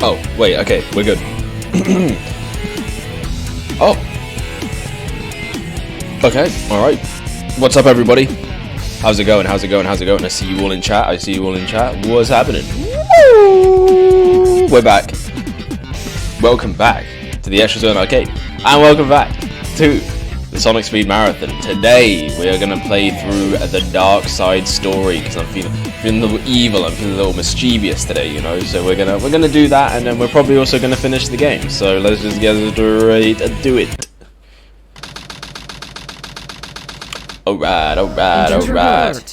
Oh, wait, okay, we're good. Oh. Okay, alright. What's up, everybody? How's it going? How's it going? How's it going? I see you all in chat. I see you all in chat. What's happening? Woo! We're back. Welcome back to the Extra Zone Arcade. And welcome back to the Sonic Speed Marathon. Today, we are going to play through the Dark Side story, because I'm feeling a little evil, I'm feeling a little mischievous today, you know, so we're gonna do that, and then we're probably also gonna finish the game, so let's just get straight to do it. Alright.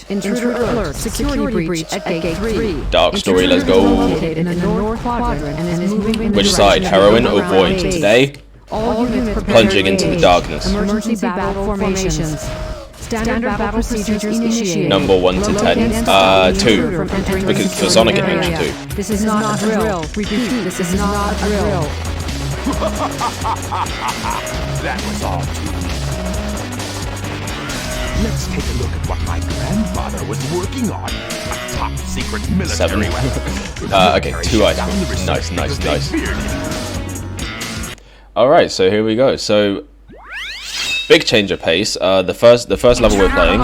Intruder alert. Security breach at gate 3. Dark story, let's go. In the north quadrant and is moving in the Which side, heroin or void? Today, all units plunging into the darkness. Emergency battle formations. Standard battle procedures initiated. Number 1 to 10. 2. Because for Sonic Adventure 2. This is not a drill. Repeat, this is not a drill. That was all too easy. Let's take a look at what my grandfather was working on. A top secret military 7. weapon. Okay, 2 items. Nice. Alright, so here we go. So, big change of pace. The first level we're playing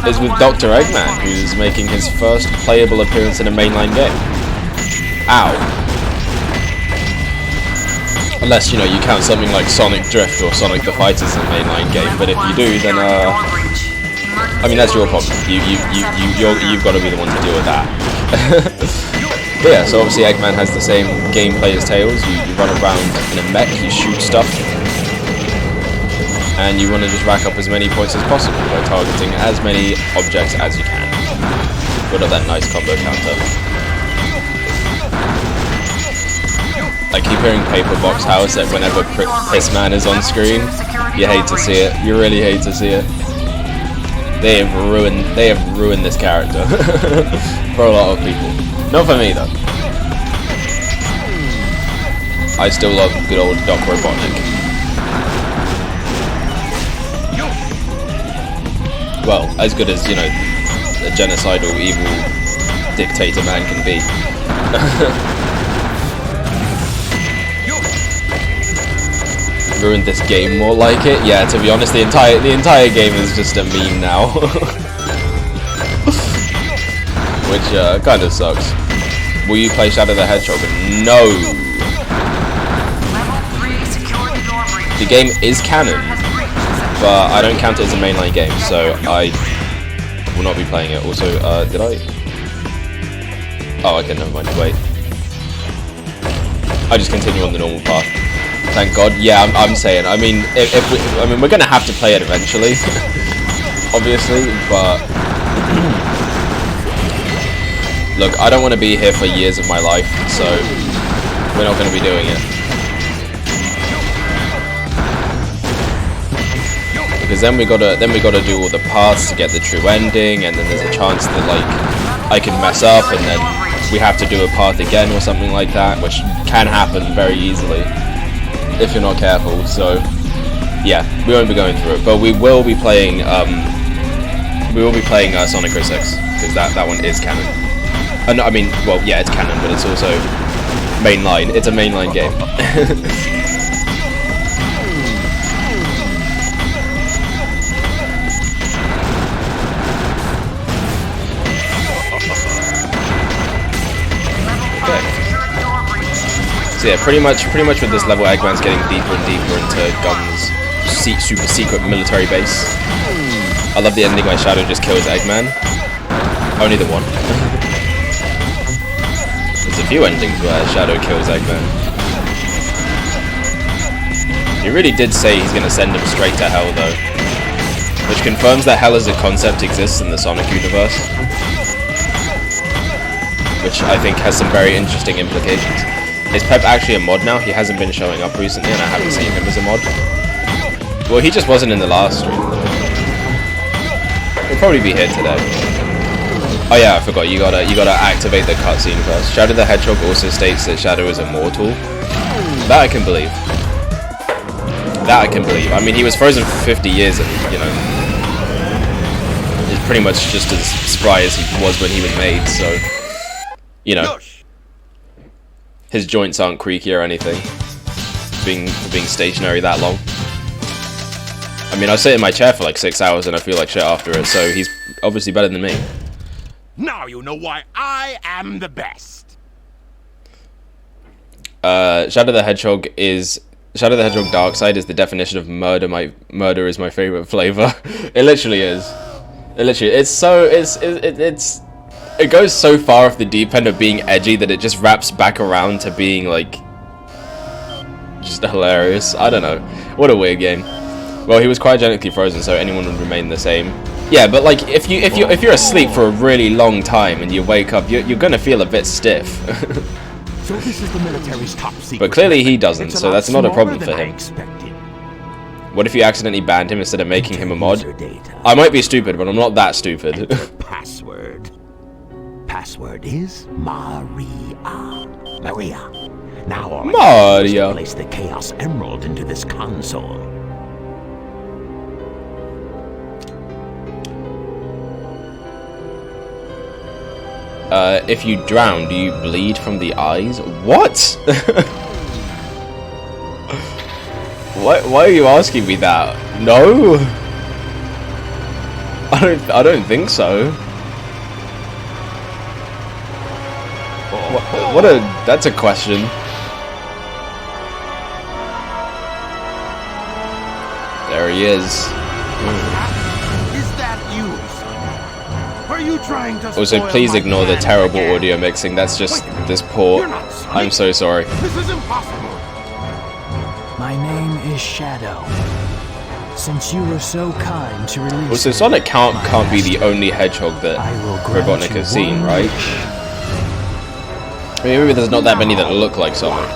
is with Dr. Eggman, who's making his first playable appearance in a mainline game. Ow. Unless, you know, you count something like Sonic Drift or Sonic the Fighter as a mainline game, but if you do, then, I mean, that's your problem. You've got to be the one to deal with that. But yeah, so obviously Eggman has the same gameplay as Tails. You run around in a mech, you shoot stuff, and you want to just rack up as many points as possible by targeting as many objects as you can. Build up that nice combo counter. I keep hearing Paper Box House that whenever Pissman is on screen, you hate to see it. You really hate to see it. They have ruined this character for a lot of people. Not for me though. I still love good old Doc Robotnik. Well, as good as, you know, a genocidal, evil dictator man can be. Ruined this game more like it. Yeah, to be honest, the entire game is just a meme now. Which kind of sucks. Will you play Shadow the Hedgehog? No! The game is canon, but I don't count it as a mainline game, so I will not be playing it. Also, did I? Oh, okay, never mind. Wait. I just continue on the normal path. Thank God. Yeah, I'm saying. I mean, we're gonna have to play it eventually, obviously, but. Look, I don't want to be here for years of my life, so we're not going to be doing it. Because then we gotta do all the paths to get the true ending, and then there's a chance that like I can mess up, and then we have to do a path again or something like that, which can happen very easily if you're not careful. So yeah, we won't be going through it, but we will be playing Sonic 06, because that one is canon. No, I mean, well, yeah, it's canon, but it's also mainline. It's a mainline game. Okay. So yeah, pretty much with this level, Eggman's getting deeper and deeper into Gun's super secret military base. I love the ending where Shadow just kills Eggman. Only the one. There's a few endings where Shadow kills Eggman. He really did say he's going to send him straight to hell though, which confirms that hell as a concept exists in the Sonic universe, which I think has some very interesting implications. Is Pep actually a mod now? He hasn't been showing up recently and I haven't seen him as a mod. Well, he just wasn't in the last stream. He'll probably be here today. Oh yeah, I forgot, you gotta activate the cutscene first. Shadow the Hedgehog also states that Shadow is immortal. That I can believe. I mean, he was frozen for 50 years and, you know, is pretty much just as spry as he was when he was made, so, you know. his joints aren't creaky or anything. For being stationary that long. I mean, I sit in my chair for like 6 hours and I feel like shit after it, so he's obviously better than me. Now you know why I am the best. Shadow the Hedgehog Dark Side is the definition of murder. Murder is my favorite flavor. It literally is. It goes so far off the deep end of being edgy that it just wraps back around to being like just hilarious. I don't know. What a weird game. Well, he was cryogenically frozen, so anyone would remain the same. Yeah, but like if you're asleep for a really long time and you wake up, you're gonna feel a bit stiff. So this is the military's top secret. But clearly he doesn't, so that's not a problem for him. Expected. What if you accidentally banned him instead of making him a mod? I might be stupid, but I'm not that stupid. Password. Password is Maria. Maria. Now all I need is to place the Chaos Emerald into this console. If you drown, do you bleed from the eyes? What? Why are you asking me that? No. I don't think so. That's a question. There he is. Is that you, son? Are you trying to Also, please ignore the terrible audio mixing. That's just this port. I'm so sorry. This is impossible. My name is Shadow. Since you were so kind to release Also, Sonic can't be the only hedgehog that Robotnik has seen, right? I mean, maybe there's not that many that look like Sonic.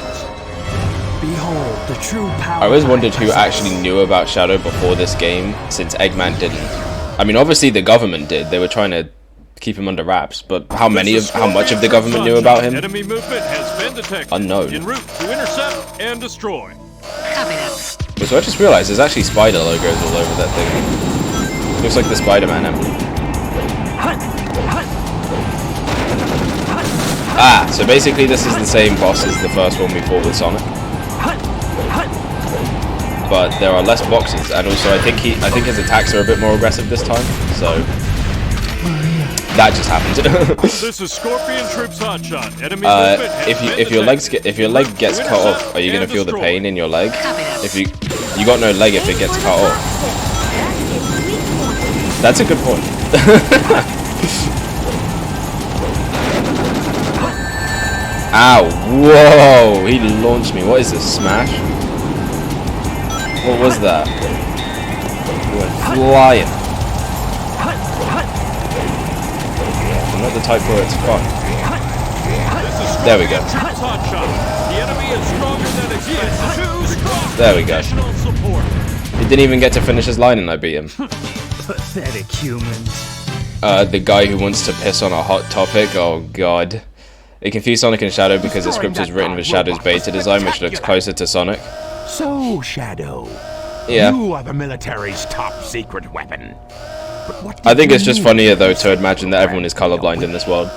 Behold the true power. I always wondered who actually knew about Shadow before this game, since Eggman didn't. I mean, obviously the government did. They were trying to keep him under wraps, but how much of the government knew about him? Enemy movement has been detected. Unknown. En route to intercept and destroy. So I just realized there's actually spider logos all over that thing. Looks like the Spider-Man emblem. Ah, so basically this is the same boss as the first one we fought with Sonic. But there are less boxes, and also I think his attacks are a bit more aggressive this time, so that just happened. This is Scorpion Troops Hotshot. Enemy movement has if your leg gets cut off, are you gonna feel the pain in your leg? If you got no leg if it gets cut off. That's a good point. Ow! Whoa! He launched me. What is this? Smash? What was that? We went flying. I'm not the type where it's fun. There we go. There we go. He didn't even get to finish his line and I beat him. Pathetic humans. The guy who wants to piss on a hot topic. Oh god. It confused Sonic and Shadow because the script is written with Shadow's beta design, which looks closer to Sonic. So, Shadow, Yeah. you are the military's top secret weapon. But what I think it's just funnier though to imagine that everyone is colorblind in this world.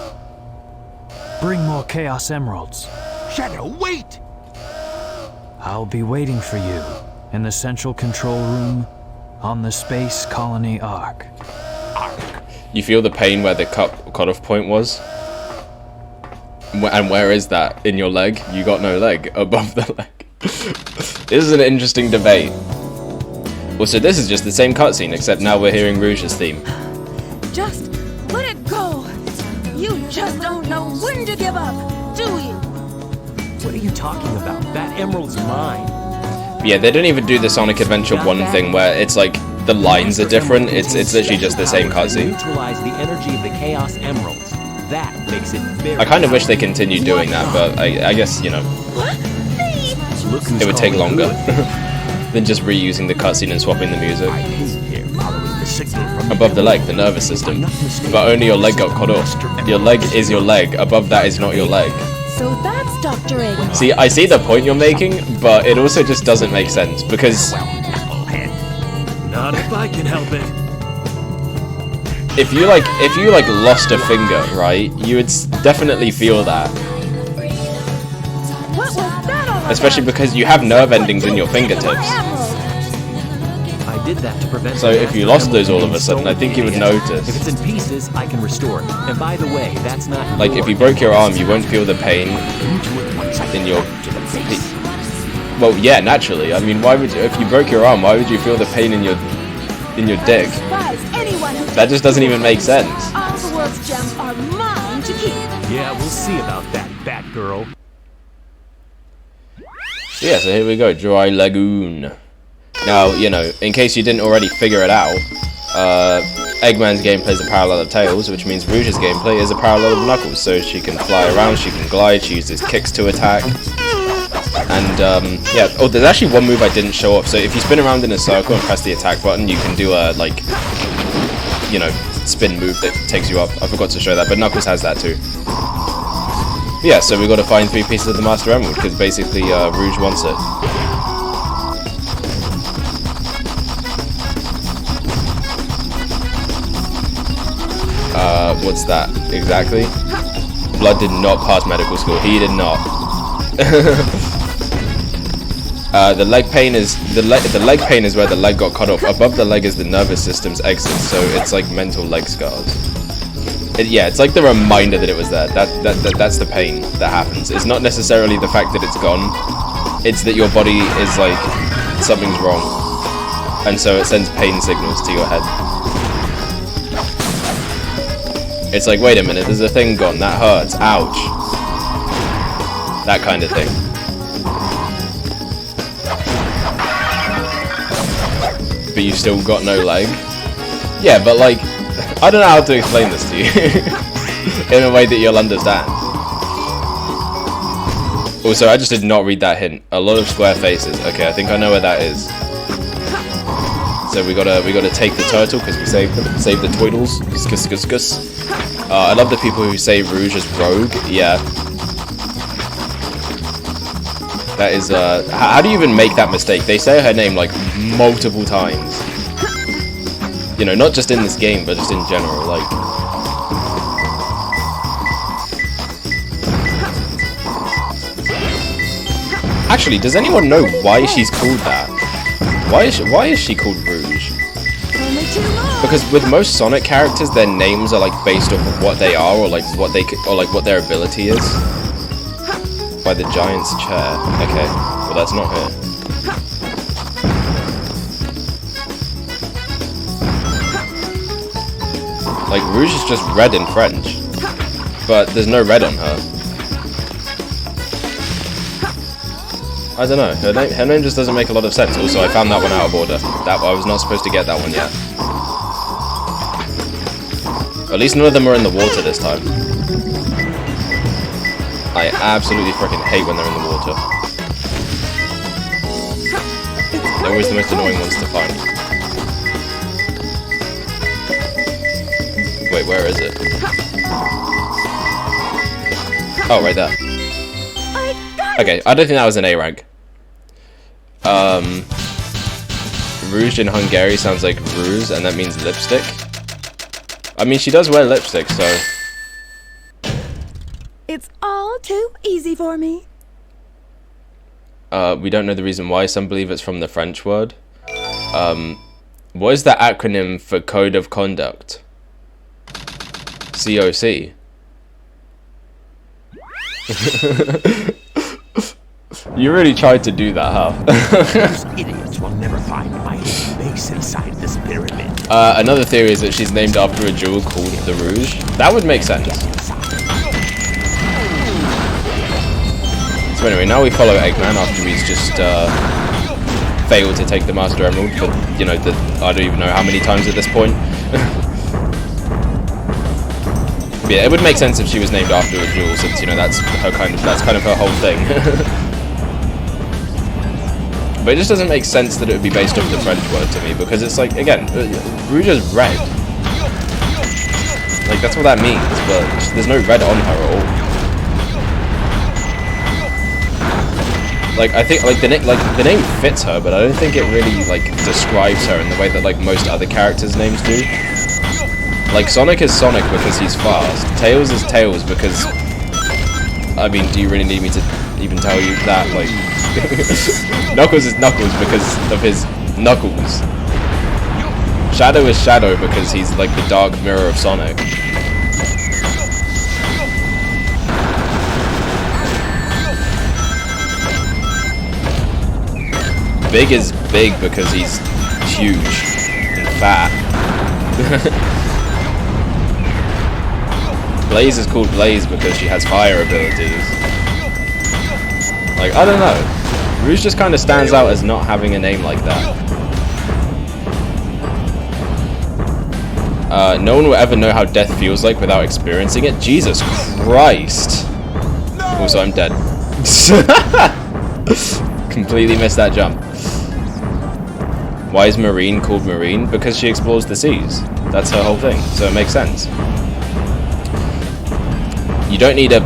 Bring more Chaos Emeralds. Shadow, wait! I'll be waiting for you in the central control room on the Space Colony Ark. You feel the pain where the cutoff point was? And where is that? In your leg? You got no leg. Above the leg. This is an interesting debate. Also, this is just the same cutscene, except now we're hearing Rouge's theme. Just let it go. You just don't know when to give up, do you? What are you talking about? That emerald's mine. Yeah, they don't even do the Sonic Adventure 1 thing where it's like the lines are different. It's literally just the same cutscene. Neutralize the energy of the Chaos Emeralds. That makes it very I kind of wish they continued doing that, but I guess, you know, it would take longer than just reusing the cutscene and swapping the music. Above the leg, the nervous system. But only your leg got cut off. Your leg is your leg. Above that is not your leg. So that's Dr. Eggman. See, I see the point you're making, but it also just doesn't make sense because Not if I can help it. if you lost a finger, right, you would definitely feel that. especially because you have nerve endings in your fingertips. I did that to prevent. So if you lost those all of a sudden, I think you would notice. If it's in pieces, I can restore it. And by the way, that's not. Like if you broke your arm, you won't feel the pain in your. Well, yeah, naturally. I mean, why would you, if you broke your arm? Why would you feel the pain in your dick? That just doesn't even make sense. All the world's gems are mine to keep. Yeah, we'll see about that, Batgirl. Yeah, so here we go, Dry Lagoon. Now, you know, in case you didn't already figure it out, Eggman's gameplay is a parallel of Tails, which means Rouge's gameplay is a parallel of Knuckles. So she can fly around, she can glide, she uses kicks to attack. And, yeah, oh, there's actually one move I didn't show off. So if you spin around in a circle and press the attack button, you can do a, like, you know, spin move that takes you up. I forgot to show that, but Knuckles has that too. Yeah, so we got to find 3 pieces of the Master Emerald, because basically Rouge wants it. What's that exactly? Blood did not pass medical school. He did not. The leg pain is the leg pain is where the leg got cut off. Above the leg is the nervous system's exit, so it's like mental leg scars. Yeah, it's like the reminder that it was there. That's the pain that happens. It's not necessarily the fact that it's gone. It's that your body is like something's wrong, and so it sends pain signals to your head. It's like, wait a minute, there's a thing gone. That hurts. Ouch. That kind of thing. But you've still got no leg. Yeah, but like, I don't know how to explain this to you in a way that you'll understand. Also, I just did not read that hint. A lot of square faces. Okay, I think I know where that is. So we gotta take the turtle because we saved them. Save the Tweedles. Skus. I love the people who say Rouge as Rogue. Yeah. That is, how do you even make that mistake? They say her name like multiple times. You know, not just in this game, but just in general, like. Actually, does anyone know why she's called that? Why is she called Rouge? Because with most Sonic characters, their names are like based off of what they are, or like what their ability is. By the giant's chair. Okay, well that's not her. Like Rouge is just red in French, but there's no red on her. I don't know. Her name just doesn't make a lot of sense. Also, I found that one out of order. I was not supposed to get that one yet. At least none of them are in the water this time. I absolutely freaking hate when they're in the water. They're always the most annoying ones to find. Wait, where is it? Oh, right there. Okay, I don't think that was an A rank. Rouge in Hungary sounds like rouge, and that means lipstick. I mean, she does wear lipstick, so... It's all too easy for me. We don't know the reason why. Some believe it's from the French word. What is the acronym for Code of Conduct? COC. You really tried to do that, huh? Those idiots will never find my base inside this pyramid. Another theory is that she's named after a jewel called the Rouge. That would make sense. So anyway, now we follow Eggman after he's just failed to take the Master Emerald for, you know, I don't even know how many times at this point. Yeah, it would make sense if she was named after a jewel, since, you know, that's kind of her whole thing. But it just doesn't make sense that it would be based off the French word to me, because it's like, again, Rouge is red. Like, that's what that means, but there's no red on her at all. Like, I think, like, the name fits her, but I don't think it really, like, describes her in the way that, like, most other characters' names do. Like, Sonic is Sonic because he's fast. Tails is Tails because... I mean, do you really need me to... even tell you that, like, Knuckles is Knuckles because of his knuckles. Shadow is Shadow because he's like the dark mirror of Sonic. Big is Big because he's huge and fat. Blaze is called Blaze because she has fire abilities. Like, I don't know. Rouge just kind of stands out as not having a name like that. No one will ever know how death feels like without experiencing it. Jesus Christ. Also, I'm dead. Completely missed that jump. Why is Marine called Marine? Because she explores the seas. That's her whole thing, so it makes sense. You don't need a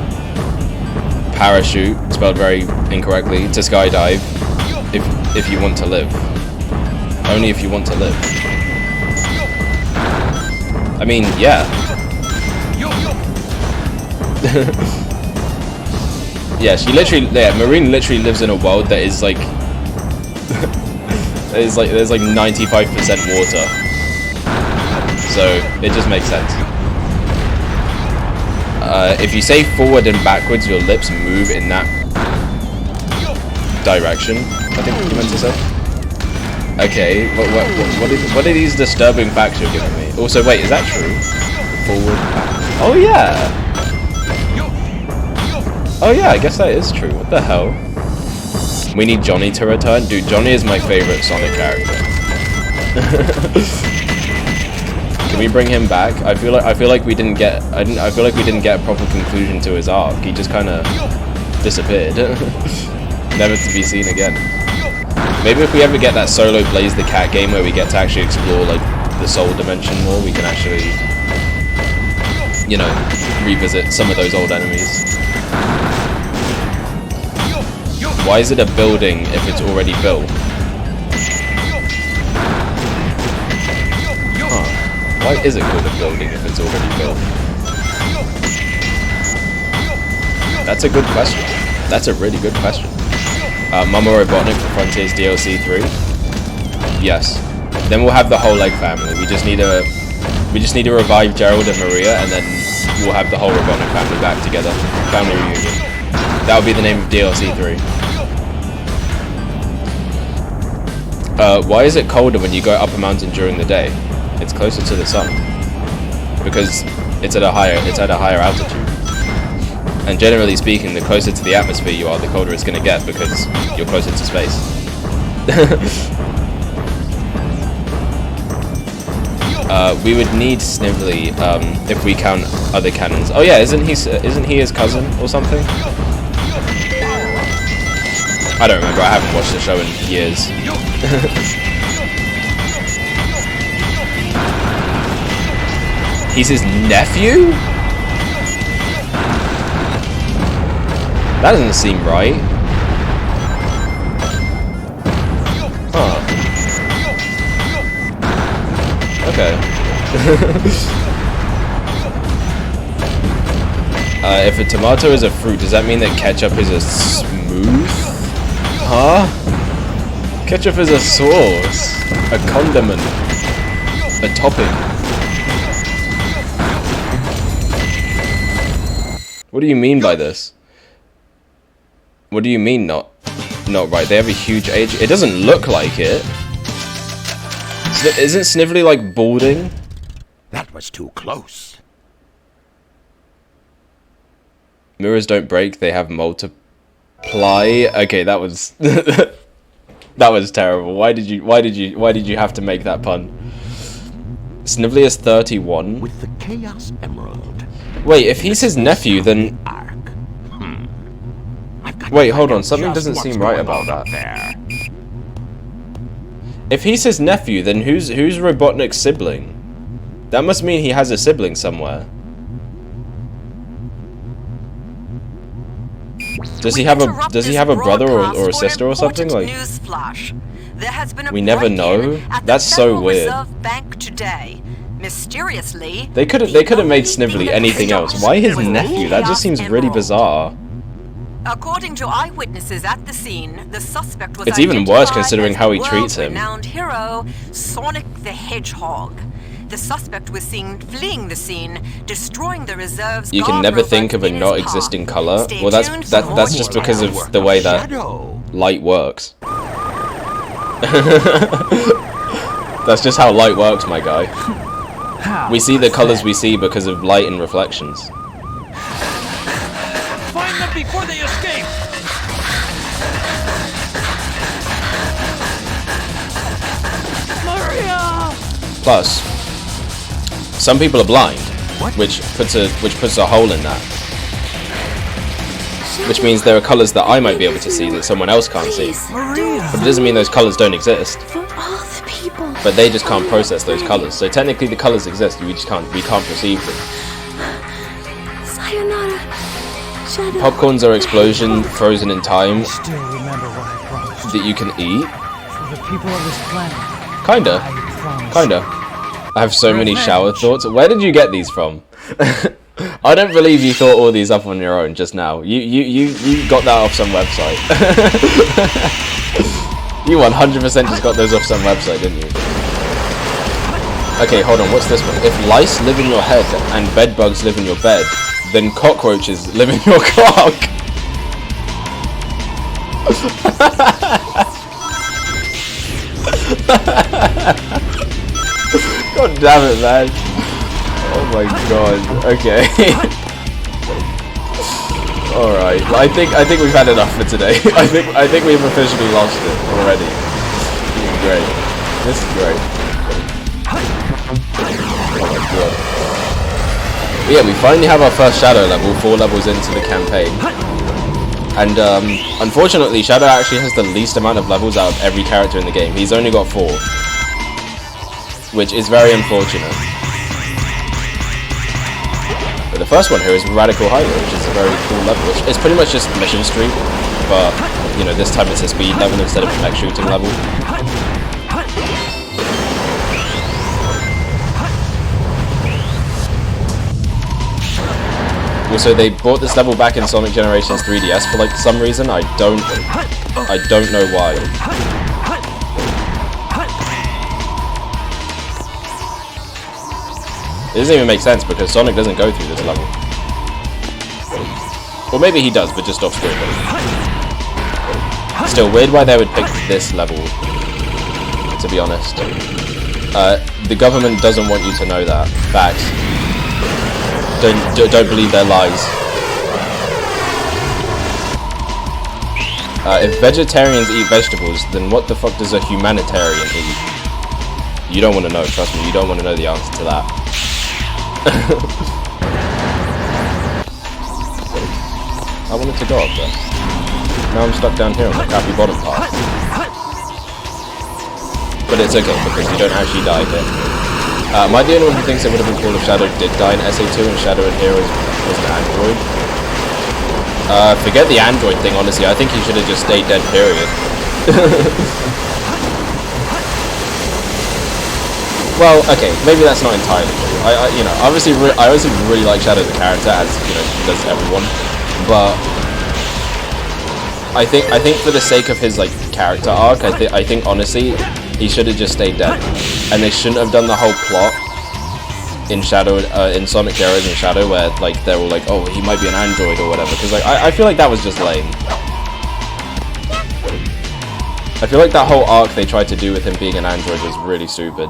parachute, spelled very incorrectly, to skydive if you want to live. Only if you want to live. I mean, yeah. Yeah, Marine literally lives in a world that is like there's like 95% water. So it just makes sense. If you say forward and backwards, your lips move in that direction, I think you meant to say. Okay, what are these disturbing facts you're giving me? Also, wait, is that true? Forward, back. Oh yeah! Oh yeah, I guess that is true. What the hell? We need Johnny to return? Dude, Johnny is my favorite Sonic character. Can we bring him back? I feel like we didn't get a proper conclusion to his arc. He just kind of disappeared. Never to be seen again. Maybe if we ever get that solo Blaze the Cat game where we get to actually explore like the soul dimension more, we can actually, you know, revisit some of those old enemies. Why is it a building if it's already built? Why is it called a building if it's already built? That's a good question. That's a really good question. Mama Robotnik for Frontiers DLC 3? Yes. Then we'll have the whole Egg family. We just need to revive Gerald and Maria, and then we'll have the whole Robotnik family back together. Family reunion. That'll be the name of DLC 3. Why is it colder when you go up a mountain during the day? It's closer to the sun because it's at a higher altitude. And generally speaking, the closer to the atmosphere you are, the colder it's going to get because you're closer to space. We would need Snively if we count other cannons. Oh yeah, isn't he his cousin or something? I don't remember. I haven't watched the show in years. He's his nephew? That doesn't seem right. Huh. Okay. If a tomato is a fruit, does that mean that ketchup is a smooth? Huh? Ketchup is a sauce. A condiment. A topping. What do you mean by this? What do you mean not right? They have a huge age. It doesn't look like it. Isn't Snively like balding? That was too close. Mirrors don't break, they have multiply. Okay, that was that was terrible. Why did you have to make that pun? Snively is 31. With the Chaos Emerald. Wait, if he's his nephew, then wait, hold on. Something doesn't seem right about that. If he's his nephew, then who's Robotnik's sibling? That must mean he has a sibling somewhere. Does he have a brother or a sister or something? Like, we never know. That's so weird. Mysteriously, They could have made Snively anything else. Why his nephew? That just seems really bizarre. According to eyewitnesses at the scene, the suspect was It's even worse considering how he treats him. Renowned hero Sonic the Hedgehog. The suspect was seen fleeing the scene, destroying the reserve's. You can never think of a not existing color. Well, that's just because of the way that light works. That's just how light works, my guy. We see the colors we see because of light and reflections. Find them before they escape! Maria! Plus, some people are blind, which puts a hole in that. Which means there are colors that I might be able to see that someone else can't see. But it doesn't mean those colors don't exist. But they just can't process those colors. So technically the colors exist, we can't perceive them. Sayonara, Shadow. Popcorns are explosion frozen in time Still remember what I promised. that you can eat. For the people of this planet. Kinda. I promise. Kinda. I have so many shower thoughts. Where did you get these from? I don't believe you thought all these up on your own just now. You got that off some website. You 100% just got those off some website, didn't you? Okay, hold on, what's this one? If lice live in your head and bed bugs live in your bed, then cockroaches live in your cock. God damn it, man. Oh my god. Okay. Alright. I think we've had enough for today. I think we've officially lost it already. This is great. This is great. Oh my god. But yeah, we finally have our first Shadow level, 4 levels into the campaign. And unfortunately, Shadow actually has the least amount of levels out of every character in the game. He's only got 4. Which is very unfortunate. But the first one here is Radical Highway, which is a very cool level. It's pretty much just Mission Street, but, you know, this time it's a speed level instead of a mech shooting level. Also, they brought this level back in Sonic Generations 3DS for like some reason. I don't know why. It doesn't even make sense because Sonic doesn't go through this level. Or maybe he does, but just off screen. Still, weird why they would pick this level, to be honest. The government doesn't want you to know that. Facts. Don't believe their lies. If vegetarians eat vegetables, then what the fuck does a humanitarian eat? You don't want to know, trust me, you don't want to know the answer to that. I wanted to go up there. Now I'm stuck down here on the crappy bottom part. But it's okay, because you don't actually die here. Am I the only one who thinks it would have been cool if Shadow did die in SA2 and Shadow in here was an android? Forget the android thing, honestly. I think he should have just stayed dead, period. Well, okay, maybe that's not entirely true. You know, I obviously really like Shadow the character, as you know, does everyone. But I think for the sake of his like character arc, I think honestly he should have just stayed dead, and they shouldn't have done the whole plot in Shadow, in Sonic Heroes and Shadow, where like they're all like, oh, he might be an android or whatever. Because like I feel like that was just lame. I feel like that whole arc they tried to do with him being an android was really stupid.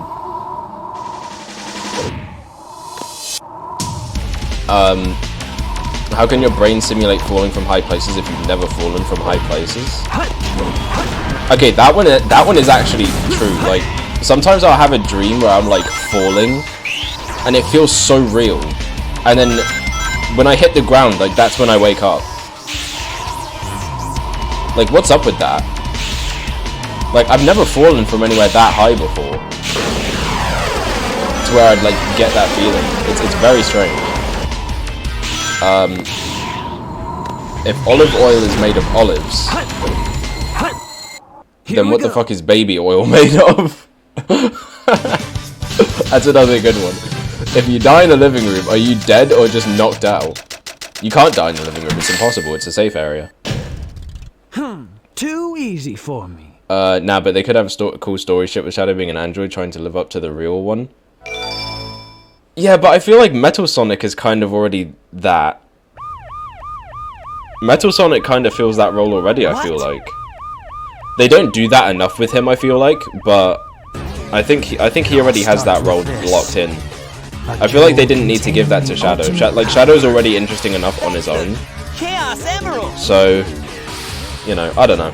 How can your brain simulate falling from high places if you've never fallen from high places? Okay, that one is actually true. Like, sometimes I'll have a dream where I'm like falling, and it feels so real. And then when I hit the ground, like that's when I wake up. Like, what's up with that? Like, I've never fallen from anywhere that high before, to where I'd like get that feeling. It's very strange. If olive oil is made of olives, then what the fuck is baby oil made of? That's another good one. If you die in the living room, are you dead or just knocked out? You can't die in the living room. It's impossible. It's a safe area. Too easy for me. Nah, but they could have a cool story shit with Shadow being an android trying to live up to the real one. Yeah, but I feel like Metal Sonic is kind of already that. Metal Sonic kind of fills that role already, I feel like. They don't do that enough with him, I feel like, but I think he already has that role locked in. I feel like they didn't need to give that to Shadow. Like, Shadow's already interesting enough on his own. Chaos Emerald. So, you know, I don't know.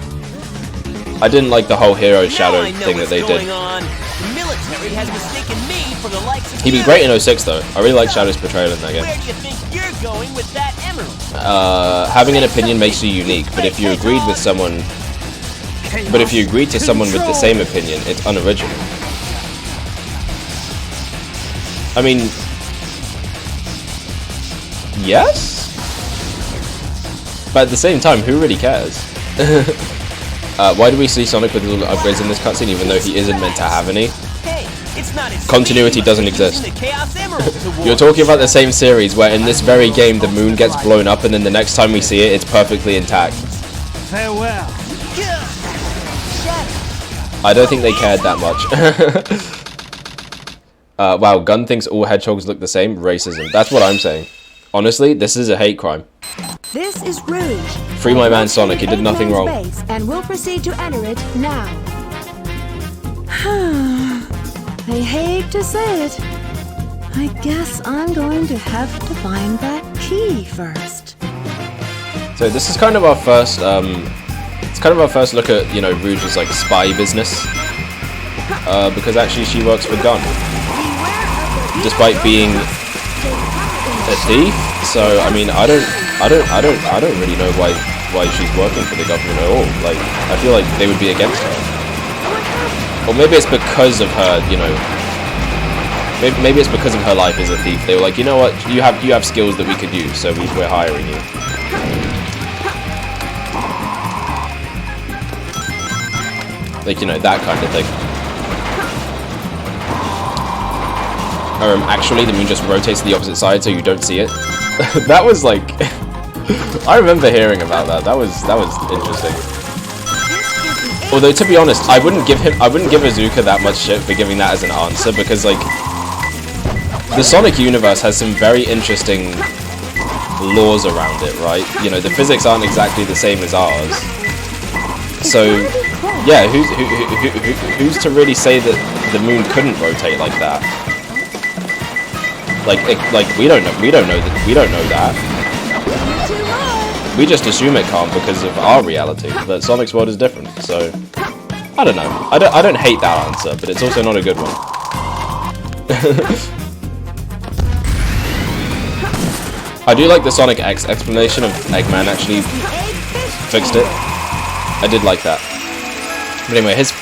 I didn't like the whole hero Shadow thing that they did. The military has mistaken me for the likes of He was great in 06 though. I really like Shadow's portrayal in that game. Where do you think you're going with that emerald? Having an opinion makes you unique, but if you agreed to someone with the same opinion, it's unoriginal. I mean, yes? But at the same time, who really cares? Why do we see Sonic with little upgrades in this cutscene, even though he isn't meant to have any? Continuity doesn't exist. You're talking about the same series where in this very game the moon gets blown up and then the next time we see it, it's perfectly intact. Farewell. I don't think they cared that much. Wow, Gun thinks all hedgehogs look the same. Racism. That's what I'm saying. Honestly, this is a hate crime. This is Rouge. Free my man Sonic, he did nothing wrong. And we'll proceed to enter it now. I hate to say it. I guess I'm going to have to find that key first. So this is kind of our first, it's kind of our first look at, you know, Rouge's like spy business. Because actually she works for Gun. Despite being a thief. So I mean, I don't really know why she's working for the government at all. Like, I feel like they would be against her. Or maybe it's because of her, you know. Maybe it's because of her life as a thief. They were like, you know what, you have skills that we could use, so we're hiring you. Like, you know, that kind of thing. Actually, the moon just rotates to the opposite side so you don't see it. That was like... I remember hearing about that. That was interesting. Although, to be honest, I wouldn't give Iizuka that much shit for giving that as an answer, because, like, the Sonic universe has some very interesting laws around it, right? You know, the physics aren't exactly the same as ours. So, yeah, who's to really say that the moon couldn't rotate like that? Like we don't know that. We just assume it can't because of our reality. But Sonic's world is different, so I don't know. I don't hate that answer, but it's also not a good one. I do like the Sonic X explanation of Eggman actually fixed it. I did like that. But anyway, here's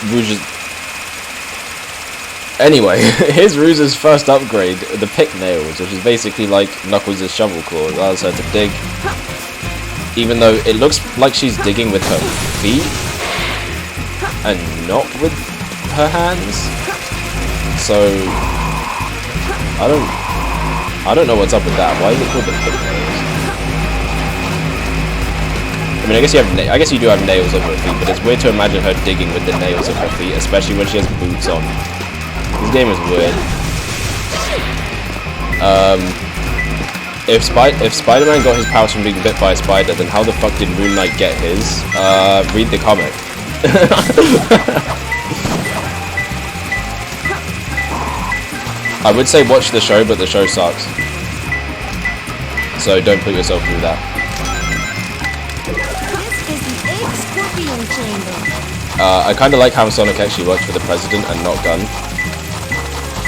Rouge's first upgrade, the pick nails, which is basically like Knuckles' shovel claw. It allows her to dig. Even though it looks like she's digging with her feet and not with her hands. So I don't know what's up with that. Why is it called the pick nails? I mean, I guess you do have nails on her feet, but it's weird to imagine her digging with the nails of her feet, especially when she has boots on. This game is weird. If Spider-Man got his powers from being bit by a spider, then how the fuck did Moon Knight get his? Read the comic. I would say watch the show, but the show sucks. So don't put yourself through that. I kind of like how Sonic actually worked for the president and not Gun.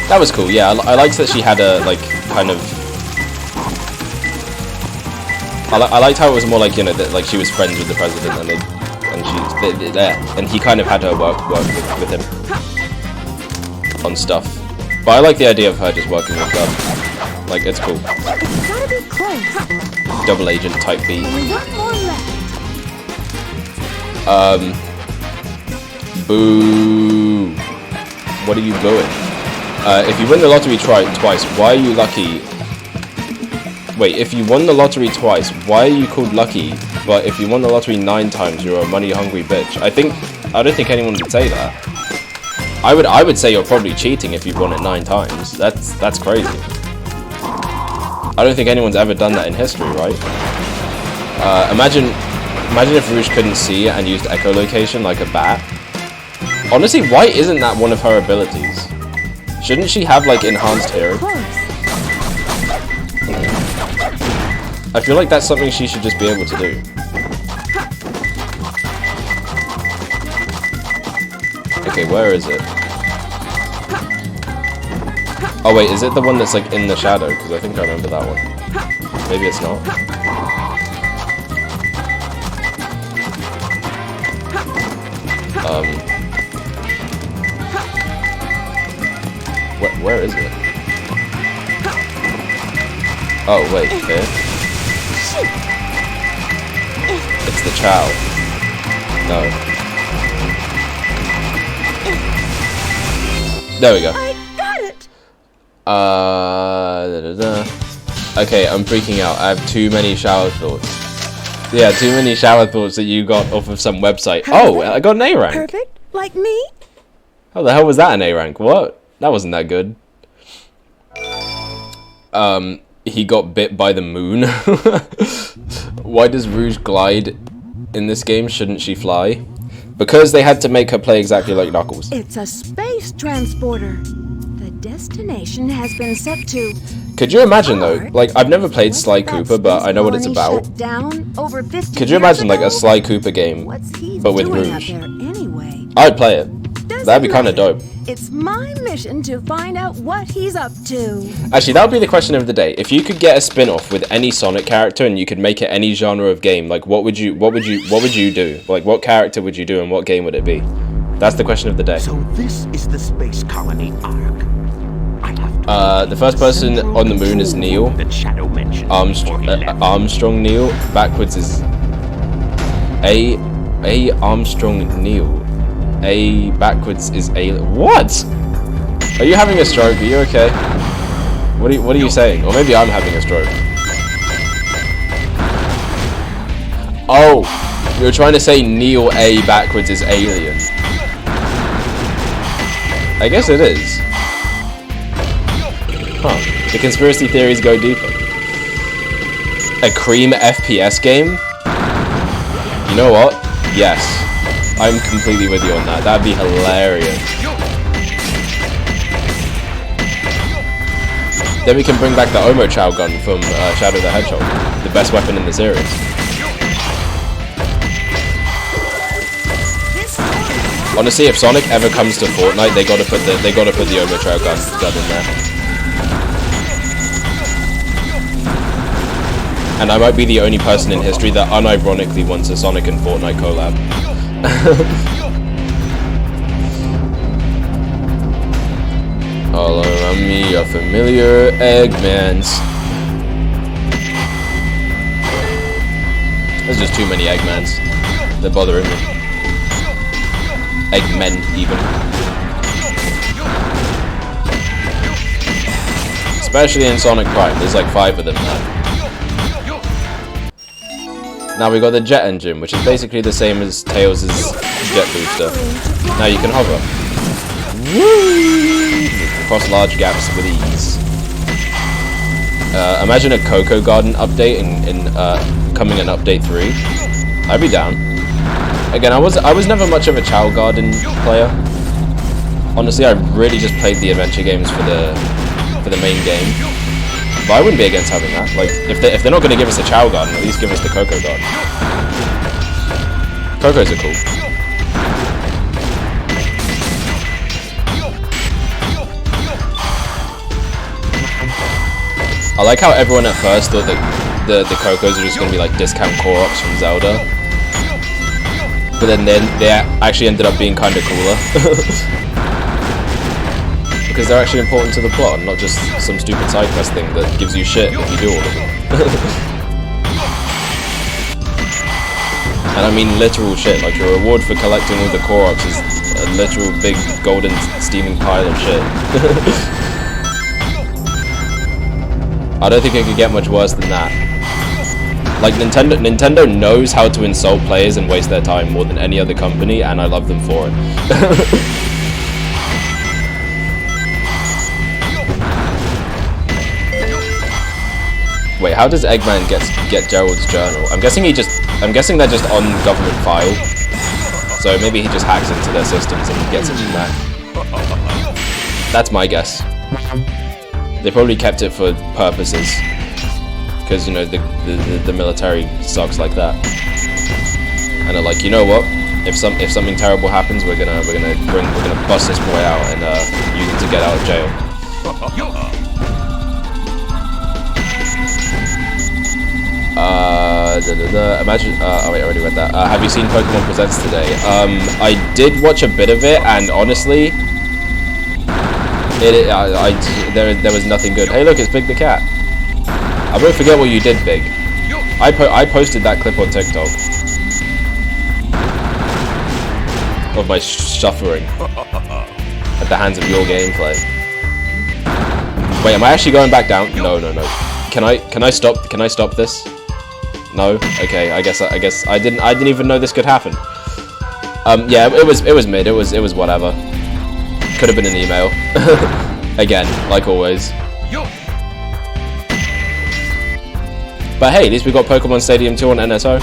That was cool, yeah. I liked that she had a, like, kind of... I liked how it was more like, you know, that like she was friends with the president and he kind of had her work with him on stuff. But I like the idea of her just working with Gun. Like, it's cool. Double agent type B. Boo. What are you booing? If you win the lottery twice, why are you lucky Wait, if you won the lottery twice, why are you called lucky? But if you won the lottery 9 times, you're a money-hungry bitch. I don't think anyone would say that. I would say you're probably cheating if you've won it 9 times. That's crazy. I don't think anyone's ever done that in history, right? Imagine if Rouge couldn't see and used echolocation like a bat. Honestly, why isn't that one of her abilities? Shouldn't she have like enhanced hearing? I feel like that's something she should just be able to do. Okay, where is it? Oh wait, is it the one that's like in the shadow? Because I think I remember that one. Maybe it's not. Where is it? Oh wait, there. It's the Chow. No. There we go. I got it! Okay, I'm freaking out. I have too many shower thoughts. Yeah, too many shower thoughts that you got off of some website. Oh, I got an A rank. Perfect, like me? How the hell was that an A rank? What? That wasn't that good. He got bit by the moon. Why does Rouge glide in this game? Shouldn't she fly? Because they had to make her play exactly like Knuckles. It's a space transporter. The destination has been set to... Could you imagine though? Like, I've never played Sly Cooper, but I know what it's about. Could you imagine like a Sly Cooper game, but with Rouge? Anyway? I'd play it. That'd be kind of dope. It's my mission to find out what he's up to. Actually, that would be the question of the day. If you could get a spin-off with any Sonic character and you could make it any genre of game, like what would you do? Like what character would you do and what game would it be? That's the question of the day. So this is the space colony Ark. The first person on the moon is Neil. Armstrong Neil. Backwards is A Armstrong Neil. A backwards is A. What? Are you having a stroke? Are you okay? What are you saying? Or maybe I'm having a stroke. Oh, you're trying to say Neil A backwards is alien. I guess it is. Huh. The conspiracy theories go deeper. A cream FPS game? You know what? Yes. I'm completely with you on that. That'd be hilarious. Then we can bring back the Omo Chow gun from Shadow the Hedgehog, the best weapon in the series. Honestly, if Sonic ever comes to Fortnite, they gotta put the Omo Chow gun in there. And I might be the only person in history that unironically wants a Sonic and Fortnite collab. All around me are familiar Eggmans. There's just too many Eggmans. They're bothering me. Eggmen, even. Especially in Sonic Prime, there's like 5 of them now. Now we got the jet engine, which is basically the same as Tails' jet booster. Now you can hover. Woo! Across large gaps with ease. Imagine a Cocoa Garden update coming in update 3. I'd be down. Again, I was never much of a Chow Garden player. Honestly, I really just played the adventure games for the main game. But I wouldn't be against having that. Like, if they're not going to give us a Chow Garden, at least give us the Cocoa Garden. Cocos are cool. I like how everyone at first thought that the Cocos are just going to be like discount Koroks from Zelda. But then they actually ended up being kind of cooler. Because they're actually important to the plot, and not just some stupid side quest thing that gives you shit if you do all of them. And I mean literal shit, like your reward for collecting all the Koroks is a literal big golden steaming pile of shit. I don't think it could get much worse than that. Like, Nintendo knows how to insult players and waste their time more than any other company, and I love them for it. Wait, how does Eggman get Gerald's journal? I'm guessing they're just on government file. So maybe he just hacks into their systems and gets it from there. That's my guess. They probably kept it for purposes, because you know the military sucks like that. And they're like, you know what? If something terrible happens, we're gonna bust this boy out and use him to get out of jail. Imagine. Oh wait, I already read that. Have you seen Pokemon Presents today? I did watch a bit of it, and honestly, there was nothing good. Hey, look, it's Big the Cat. I won't forget what you did, Big. I posted that clip on TikTok of my suffering at the hands of your gameplay. Wait, am I actually going back down? No. Can I stop this? No. Okay. I guess I didn't even know this could happen. Yeah, it was mid. It was whatever. Could have been an email. Again, like always. But hey, at least we got Pokemon Stadium 2 on NSO.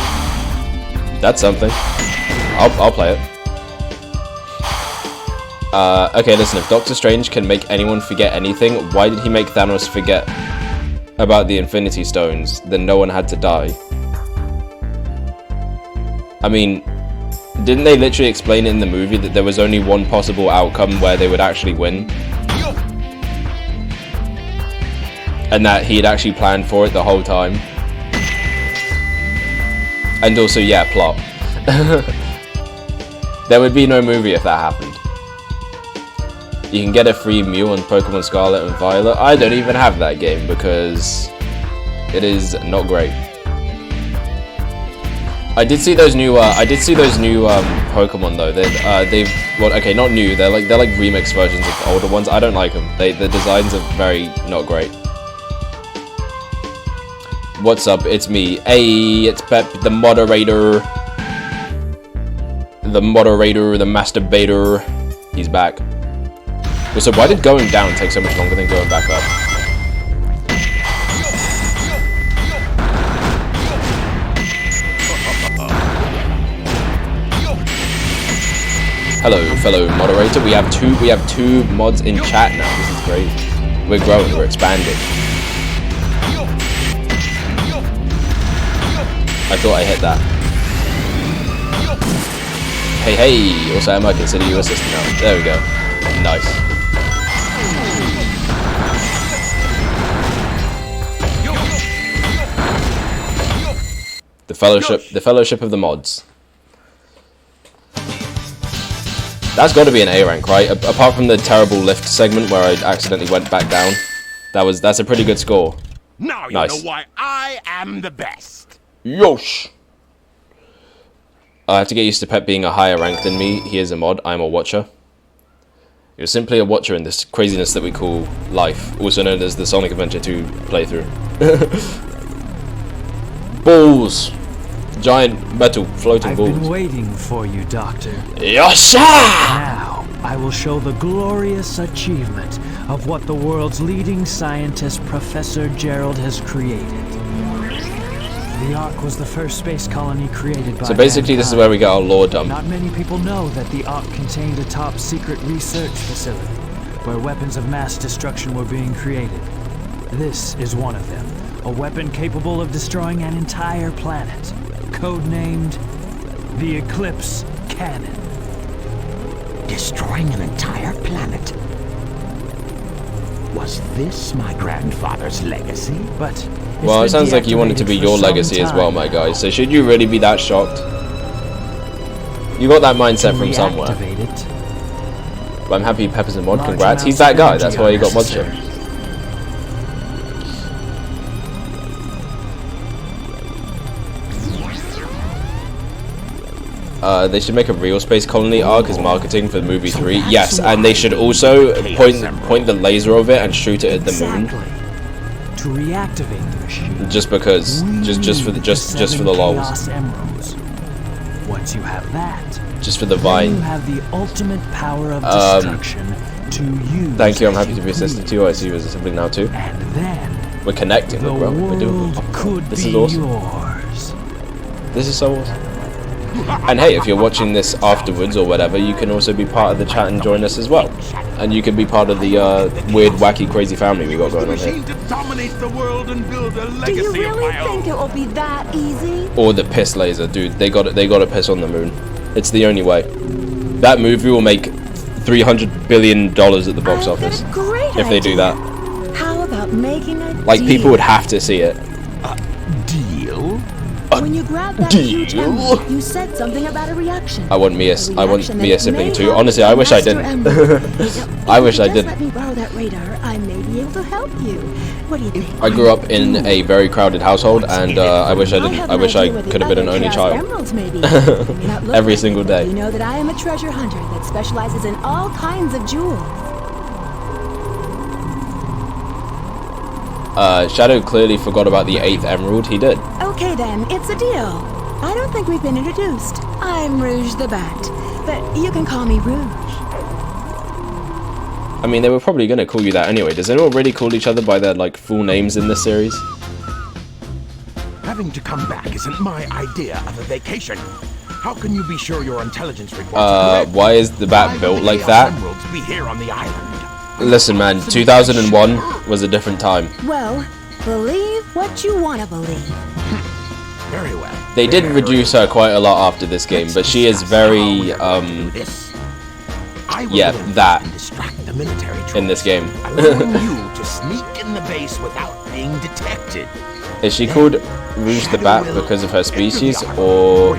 That's something. I'll play it. Okay, listen, if Doctor Strange can make anyone forget anything, why did he make Thanos forget about the Infinity Stones? Then no one had to die. I mean, didn't they literally explain it in the movie that there was only one possible outcome where they would actually win? And that he had actually planned for it the whole time? And also, yeah, plot. There would be no movie if that happened. You can get a free Mew on Pokemon Scarlet and Violet. I don't even have that game because it is not great. I did see those new Pokemon though. Well, okay, not new. They're like remix versions of older ones. I don't like them. The designs are very not great. What's up? It's me. Hey, it's Pep, the moderator. The masturbator. He's back. So why did going down take so much longer than going back up? Hello, fellow moderator. We have two mods in chat now. This is great. We're growing. We're expanding. I thought I hit that. Hey. Also, I might consider you assistant now. There we go. Nice. The fellowship of the mods. That's got to be an A rank, right? Apart from the terrible lift segment where I accidentally went back down. That's a pretty good score. Now you Nice. know why I am the best. Yosh! I have to get used to Pep being a higher rank than me. He is a mod. I'm a watcher. You're simply a watcher in this craziness that we call life, also known as the Sonic Adventure 2 playthrough. Balls! Giant metal floating balls. I've been waiting for you, Doctor. Yosha! Now, I will show the glorious achievement of what the world's leading scientist, Professor Gerald, has created. The Ark was the first space colony created by So basically this is where we get our lore dump. Not many people know that the Ark contained a top-secret research facility where weapons of mass destruction were being created. This is one of them, a weapon capable of destroying an entire planet, codenamed the Eclipse Cannon. Destroying an entire planet. Was this my grandfather's legacy? But Well, it sounds like you want it to be your legacy as well, my guy. So should you really be that shocked? You got that mindset from somewhere. But I'm happy Pepper's a mod. Congrats. He's that guy. That's why he got mod ship. They should make a real space colony arc as marketing for movie 3. Yes, and they should also point the laser of it and shoot it at the moon. to reactivate the machine. Just because, just for the lols. Chaos Emeralds. Once you have that, Just for the then vine. you have the ultimate power of destruction to use. Thank you, I'm as happy to be assisted to you. I see you as a sibling now too. And then We're connecting, the look, bro. We're doing world could this be is awesome. yours. This is so awesome. And hey, if you're watching this afterwards or whatever, you can also be part of the chat and join us as well. And you can be part of the weird, wacky, crazy family we got going on here. To dominate the world and build a Do you legacy of really my think own. it will be that easy? Or the piss laser, dude. They got to piss on the moon. It's the only way. That movie will make $300 billion at the box I've got office a great if they do idea. that. How about making a Like, deal? people would have to see it. Deal? When you grabbed that huge emerald, you said something about a reaction. I want Mia Reaction sibling that too. may Honestly, help I wish I Master didn't. Emerald. I wish I Just didn't. let me borrow that radar. I may be able to help you. What do you think? I grew up in a very crowded household, and I wish I didn't. I wish I could have been an only child. Emeralds, maybe. You may not look Every like it, single but day. You know that I am a treasure hunter that specializes in all kinds of jewels. Shadow clearly forgot about the 8th emerald. He did. Okay then, it's a deal. I don't think we've been introduced. I'm Rouge the Bat, but you can call me Rouge. I mean, they were probably going to call you that anyway. Does anyone really call each other by their like full names in this series? Having to come back isn't my idea of a vacation. How can you be sure your intelligence reports are correct? Why is the bat Why built would the like Chaos that? Emeralds be here on the island? Listen, man, 2001 was a different time. Well, believe what you want to believe. Very well. They did reduce her quite a lot after this game, but she is very, yeah, that in this game. Allowing you to sneak in the base without being detected. Is she called Rouge the Bat because of her species, or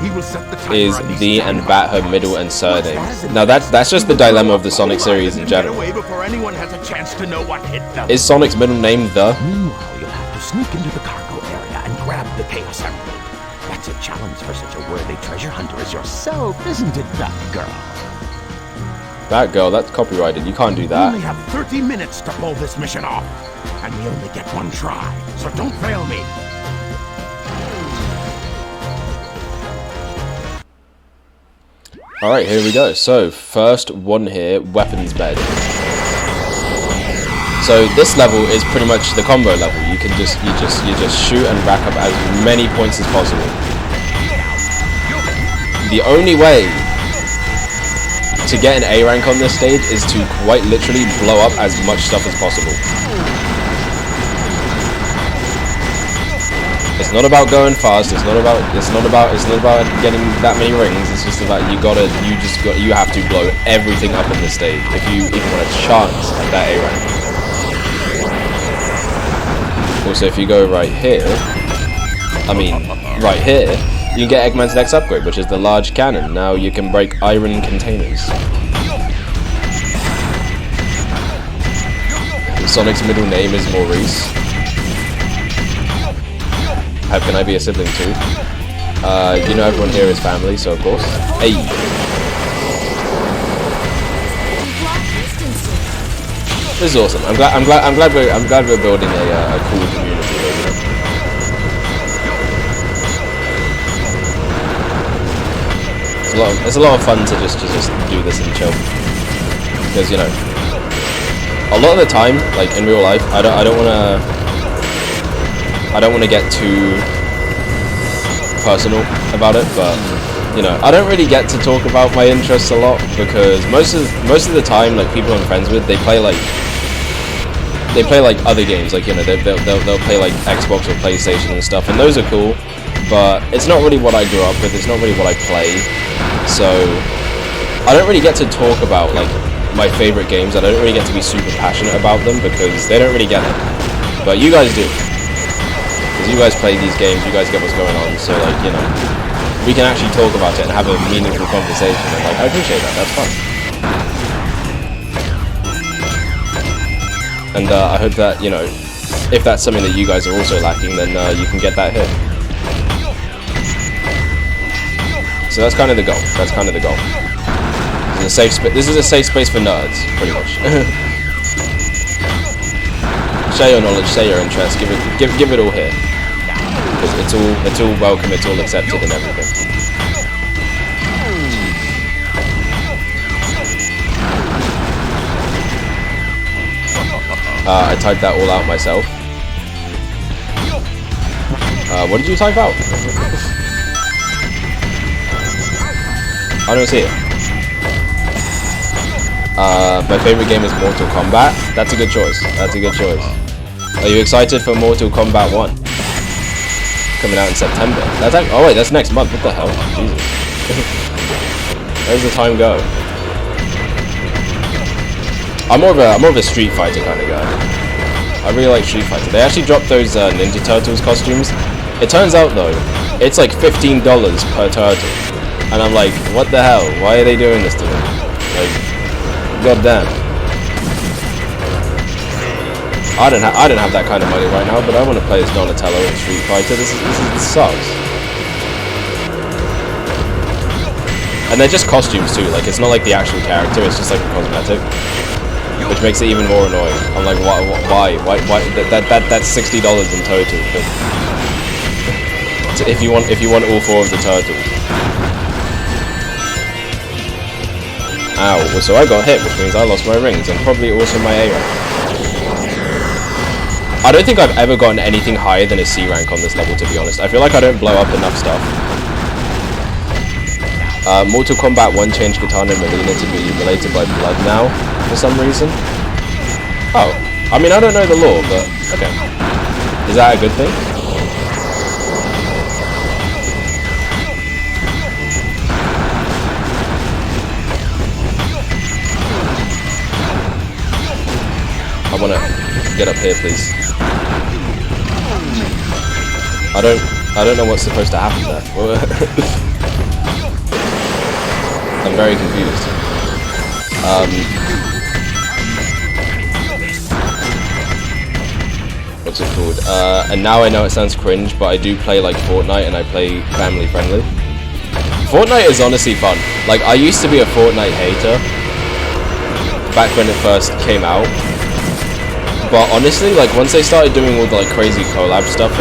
is the and Bat her middle and surname? Now that's just the dilemma of the Sonic series in general. Before anyone has a chance to know what hit them. Is Sonic's middle name the? Meanwhile, you'll have to sneak into the cargo area and grab the Chaos Emerald. That's a challenge for such a worthy treasure hunter as yourself, isn't it, Batgirl? Batgirl, that's copyrighted. You can't do We that. only have 30 minutes to pull this mission off, and we only get one try, so don't fail me. Alright, here we go. So, first one here, weapons bed. So this level is pretty much the combo level. You can just shoot and rack up as many points as possible. The only way to get an A rank on this stage is to quite literally blow up as much stuff as possible. It's not about going fast. It's not about getting that many rings. It's just about you have to blow everything up on the stage if you even want a chance at that A rank. Also, if you go right here, you can get Eggman's next upgrade, which is the large cannon. Now you can break iron containers. Sonic's middle name is Maurice. How can I be a sibling too? You know everyone here is family, so of course. Hey. This is awesome. I'm glad we're building a cool community here. You know? It's a lot of fun to just do this and chill, because you know, a lot of the time, like in real life, I don't want to get too personal about it, but you know, I don't really get to talk about my interests a lot because most of the time, like people I'm friends with, they play like other games, like you know, they'll play like Xbox or PlayStation and stuff, and those are cool, but it's not really what I grew up with. It's not really what I play, so I don't really get to talk about like my favorite games. I don't really get to be super passionate about them because they don't really get it, but you guys do. You guys play these games, you guys get what's going on, so like, you know, we can actually talk about it and have a meaningful conversation, and like, I appreciate that, that's fun. And I hope that, you know, if that's something that you guys are also lacking, then you can get that here. So that's kind of the goal, This is a safe space for nerds, pretty much. Share your knowledge, share your interest, give it all here. Because it's all welcome, it's all accepted and everything. I typed that all out myself. What did you type out? I don't see it. My favorite game is Mortal Kombat. That's a good choice. That's a good choice. Are you excited for Mortal Kombat 1? Coming out in September. That's like, oh wait, that's next month. What the hell? Jesus. Where's the time go? I'm more of a Street Fighter kind of guy. I really like Street Fighter. They actually dropped those Ninja Turtles costumes. It turns out though, it's like $15 per turtle, and I'm like, what the hell? Why are they doing this to me? Like, goddamn. I don't have that kind of money right now, but I want to play as Donatello in Street Fighter. This sucks. And they're just costumes too. Like, it's not like the actual character. It's just like a cosmetic, which makes it even more annoying. I'm like, why? That's $60 in total. But if you want all 4 of the turtles. Ow! So I got hit, which means I lost my rings and probably also my A rank. I don't think I've ever gotten anything higher than a C rank on this level, to be honest. I feel like I don't blow up enough stuff. Mortal Kombat 1 changed Katana and Melina to be related by blood now, for some reason. Oh, I mean, I don't know the lore, but okay. Is that a good thing? I wanna get up here, please. I don't know what's supposed to happen there. I'm very confused. What's it called? And now I know it sounds cringe, but I do play like Fortnite and I play family friendly. Fortnite is honestly fun. Like, I used to be a Fortnite hater back when it first came out. But honestly, like, once they started doing all the like crazy collab stuff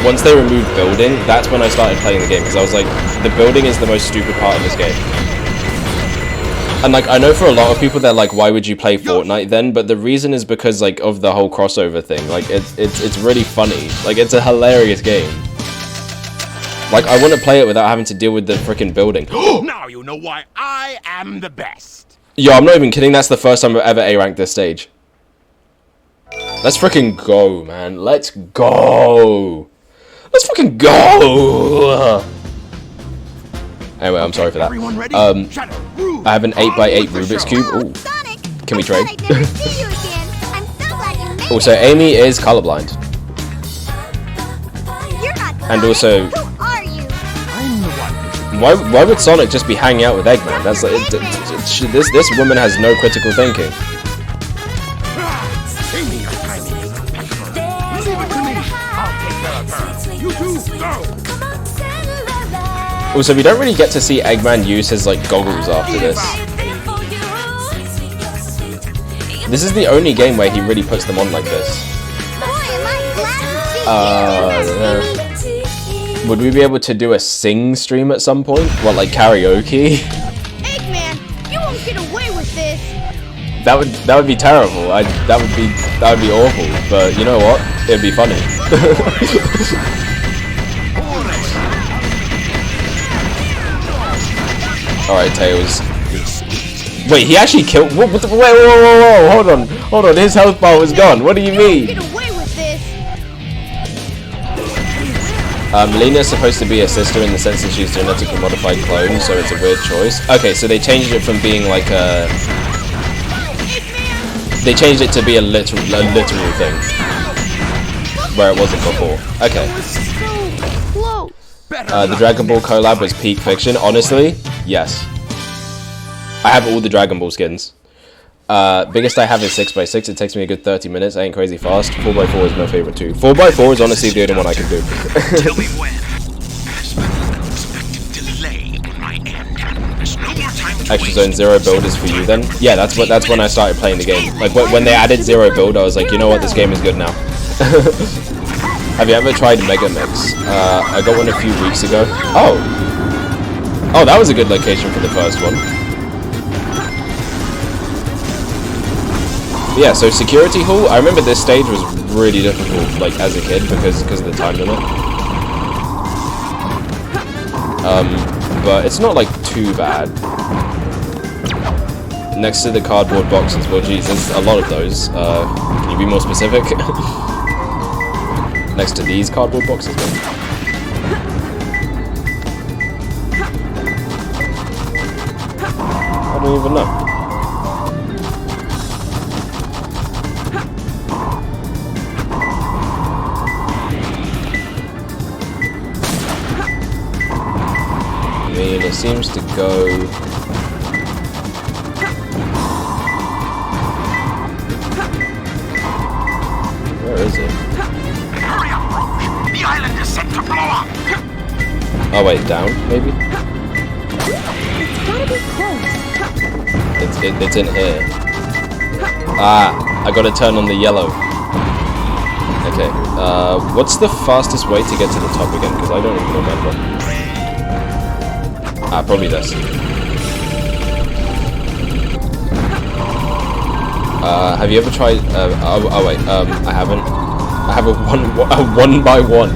once they removed building, that's when I started playing the game, because I was like, the building is the most stupid part of this game. And like, I know for a lot of people they're like, why would you play Fortnite then? But the reason is because like of the whole crossover thing. Like, it's really funny. Like, it's a hilarious game. Like, I want to play it without having to deal with the freaking building. Now you know why I am the best. Yo, I'm not even kidding. That's the first time I've ever A-ranked this stage. Let's freaking go, man. Let's go. Let's freaking go. Anyway, I'm sorry for that. I have an 8x8 Rubik's Cube. Ooh. Can we trade? Also, Amy is colorblind. And also, why would Sonic just be hanging out with Eggman? That's like, this woman has no critical thinking. Also, we don't really get to see Eggman use his like goggles after this. This is the only game where he really puts them on like this. Would we be able to do a sing stream at some point? What, like karaoke? Eggman, you won't get away with this. That would be terrible. That would be awful. But you know what? It'd be funny. Alright, Tails. Wait, he actually killed. Wait, whoa, hold on. His health bar was gone. What do you mean? Get away with this. Melina is supposed to be a sister in the sense that she's genetically modified clone, so it's a weird choice. Okay, so they changed it from being like a. They changed it to be a literal thing, where it wasn't before. Okay. The Dragon Ball collab was peak fiction. Honestly, yes. I have all the Dragon Ball skins. Biggest I have is 6x6. It takes me a good 30 minutes. I ain't crazy fast. 4x4 is my favorite too. 4x4 is honestly the only one I can do. Tell me when. There's been an unexpected delay on my end. There's no more time to Extra Zone Zero build is for you then? Yeah, that's when I started playing the game. Like when they added Zero build, I was like, you know what, this game is good now. Have you ever tried Mega Mix? I got one a few weeks ago. Oh, that was a good location for the first one. Yeah, so Security Hall, I remember this stage was really difficult, like, as a kid, because of the time limit. But it's not, like, too bad. Next to the cardboard boxes, well, geez, there's a lot of those. Can you be more specific? Next to these cardboard boxes, maybe? I don't even know. I mean, it seems to go... Where is it? Hurry up, Rouge! The island is set to blow up! Oh wait, down, maybe? It's gotta be close. It's in here. Ah, I gotta turn on the yellow. Okay, what's the fastest way to get to the top again? Because I don't even remember. Ah, probably this. Have you ever tried? Oh wait, I haven't. I have a one by one.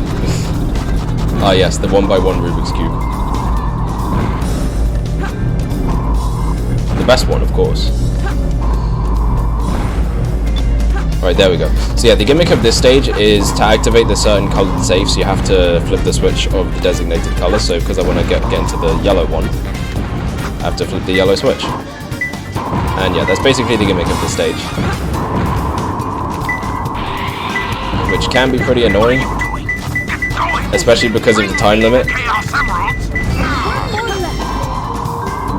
Ah yes, the 1x1 Rubik's Cube. The best one, of course. Alright, there we go. So yeah, the gimmick of this stage is to activate the certain colored safes, you have to flip the switch of the designated color. So because I want to get into the yellow one, I have to flip the yellow switch. And yeah, that's basically the gimmick of the stage. Which can be pretty annoying, especially because of the time limit.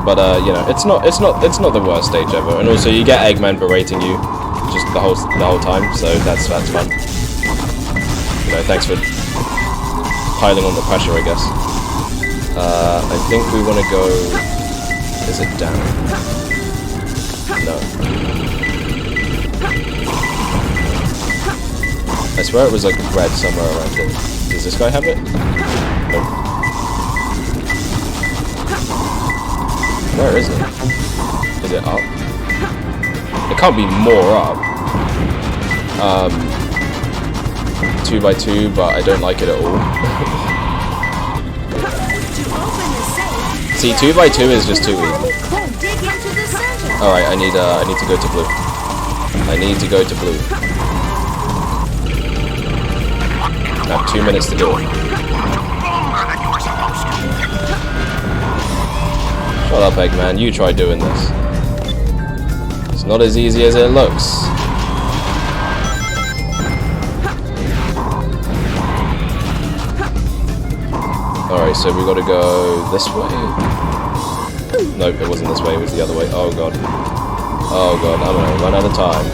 But you know, it's not the worst stage ever. And also you get Eggman berating you just the whole time, so that's fun. You know, thanks for piling on the pressure, I guess. I think we want to go. Is it down? No. I swear it was like red somewhere around here. Does this guy have it? Nope. Where is it? Is it up? It can't be more up. 2x2, but I don't like it at all. See, 2x2 is just too easy. Alright, I need to go to blue. I need to go to blue. I have 2 minutes to do it. Shut up, Eggman. You try doing this. It's not as easy as it looks. Alright, so we gotta go this way. Nope, it wasn't this way, it was the other way. Oh god. Oh god, I'm gonna run out of time.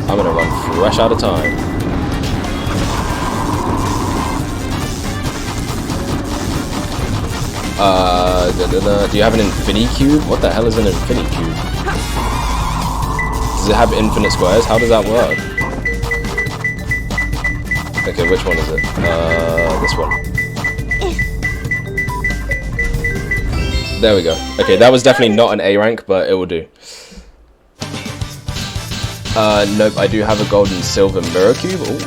I'm gonna run fresh out of time. Do you have an infinity cube? What the hell is an infinity cube? Does it have infinite squares? How does that work? Okay, which one is it? This one. There we go. Okay, that was definitely not an A rank, but it will do. Nope, I do have a gold and silver mirror cube. Ooh,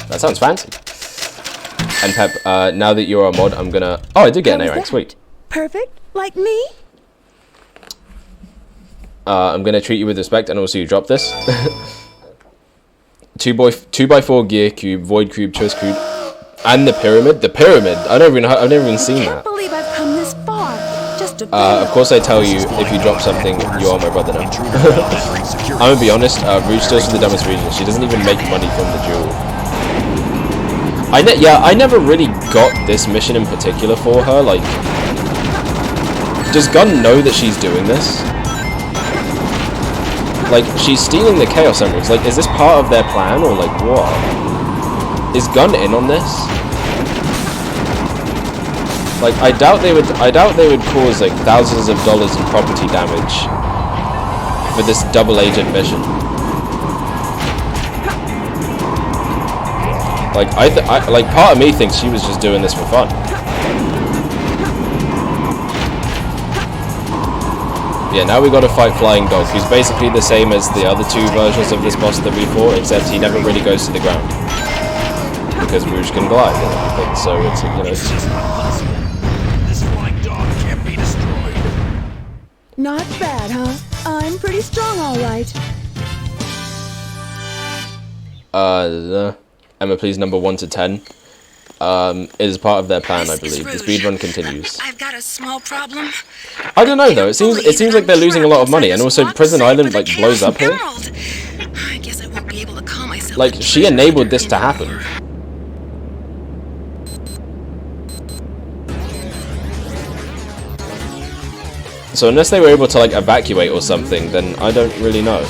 that sounds fancy. And Pep, now that you're a mod, I'm gonna... Oh, I did get an A rank, sweet. Perfect? Like me? I'm gonna treat you with respect, and also you drop this. 2x4 gear cube, void cube, twist cube, and the pyramid. The pyramid. I've never even seen that. I can't believe I've come this far. Just to of course I tell you, if you drop something, you are my brother now. I'm gonna be honest. Rouge steals from the dumbest region. She doesn't even make money from the jewel. I never really got this mission in particular for her. Like, does Gun know that she's doing this? Like, she's stealing the Chaos Emeralds. Like, is this part of their plan, or like what? Is Gun in on this? Like, I doubt they would cause like thousands of dollars in property damage for this double agent mission. Like, like, part of me thinks she was just doing this for fun. Yeah, now we got to fight Flying Dog, who's basically the same as the other two versions of this boss that we fought, except he never really goes to the ground. Because Rouge can glide and everything, so it's, you know... It's just not possible. This Flying Dog can't be destroyed. Not bad, huh? I'm pretty strong, all right. Emma, please, number 1 to 10. Is part of their plan, I believe. The speedrun continues. I've got a small problem. I don't know though. It seems like they're losing a lot of money, and also Prison Island like blows up here. I guess I won't be able to calm myself. Like, she enabled this to happen. So unless they were able to like evacuate or something, then I don't really know.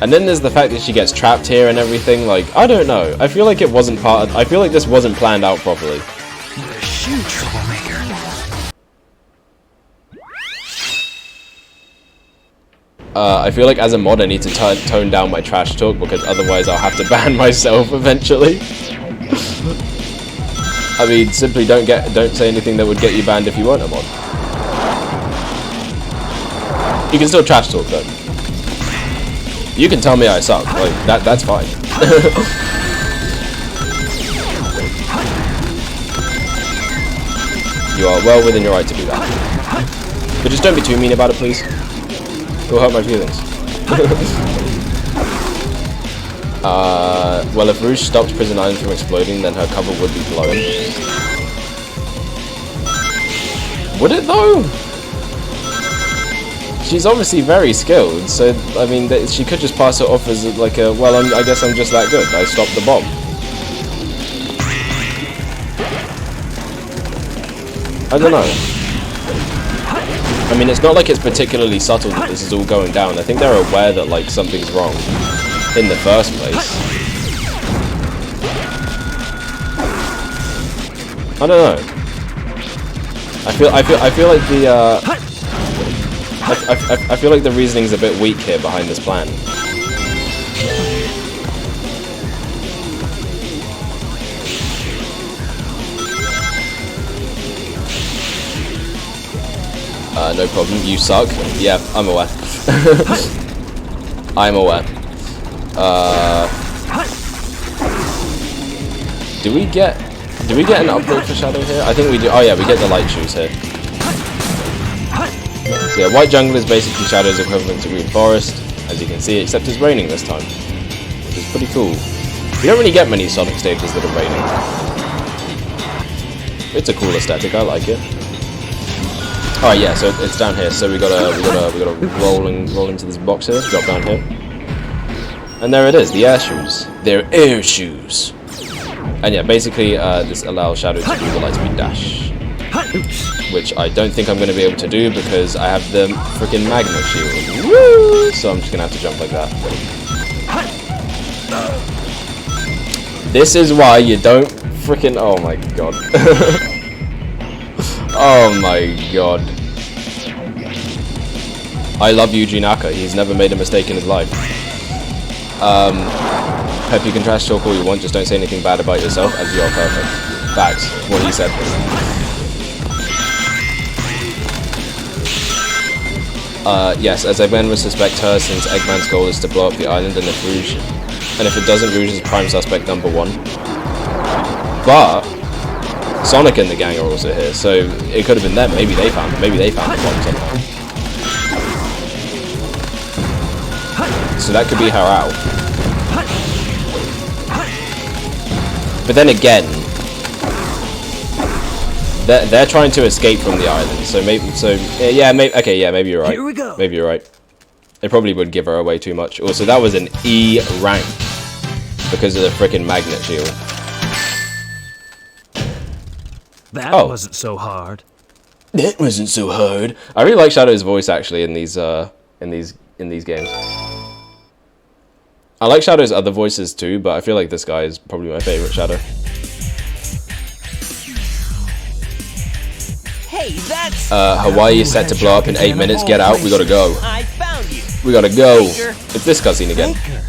And then there's the fact that she gets trapped here and everything. Like, I don't know. I feel like it wasn't part of... I feel like this wasn't planned out properly. What a huge troublemaker. I feel like as a mod I need to tone down my trash talk, because otherwise I'll have to ban myself eventually. I mean, simply don't say anything that would get you banned if you weren't a mod. You can still trash talk though. You can tell me I suck, like, that's fine. You are well within your right to do that. But just don't be too mean about it, please. It will hurt my feelings. Well, if Rouge stopped Prison Island from exploding, then her cover would be blown. Would it though? She's obviously very skilled, so, I mean, she could just pass it off as, like, a, well, I guess I'm just that good. I stopped the bomb. I don't know. I mean, it's not like it's particularly subtle that this is all going down. I think they're aware that, like, something's wrong in the first place. I don't know. I feel like the, I feel like the reasoning's a bit weak here behind this plan. No problem. You suck. Yeah, I'm aware. I'm aware. Do we get an upgrade for Shadow here? I think we do. Oh yeah, we get the light shoes here. So yeah, White Jungle is basically Shadow's equivalent to Green Forest, as you can see, except it's raining this time, which is pretty cool. We don't really get many Sonic stages that are raining. It's a cool aesthetic, I like it. Alright, yeah, so it's down here, so we gotta roll into this box here, drop down here. And there it is, the air shoes. They're air shoes. And yeah, basically this allows Shadow to do the Lightspeed dash. Which I don't think I'm going to be able to do because I have the freaking magnet shield. Woo! So I'm just going to have to jump like that. This is why you don't freaking... Oh my god. Oh my god. I love Yuji Naka. He's never made a mistake in his life. Hope you can trash talk all you want, just don't say anything bad about yourself, as you are perfect. Facts. What he said. Yes, as Eggman would suspect her, since Eggman's goal is to blow up the island, and if it doesn't, Rouge is prime suspect number 1. But Sonic and the gang are also here, so it could have been them. Maybe they found the bomb somehow. So that could be her out. But then again, they're trying to escape from the island, so maybe maybe you're right. Here we go. Maybe you're right. It probably would give her away too much. Also, that was an E rank because of the frickin' magnet shield. That wasn't so hard. It wasn't so hard. I really like Shadow's voice actually in these games. I like Shadow's other voices too, but I feel like this guy is probably my favorite Shadow. Hawaii is set to blow up in 8 minutes. Get out. We gotta go. I found you. We gotta go. It's this cutscene again. Baker,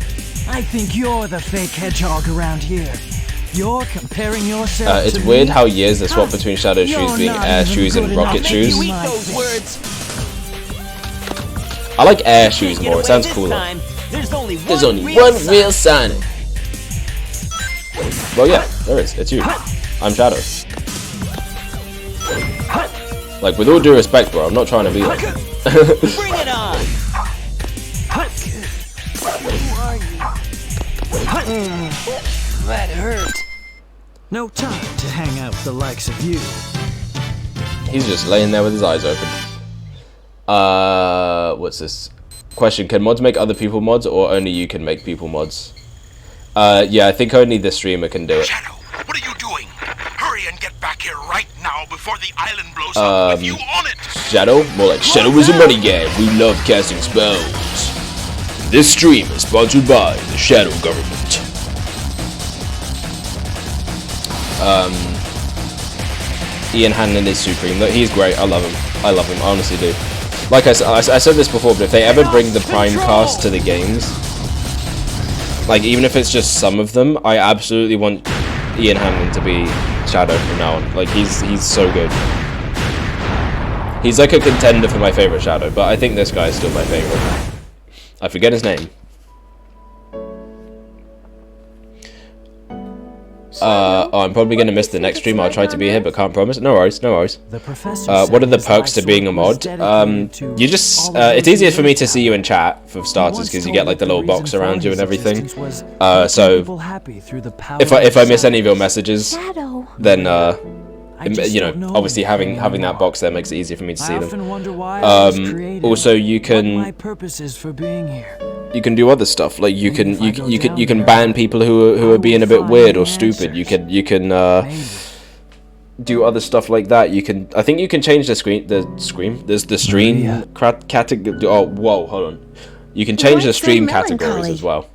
I think you're the fake hedgehog around here. You're comparing yourself It's to weird me? how years they swap between Shadow shoes being air shoes and rocket shoes. You eat those words. I like air shoes more. It sounds cooler. There's only one real Sonic. Well, yeah, there is. It's you. I'm Shadow. Like, with all due respect, bro, I'm not trying to be like. Bring it on. That hurt. No time to hang out with the likes of you. He's just laying there with his eyes open. What's this? Question, can mods make other people mods, or only you can make people mods? Yeah, I think only the streamer can do it. Shadow, what are you doing? Hurry and get back here right now before the island blows up with you on it! Shadow? More like Shadow is a money game. We love casting spells. This stream is sponsored by the Shadow government. Ian Hanlon is supreme. Look, he's great. I love him. I love him. I honestly do. Like I said this before, but if they ever bring the Prime cast to the games, like even if it's just some of them, I absolutely want Ian Hanlon to be Shadow from now on. Like he's so good. He's like a contender for my favorite Shadow, but I think this guy is still my favorite. I forget his name. Oh, I'm probably gonna miss the next stream. I'll try to be here, but can't promise. No worries, no worries. What are the perks to being a mod? You just it's easier for me to see you in chat for starters, because you get like the little box around you and everything. So if I miss any of your messages, then you know, obviously having that box there makes it easier for me to see them. Also, you can do other stuff, like you can ban people who are being a bit weird or stupid. You can do other stuff like that. I think you can change the stream category. Oh, whoa, hold on. You can change the stream categories as well.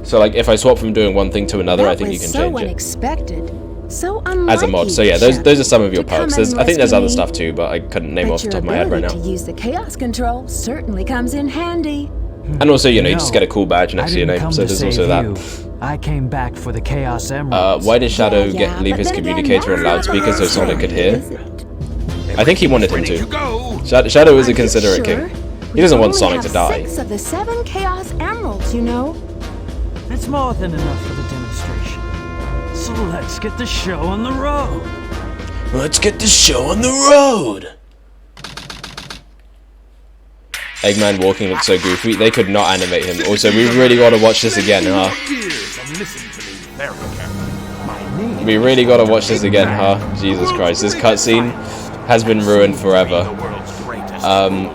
So like if I swap from doing one thing to another, I think you can change it. Unexpected. So as a mod. So yeah, those are some of your perks. I think there's other stuff too, but I couldn't name off the top of my head right now. To use the chaos control certainly comes in handy. And also, you know, you just get a cool badge next to your name, so there's also that. I came back for the Chaos Emeralds. Why did Shadow leave his communicator on loudspeaker so Sonic could hear? I think he wanted him to. Shadow is a considerate king. He doesn't want Sonic to die. 6 of the 7 Chaos Emeralds, you know. It's more than enough for the demonstration. So let's get the show on the road. Let's get the show on the road. Eggman walking looks so goofy. They could not animate him. Also, we really got to watch this again, huh? We really got to watch this again, huh? Jesus Christ, this cutscene has been ruined forever.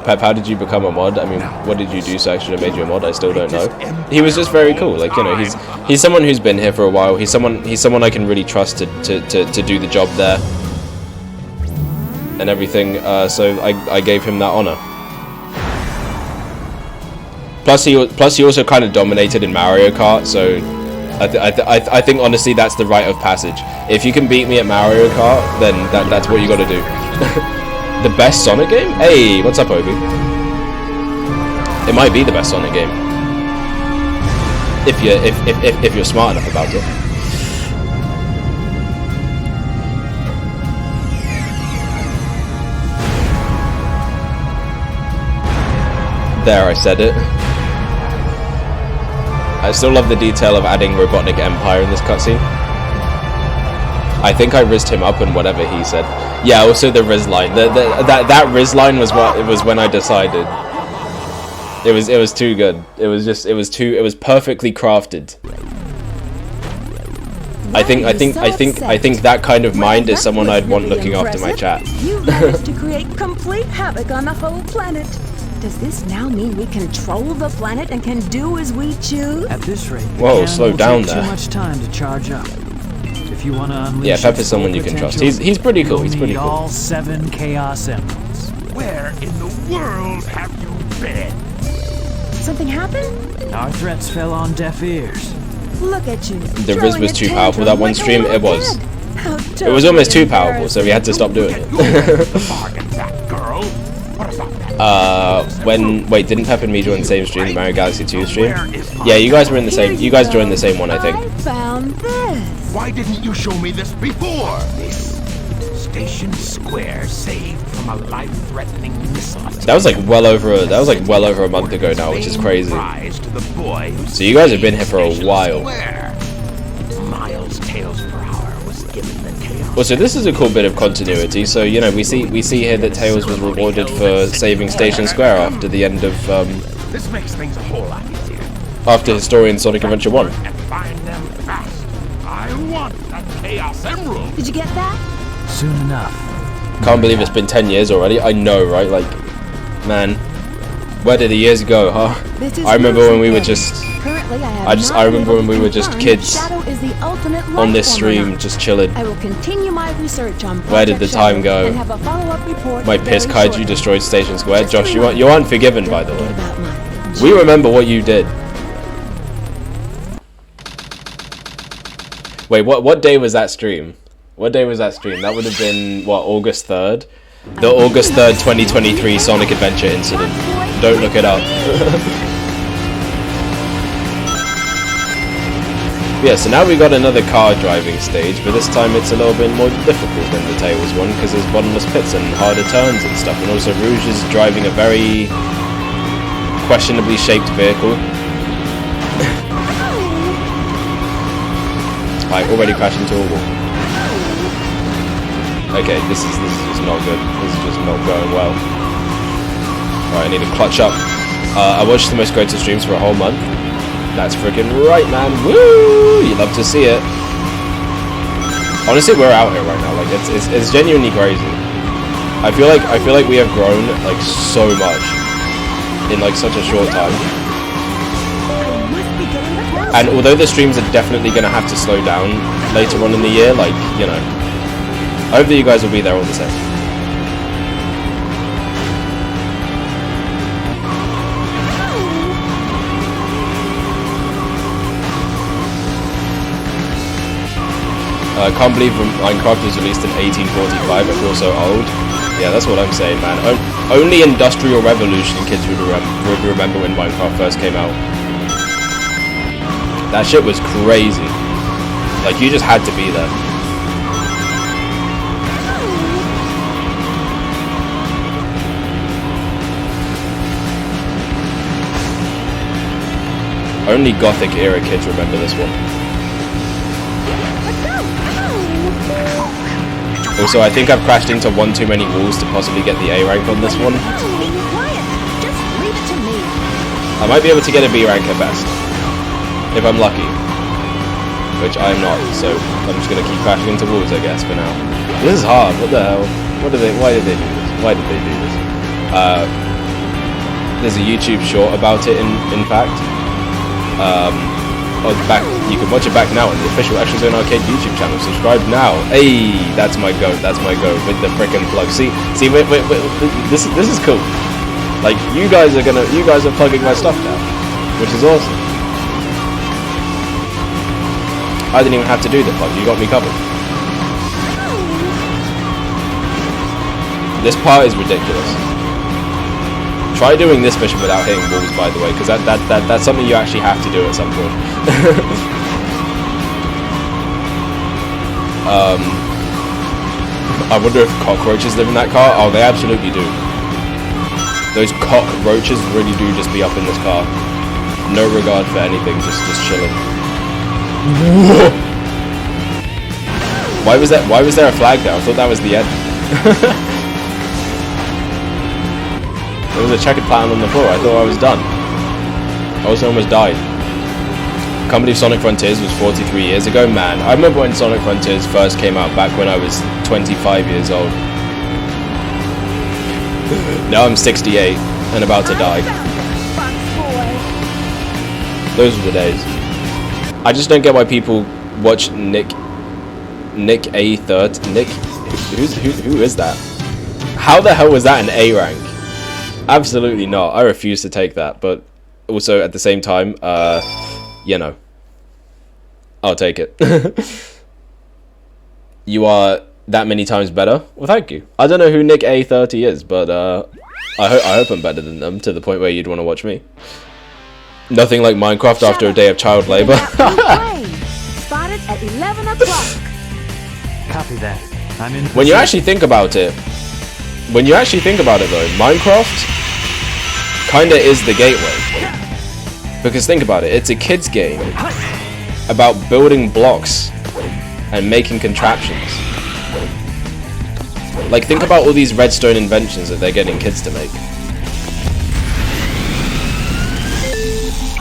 Pep, how did you become a mod? I mean, what did you do so actually made you a mod? I still don't know. He was just very cool. Like, you know, he's someone who's been here for a while. He's someone I can really trust to do the job there and everything. So I gave him that honor. Plus he also kind of dominated in Mario Kart. So I think honestly that's the rite of passage. If you can beat me at Mario Kart, then that's what you got to do. The best Sonic game? Hey, what's up, Obi? It might be the best Sonic game if you're smart enough about it. There, I said it. I still love the detail of adding Robotnik Empire in this cutscene. I think I rizzed him up and whatever he said. Yeah, also the Riz line. That Riz line was what it was when I decided. It was too good. It was perfectly crafted. I think that kind of mind is someone I'd want looking after my chat. You managed to create complete havoc on the whole planet. Does this now mean we control the planet and can do as we choose? At this rate, whoa, slow down there. Too much time to charge up. If you want to unleash, yeah, Pep is someone you can trust. He's pretty cool. He's pretty cool. All 7 Chaos Emeralds. Where in the world have you been? Something happened? Our threats fell on deaf ears. Look at you. The Riz was too powerful that one stream. It was. It was almost too powerful, so we had to stop doing it. Wait, didn't Pep and me join the same stream, the Mario Galaxy 2 stream? Yeah, you guys were in the same. You guys joined the same one, I think. I found this. Why didn't you show me this before? This Station Square saved from a life-threatening missile attack. That was like well over a month ago now, which is crazy. So you guys have been here for a while. Miles Tails per hour was given the Chaos. Well, so this is a cool bit of continuity. So you know, we see here that Tails was rewarded for saving Station Square after the end of This makes things a whole lot easier. after Historian Sonic Adventure 1. And find them fast. I want that Chaos Emerald. Did you get that? Soon enough. Can't believe it's been 10 years already. I know, right? Like, man, where did the years go, huh? I remember when we were just, I remember when we were just kids on this stream, just chilling. I will continue my research on Where did the time go? My piss kaiju destroyed Station Square. Josh, you aren't forgiven, by the way. We remember what you did. Wait, what day was that stream? What day was that stream? That would have been, what, August 3rd? The August 3rd, 2023 Sonic Adventure incident. Don't look it up. Yeah, so now we got another car driving stage, but this time it's a little bit more difficult than the Tails one, because there's bottomless pits and harder turns and stuff, and also Rouge is driving a very questionably shaped vehicle. I already crashed into a wall. Okay, this is just not good. This is just not going well. Alright, I need to clutch up. I watched the most greatest streams for a whole month. That's freaking right, man. Woo! You love to see it. Honestly, we're out here right now. Like it's genuinely crazy. I feel like we have grown like so much in like such a short time. And although the streams are definitely gonna have to slow down later on in the year, like, you know, I hope that you guys will be there all the same. I can't believe Minecraft was released in 1845. I feel so old. Yeah, that's what I'm saying, man. Only Industrial Revolution kids would remember when Minecraft first came out. That shit was crazy. Like, you just had to be there. Only Gothic era kids remember this one. Also, I think I've crashed into one too many walls to possibly get the A rank on this one. I might be able to get a B rank at best, if I'm lucky, which I'm not. So I'm just gonna keep crashing into walls, I guess, for now. This is hard. What the hell? Why did they do this? Why did they do this? There's a YouTube short about it. In fact. You can watch it back now on the official Extra Zone Arcade YouTube channel. Subscribe now. Hey, that's my go. That's my go with the frickin' plug. See, wait. This is cool. Like, you guys are plugging my stuff now, which is awesome. I didn't even have to do the plug. You got me covered. This part is ridiculous. Try doing this mission without hitting walls, by the way, because that's something you actually have to do at some point. I wonder if cockroaches live in that car. Oh, they absolutely do. Those cockroaches really do just be up in this car. No regard for anything, just chilling. Why was there a flag there? I thought that was the end. There was a checkered pattern on the floor. I thought I was done. I also almost died. Can't believe Sonic Frontiers was 43 years ago. Man, I remember when Sonic Frontiers first came out back when I was 25 years old. Now I'm 68 and about to die. Those were the days. I just don't get why people watch Nick A13. Nick, who is that? How the hell was that an A rank? Absolutely not. I refuse to take that, but also at the same time, you know, I'll take it. you are that many times better. Well, thank you. I don't know who Nick A30 is, but I hope I'm better than them to the point where you'd want to watch me. Nothing like Minecraft after a day of child labor. Spotted at 11 o'clock. Copy that. I'm in. When you actually think about it, though, Minecraft kinda is the gateway. Because think about it, it's a kid's game about building blocks and making contraptions. Like, think about all these redstone inventions that they're getting kids to make.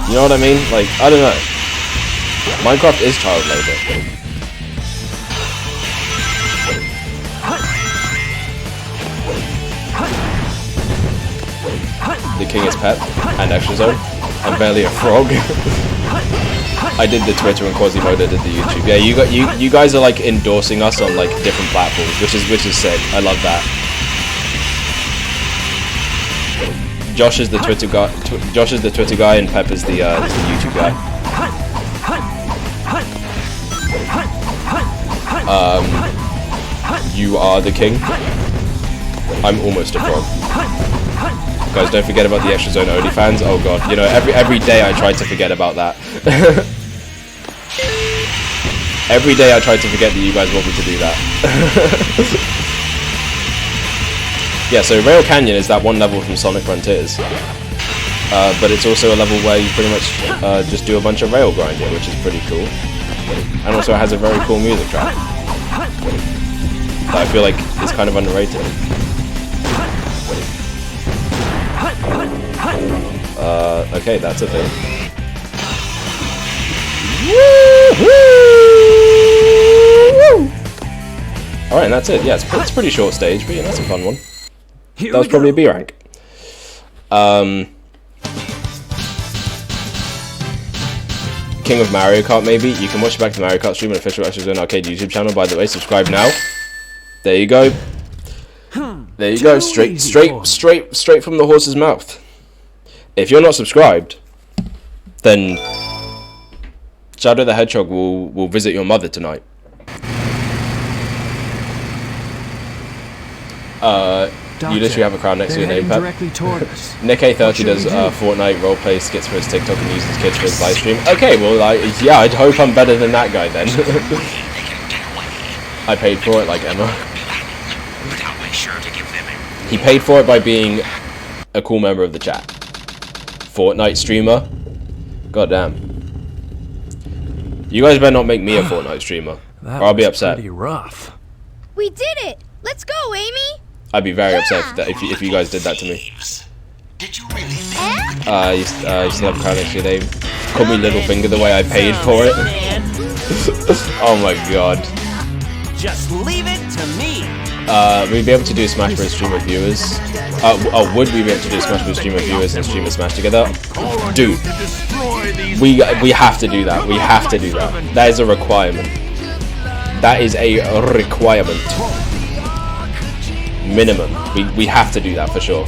You know what I mean? Like, I don't know. Minecraft is child labor. The king is pet and extra zone. I'm barely a frog. I did the Twitter and Quasimodo did the YouTube. Yeah, you guys are like endorsing us on like different platforms, which is sick. I love that. Josh is the Twitter guy. Josh is the Twitter guy, and Pep is the YouTube guy. You are the king. I'm almost a frog. Guys, don't forget about the Extra Zone OnlyFans. Oh god, you know, every day I try to forget about that. Every day I try to forget that you guys want me to do that. Yeah, so Rail Canyon is that one level from Sonic Frontiers. But it's also a level where you pretty much just do a bunch of rail grinding, which is pretty cool. And also it has a very cool music track that I feel like is kind of underrated. Okay, that's a thing. Alright, and that's it. Yeah, it's a pretty short stage, but yeah, that's a fun one. That was probably a B rank. King of Mario Kart, maybe. You can watch it back to the Mario Kart stream on official Extra Zone Arcade YouTube channel, by the way. Subscribe now. There you go. There you go. Straight from the horse's mouth. If you're not subscribed, then Shadow the Hedgehog will visit your mother tonight. You literally have a crowd next to your name, Pep. Nick A30 does Fortnite roleplay skits for his TikTok and uses kids for his live stream. Okay, well, yeah, I'd hope I'm better than that guy then. I paid for it like Emma. He paid for it by being a cool member of the chat. Fortnite streamer? God damn. You guys better not make me a Fortnite streamer, or I'll be upset. Pretty rough. We did it! Let's go, Amy! I'd be very upset if you guys did that to me. Did you really think? You still have a crowd next to your name. Call me Littlefinger the way I paid for it. Oh my god. Just leave it to me. We'd be able to do a Smash Bros. Stream with viewers. Would we be able to do a Smash Bros. Stream with viewers and stream a Smash together? Dude, we have to do that. We have to do that. That is a requirement. That is a requirement. Minimum. We have to do that for sure.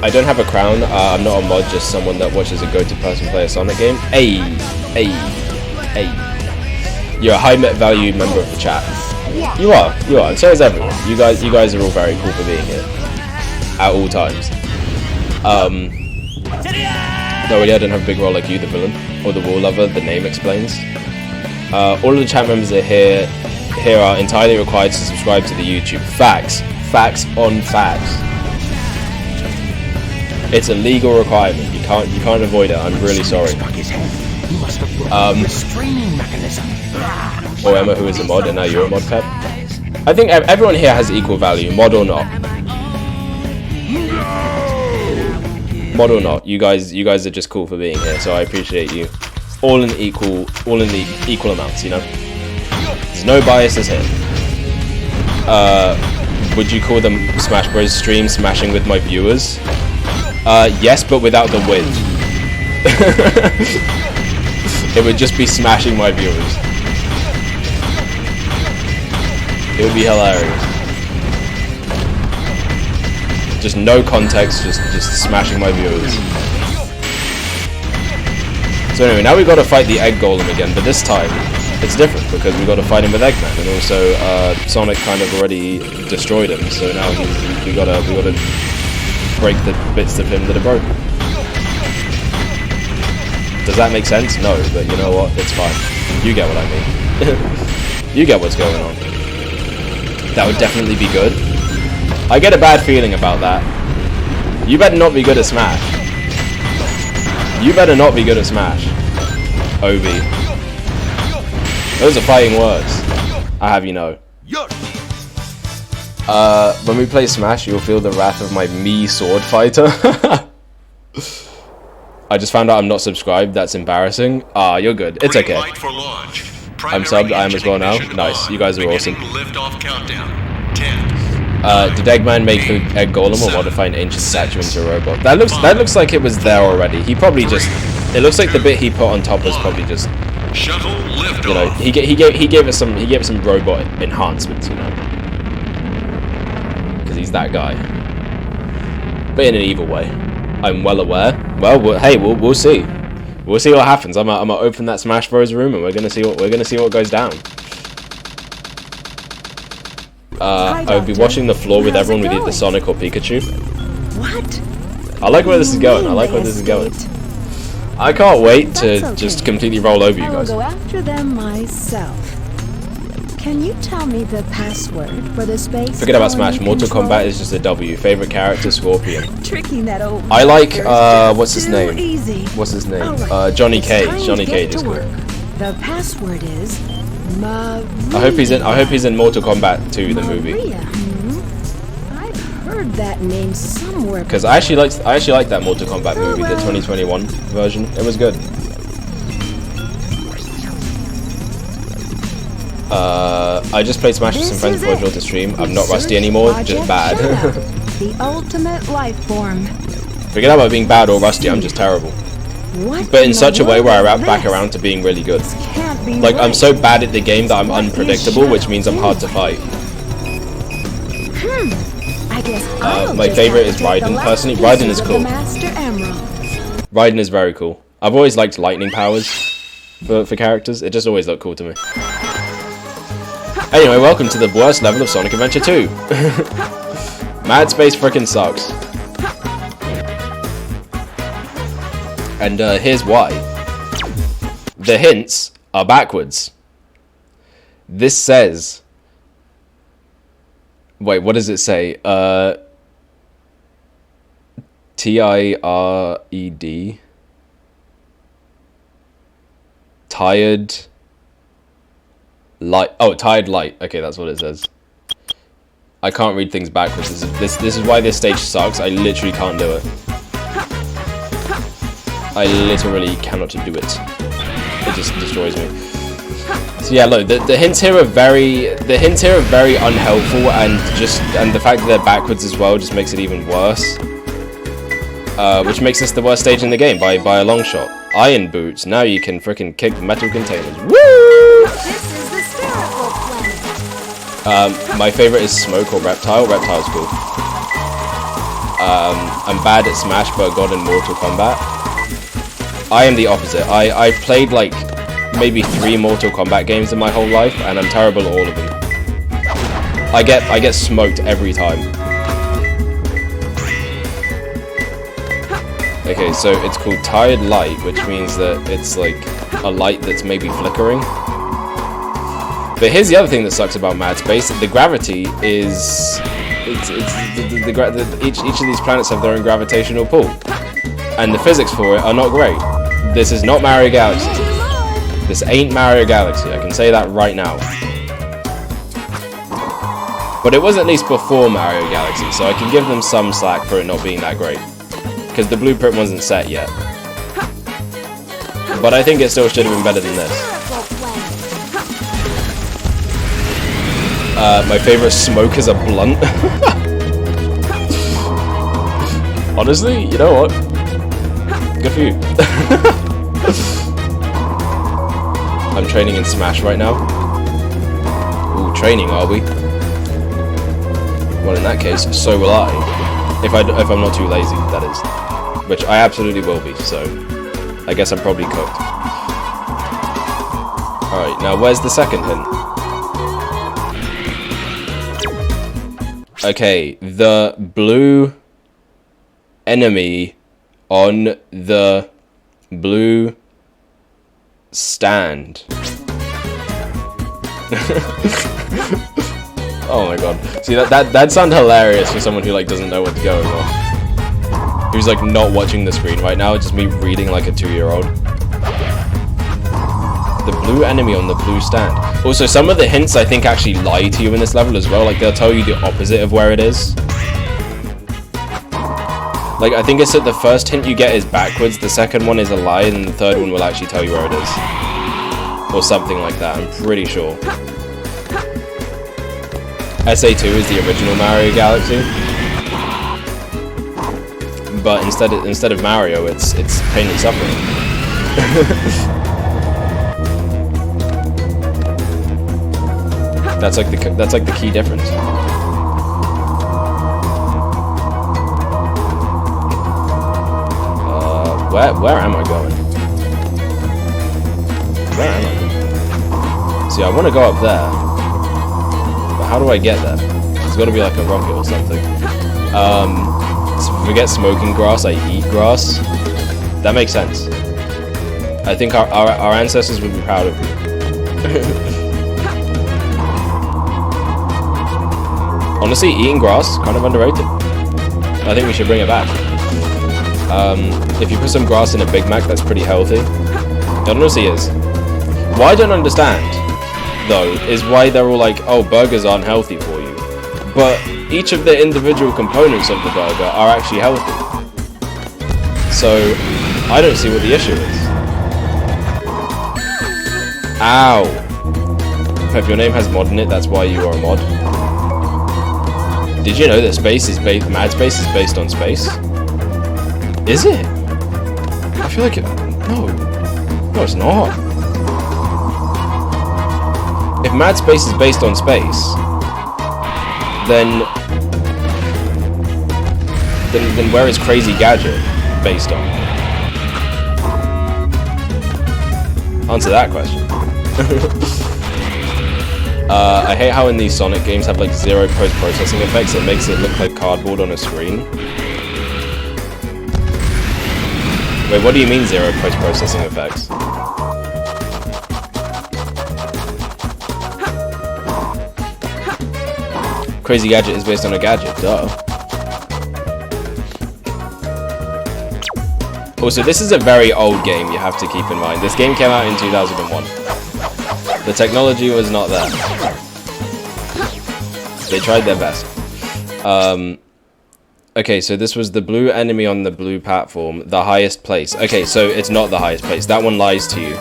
I don't have a crown. I'm not a mod, just someone that watches a go-to person play a Sonic game. Hey. You're a high value member of the chat. You are, and so is everyone. You guys are all very cool for being here at all times. No, really, I don't have a big role like you, the villain, or the wall lover. The name explains. All of the chat members are here are entirely required to subscribe to the YouTube. Facts on facts. It's a legal requirement. You can't avoid it. I'm really sorry. Or Emma, who is a mod, and now you're a mod, Pep. I think everyone here has equal value, mod or not. Mod or not, you guys are just cool for being here, so I appreciate you. All in the equal amounts, you know. There's no biases here. Would you call them Smash Bros. Stream smashing with my viewers? Yes, but without the win. It would just be smashing my viewers. It would be hilarious. Just no context, just smashing my viewers. So anyway, now we've got to fight the egg golem again, but this time it's different because we got to fight him with Eggman, and also Sonic kind of already destroyed him, so now we gotta break the bits of him that are broken. Does that make sense? No, but you know what? It's fine. You get what I mean. You get what's going on. That would definitely be good. I get a bad feeling about that. You better not be good at Smash. You better not be good at Smash. Obi. Those are fighting words. I have you know. When we play Smash, you'll feel the wrath of my Mii sword fighter. I just found out I'm not subscribed. That's embarrassing. Ah, you're good. It's okay. I'm subbed. I am as well now. Nice. You guys are awesome. Did Eggman make the egg golem or modify an ancient statue into a robot? That looks like it was there already. He probably just. It looks like the bit he put on top was probably just. You know, he gave it some robot enhancements. You know, because he's that guy. But in an evil way. I'm well aware. Well, hey, we'll see. We'll see what happens. I'm gonna open that Smash Bros room and we're gonna see what goes down. I'll be washing the floor with everyone with either Sonic or Pikachu. What? I like where this is going. I like where this is going. I can't wait to just completely roll over you guys. I will go after them myself. Can you tell me the password for the space? Forget about Smash. Mortal Kombat is just a W. Favorite character, Scorpion. Tricking that old I like what's his name? Easy. What's his name? Right. Johnny Cage. Johnny Cage is cool. The password is Maria. I hope he's in Mortal Kombat 2, the movie. I've heard that name somewhere. Because I actually like that Mortal Kombat movie, the 2021 version. It was good. I just played Smash with some friends before I joined the stream. I'm not rusty anymore, just bad. The ultimate life form. Forget about being bad or rusty, I'm just terrible. But in such a way where I wrap back around to being really good. Like, I'm so bad at the game that I'm unpredictable, which means I'm hard to fight. My favorite is Raiden, personally. Raiden is cool. Raiden is very cool. I've always liked lightning powers for characters. It just always looked cool to me. Anyway, welcome to the worst level of Sonic Adventure 2. Mad Space frickin' sucks. And here's why. The hints are backwards. This says... Wait, what does it say? T-I-R-E-D. Tired... Light. Oh, tired light. Okay, that's what it says. I can't read things backwards. This is why this stage sucks. I literally can't do it. I literally cannot do it. It just destroys me. So yeah, look, the hints here are very unhelpful, and the fact that they're backwards as well just makes it even worse. Which makes this the worst stage in the game by a long shot. Iron boots. Now you can frickin' kick metal containers. Woo! My favorite is Smoke or Reptile. Reptile's cool. I'm bad at Smash, but god in Mortal Kombat. I am the opposite. I've played like maybe 3 Mortal Kombat games in my whole life, and I'm terrible at all of them. I get smoked every time. Okay, so it's called Tired Light, which means that it's like a light that's maybe flickering. But here's the other thing that sucks about Mad Space: the gravity is each of these planets have their own gravitational pull, and the physics for it are not great. This is not Mario Galaxy. This ain't Mario Galaxy. I can say that right now. But it was at least before Mario Galaxy, so I can give them some slack for it not being that great, because the blueprint wasn't set yet. But I think it still should have been better than this. My favorite smoke is a blunt. Honestly, you know what? Good for you. I'm training in Smash right now. Ooh, training, are we? Well, in that case, so will I. If I'm not too lazy, that is. Which I absolutely will be, so I guess I'm probably cooked. Alright, now where's the second hint? Okay, the blue enemy on the blue stand. Oh my god. See, that sounds hilarious for someone who like doesn't know what's going on. Who's like not watching the screen right now, just me reading like a 2-year-old. The blue enemy on the blue stand. Also, some of the hints I think actually lie to you in this level as well. Like they'll tell you the opposite of where it is. Like I think it's that the first hint you get is backwards, the second one is a lie, and the third one will actually tell you where it is. Or something like that, I'm pretty sure. SA2 is the original Mario Galaxy. But instead of Mario, it's pain and suffering. That's like the key difference. Where am I going? Where am I going? See, I want to go up there. But how do I get there? There's got to be like a rocket or something. So if we get smoking grass, I eat grass. That makes sense. I think our ancestors would be proud of you. Honestly, eating grass, kind of underrated. I think we should bring it back. If you put some grass in a Big Mac, that's pretty healthy. It honestly is. What I don't understand, though, is why they're all like, oh, burgers aren't healthy for you. But each of the individual components of the burger are actually healthy. So, I don't see what the issue is. Ow! If your name has mod in it, that's why you are a mod. Did you know that Mad Space is based on space? Is it? I feel like it... No, it's not. If Mad Space is based on space, then where is Crazy Gadget based on? Answer that question. I hate how in these Sonic games have like 0 post-processing effects. It makes it look like cardboard on a screen. Wait, what do you mean 0 post-processing effects? Crazy Gadget is based on a gadget, duh. Also, this is a very old game, you have to keep in mind. This game came out in 2001. The technology was not there. They tried their best. Okay, so this was the blue enemy on the blue platform, the highest place. Okay, so it's not the highest place. That one lies to you.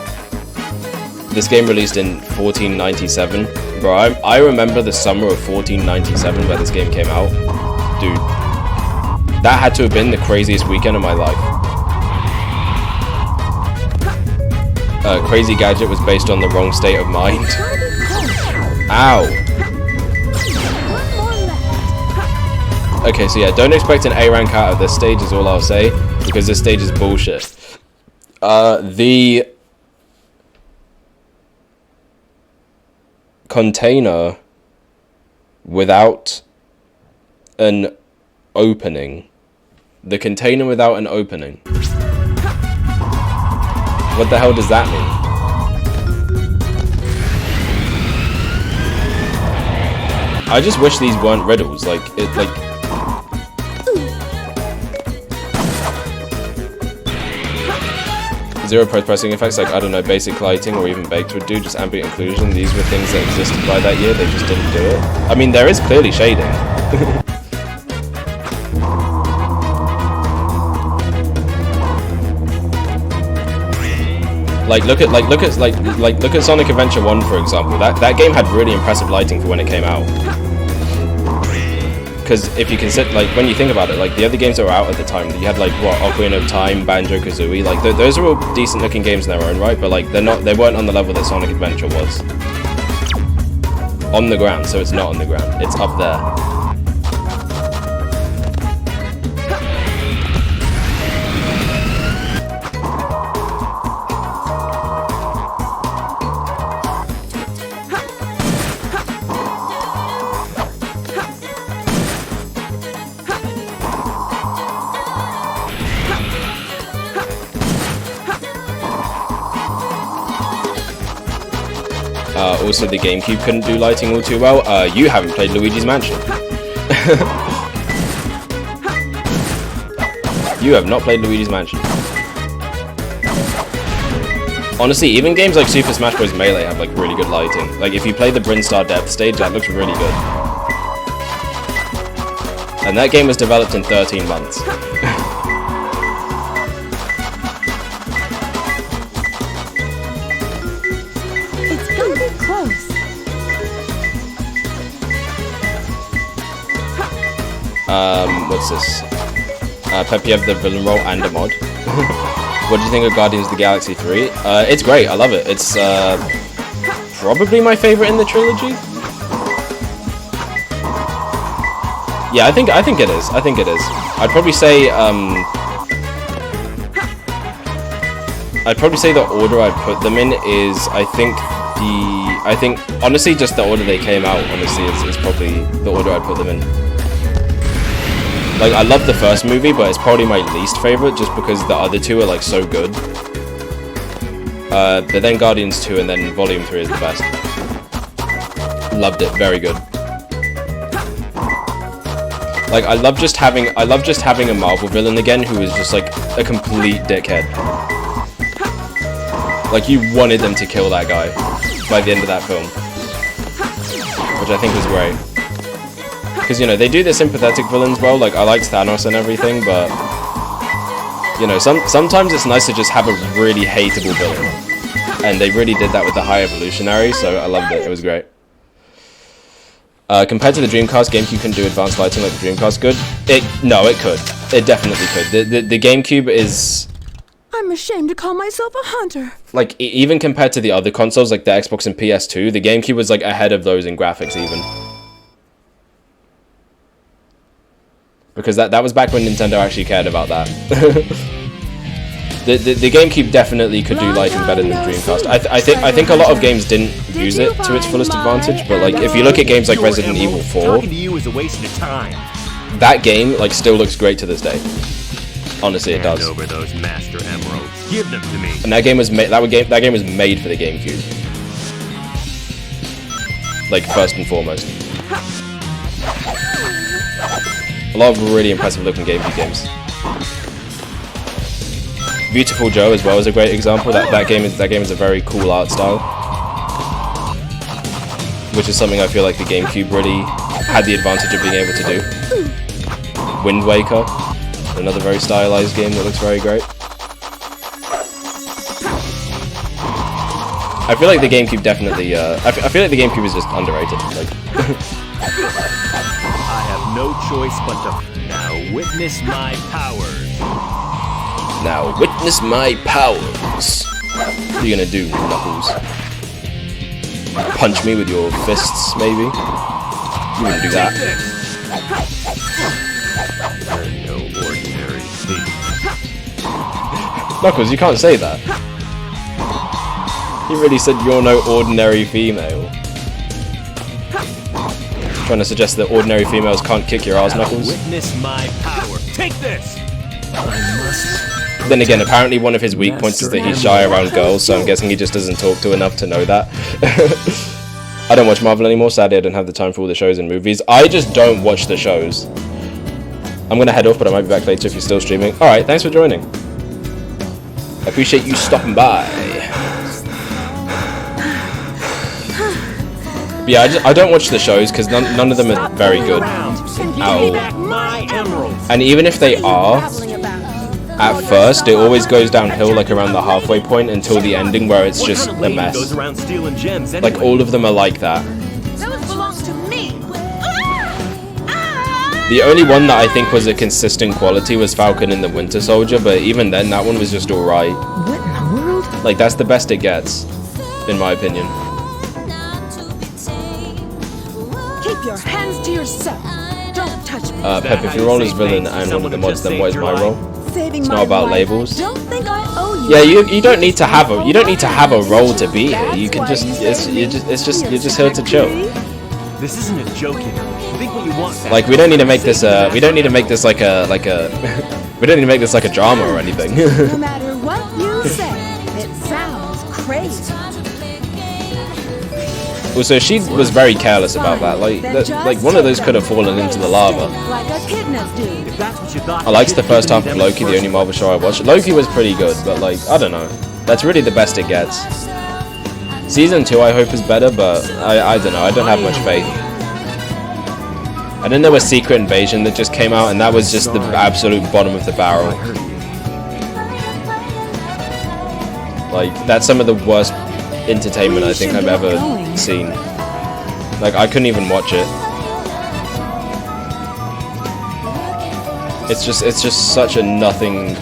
This game released in 1497. Bro, I remember the summer of 1497 where this game came out. Dude, that had to have been the craziest weekend of my life. Crazy Gadget was based on the wrong state of mind. Ow. Okay, so yeah, don't expect an A rank out of this stage is all I'll say, because this stage is bullshit. The container without an opening. The container without an opening. What the hell does that mean? I just wish these weren't riddles, like, zero post-processing effects, like, I don't know, basic lighting or even baked would do, just ambient occlusion. These were things that existed by that year, they just didn't do it. I mean, there is clearly shading. Look at Sonic Adventure 1, for example. That game had really impressive lighting for when it came out. Because if you consider, like, when you think about it, like, the other games that were out at the time, you had, like, what, Ocarina of Time, Banjo-Kazooie, like, those are all decent-looking games in their own right, but, like, they weren't on the level that Sonic Adventure was. On the ground, so it's not on the ground. It's up there. Also, the GameCube couldn't do lighting all too well. You haven't played Luigi's Mansion. You have not played Luigi's Mansion. Honestly, even games like Super Smash Bros. Melee have like really good lighting. Like if you play the Brinstar Depth stage, that looks really good. And that game was developed in 13 months. It's gonna be close. What's this? Pep, you have the villain role and a mod. What do you think of Guardians of the Galaxy 3? It's great, I love it. It's probably my favorite in the trilogy. Yeah, I think it is. I think it is. I'd probably say the order I'd put them in is I think honestly just the order they came out honestly is probably the order I'd put them in. Like, I love the first movie, but it's probably my least favorite just because the other two are, like, so good. But then Guardians 2 and then Volume 3 is the best. Loved it. Very good. Like, I love just having a Marvel villain again who is just, like, a complete dickhead. Like, you wanted them to kill that guy by the end of that film. Which I think was great. Because, you know, they do the sympathetic villains well, like, I liked Thanos and everything, but, you know, sometimes it's nice to just have a really hateable villain. And they really did that with the High Evolutionary, so I loved it, it was great. Compared to the Dreamcast, GameCube couldn't do advanced lighting like the Dreamcast could. No, it could. It definitely could. The GameCube is... I'm ashamed to call myself a hunter. Like, even compared to the other consoles, like the Xbox and PS2, the GameCube was, like, ahead of those in graphics, even. Because that was back when Nintendo actually cared about that. the GameCube definitely could do lighting better than the Dreamcast. I think a lot of games didn't use it to its fullest advantage, but like if you look at games like Resident Evil 4, that game like still looks great to this day. Honestly, it does. Over those Master Emeralds. Give them to me. And that game was made for the GameCube. Like first and foremost. A lot of really impressive looking GameCube games. Beautiful Joe as well is a great example. That game is a very cool art style, which is something I feel like the GameCube really had the advantage of being able to do. Wind Waker, another very stylized game that looks very great. I feel like the GameCube definitely. I feel like the GameCube is just underrated. Like. I have no choice but to now witness my powers. Now witness my powers. What are you gonna do, Knuckles? Punch me with your fists, maybe? You wouldn't do that. You're no ordinary thief. Knuckles, you can't say that. He really said you're no ordinary female. Trying to suggest that ordinary females can't kick your ass, Knuckles. Witness my power. Take this. Then again, apparently one of his weak points is that he's shy around girls, so I'm guessing he just doesn't talk to enough to know that. I don't watch Marvel anymore, sadly I don't have the time for all the shows and movies. I just don't watch the shows. I'm gonna head off, but I might be back later if you're still streaming. Alright, thanks for joining. I appreciate you stopping by. But yeah, I don't watch the shows because none of them are very good. Ow. And even if they are, at first, it always goes downhill like around the halfway point until the ending where it's just a mess. Like all of them are like that. Those belong to me. The only one that I think was a consistent quality was Falcon and the Winter Soldier, but even then that one was just alright. What in the world? Like that's the best it gets, in my opinion. Keep your hands to yourself. Don't touch me. Pep, if your role is villain and one of the mods, then what is my role? Saving It's my not about life. labels. Don't think I owe you. Yeah, you don't need to have a role to be here. You can just you're just here to chill. This isn't a joke, you know. Think what you want. Like we don't need to make this like a we don't need to make this like a drama or anything. No matter what you say, it sounds crazy. Also, she was very careless about that. Like one of those could have fallen into the lava. I liked the first half of Loki, the only Marvel show I watched. Loki was pretty good, but like, I don't know. That's really the best it gets. Season 2 I hope is better, but I don't know. I don't have much faith. And then there was Secret Invasion that just came out, and that was just the absolute bottom of the barrel. Like, that's some of the worst entertainment I think I've ever seen. Like, I couldn't even watch it. It's just such a nothing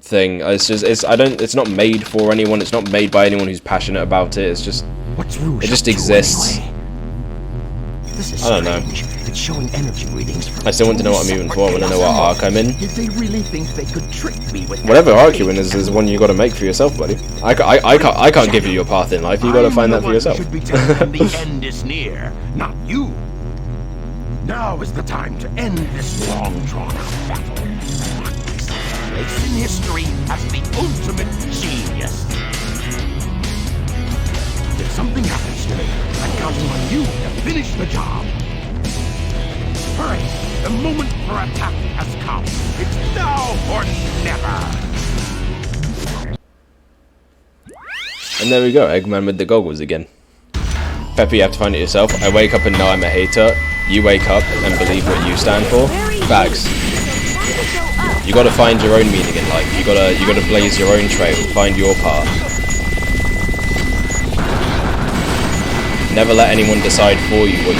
thing. It's not made for anyone. It's not made by anyone who's passionate about it. It just exists. I don't know. It's showing energy readings from I still want to know what I'm moving for. I want to know what arc I'm in. Did they really think they could trick me with whatever arc you're in is one you got to make for yourself, buddy. I can't give you your path in life. You got to find that for yourself. The end is near, not you. Now is the time to end this long drawn-out battle. Place in history as the ultimate genius. If something happens to me, I'm counting on you to finish the job. Hurry! The moment for attack has come. It's now or never. And there we go, Eggman with the goggles again. Pepper, you have to find it yourself. I wake up and know I'm a hater. You wake up and believe what you stand for. Bags. You gotta find your own meaning in life. You gotta blaze your own trail. Find your path. Never let anyone decide for you what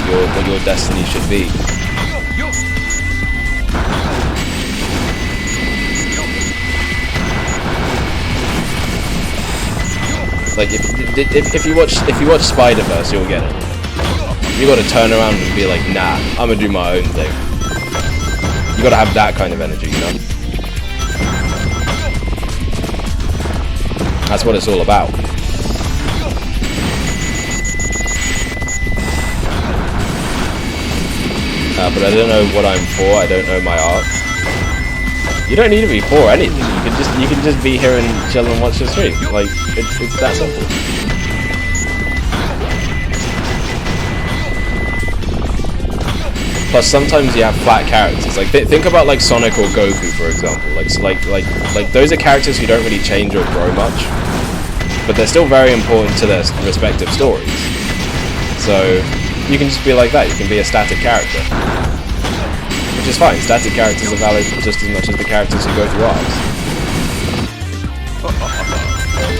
your destiny should be. Like if you watch Spider-Verse, you'll get it. You gotta turn around and be like, nah, I'm gonna do my own thing. You gotta have that kind of energy, you know? That's what it's all about. But I don't know what I'm for. I don't know my arc. You don't need to be for anything. You can just be here and chill and watch the stream. Like it's that simple. Plus, sometimes you have flat characters. Like think about like Sonic or Goku, for example. Like those are characters who don't really change or grow much, but they're still very important to their respective stories. So you can just be like that. You can be a static character. Which is fine. Static characters are valid just as much as the characters who go through arcs.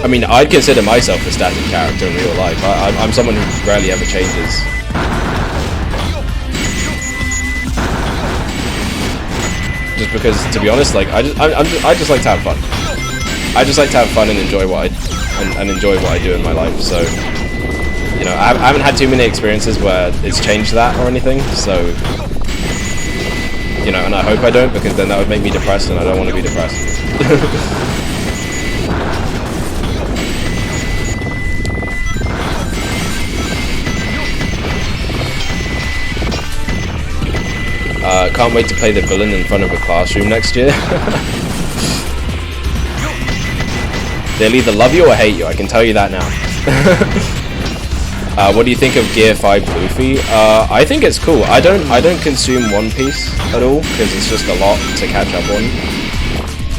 I mean, I'd consider myself a static character in real life. I'm someone who rarely ever changes. Just because, to be honest, like I just like to have fun. I just like to have fun and enjoy what I do in my life. So, you know, I haven't had too many experiences where it's changed that or anything. So. You know, and I hope I don't, because then that would make me depressed, and I don't want to be depressed. Can't wait to play the villain in front of a classroom next year. They'll either love you or hate you, I can tell you that now. What do you think of Gear 5 Luffy? I think it's cool. I don't consume One Piece at all because it's just a lot to catch up on.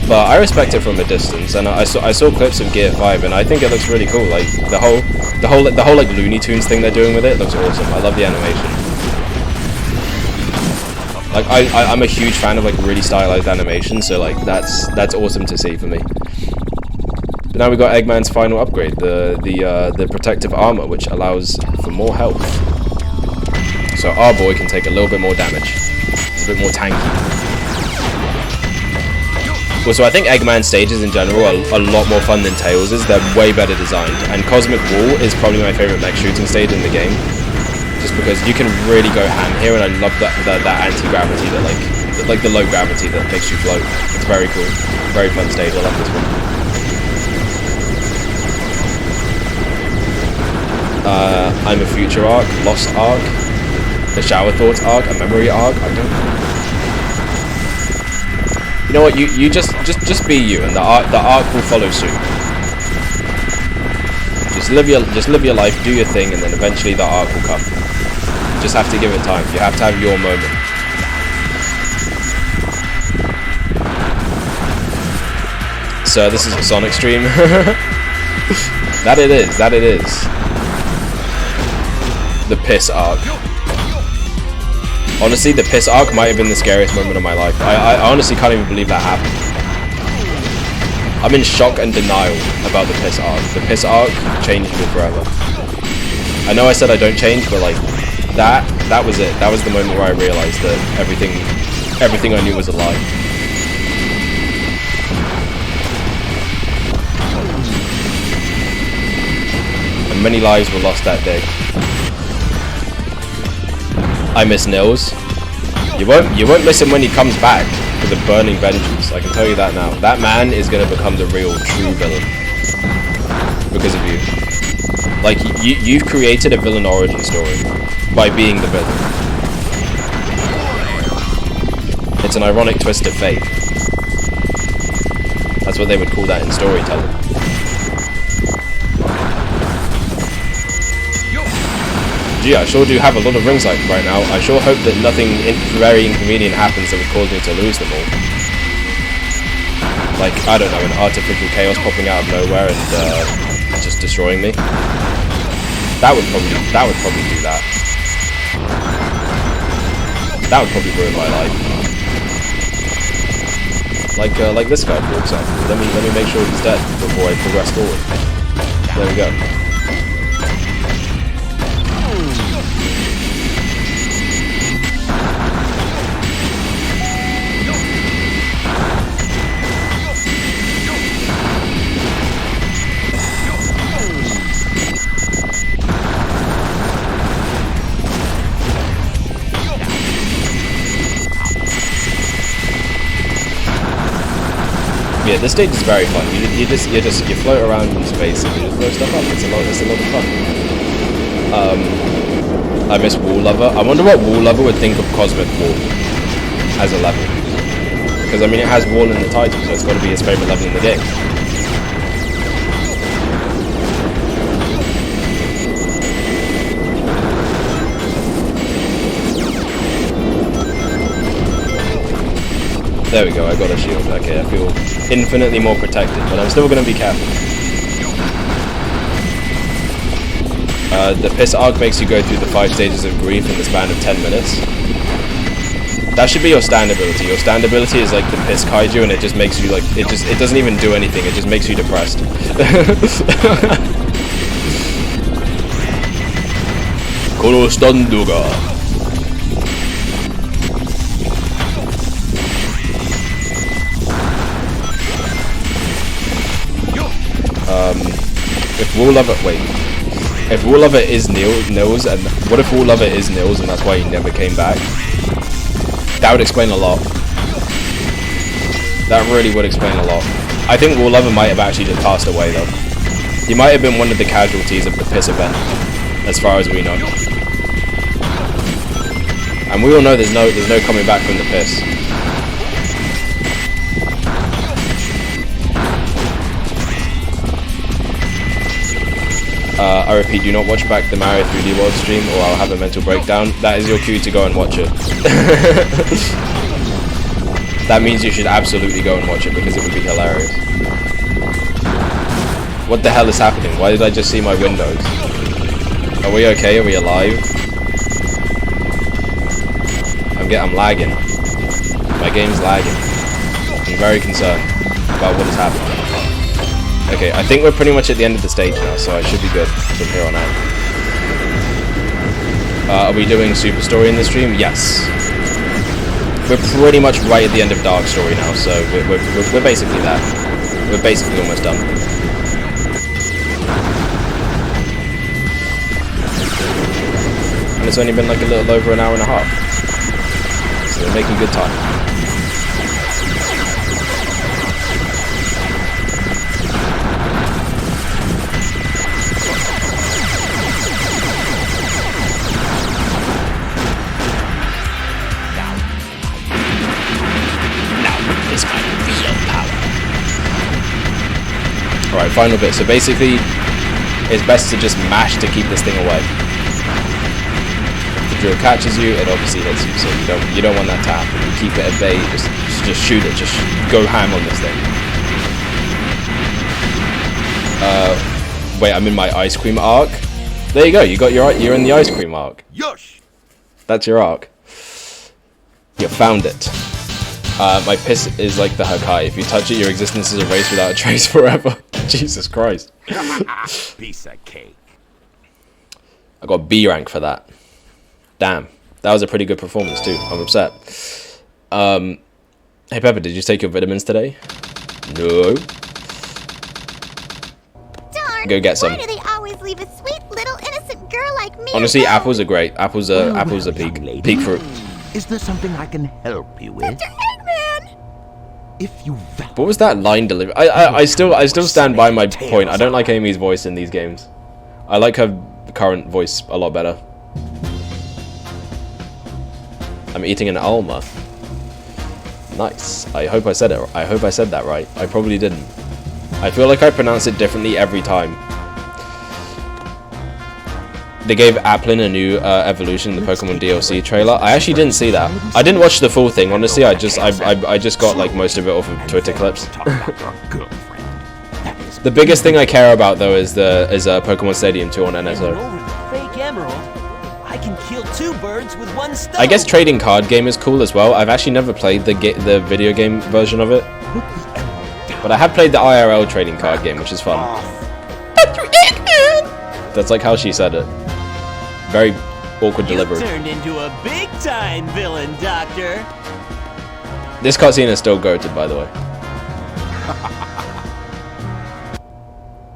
But I respect it from a distance, and I saw clips of Gear 5, and I think it looks really cool. Like the whole like Looney Tunes thing they're doing with it looks awesome. I love the animation. Like I'm a huge fan of like really stylized animation, so like that's awesome to see for me. But now we got Eggman's final upgrade, the protective armor, which allows for more health. So our boy can take a little bit more damage. It's a bit more tanky. Also, I think Eggman stages in general are a lot more fun than Tails'. They're way better designed. And Cosmic Wall is probably my favorite mech shooting stage in the game. Just because you can really go ham here, and I love that anti-gravity, that like the low gravity that makes you float. It's very cool. Very fun stage. I love this one. I'm a Future arc, Lost arc, the Shower Thoughts arc, a Memory arc. I don't know. You know what? You just be you, and the arc will follow suit. Just live your life, do your thing, and then eventually the arc will come. You just have to give it time. You have to have your moment. So this is a Sonic stream. That it is. The piss arc. Honestly, the piss arc might have been the scariest moment of my life. I honestly can't even believe that happened. I'm in shock and denial about the piss arc. The piss arc changed me forever. I know I said I don't change, but like that was it. That was the moment where I realized that everything I knew was a lie. And many lives were lost that day. I miss Nils. You won't miss him when he comes back with a burning vengeance. I can tell you that now. That man is going to become the real, true villain because of you. Like you've created a villain origin story by being the villain. It's an ironic twist of fate. That's what they would call that in storytelling. Gee, I sure do have a lot of rings like right now. I sure hope that nothing very inconvenient happens that would cause me to lose them all. Like, I don't know, an artificial chaos popping out of nowhere and just destroying me. That would probably do that. That would probably ruin my life. Like this guy, for example. Let me make sure he's dead before I progress forward. There we go. Yeah, this stage is very fun. You float around in space and you just blow stuff up. It's a lot of fun. I miss Wall Lover. I wonder what Wall Lover would think of Cosmic Wall as a level. Because I mean, it has Wall in the title, so it's got to be his favorite level in the game. There we go, I got a shield. Okay, I feel infinitely more protected, but I'm still going to be careful. The piss arc makes you go through the 5 stages of grief in the span of 10 minutes. That should be your stand ability. Your stand ability is like the piss kaiju, and it just makes you like, it doesn't even do anything, it just makes you depressed. Koro standuga. If Wall Lover is Nils, and what if Wall Lover is Nils and that's why he never came back? That would explain a lot. That really would explain a lot. I think Wall Lover might have actually just passed away though. He might have been one of the casualties of the piss event, as far as we know. And we all know there's no coming back from the piss. I repeat, do not watch back the Mario 3D World stream or I'll have a mental breakdown. That is your cue to go and watch it. That means you should absolutely go and watch it because it would be hilarious. What the hell is happening? Why did I just see my windows? Are we okay? Are we alive? I'm lagging. My game's lagging. I'm very concerned about what is happening. Okay, I think we're pretty much at the end of the stage now, so I should be good from here on out. Are we doing Super Story in the stream? Yes. We're pretty much right at the end of Dark Story now, so we're basically there. We're basically almost done. And it's only been like a little over an hour and a half. So we're making good time. Alright, final bit. So basically, it's best to just mash to keep this thing away. If the drill catches you, it obviously hits you, so you don't want that to happen. You keep it at bay, just shoot it, just go ham on this thing. Wait, I'm in my ice cream arc. There you go. You're in the ice cream arc. Yush! That's your arc. You found it. My piss is like the Hakai. If you touch it, your existence is erased without a trace forever. Jesus Christ. Piece of cake. I got B rank for that. Damn. That was a pretty good performance too. I'm upset. Hey Pepper, did you take your vitamins today? No. Darn, Go get some. Why do they always leave a sweet little innocent girl like me? Honestly, alone? apples are great. Apples are peak fruit. Is there something I can help you with? Dr. Eggman! If you value What was that line delivery? I still stand by my point. I don't like Amy's voice in these games. I like her current voice a lot better. I'm eating an Alma. Nice. I hope I said it. I hope I said that right. I probably didn't. I feel like I pronounce it differently every time. They gave Applin a new evolution in the Pokemon DLC trailer. I actually didn't see that. I didn't watch the full thing, honestly. I just got like most of it off of Twitter clips. The biggest thing I care about though is Pokemon Stadium 2 on NSO. Fake emerald. I can kill 2 birds with 1 stone. I guess trading card game is cool as well. I've actually never played the video game version of it, but I have played the IRL trading card game, which is fun. That's like how she said it. Very awkward delivery. You turned into a big-time villain, Doctor. This cutscene is still goated, by the way.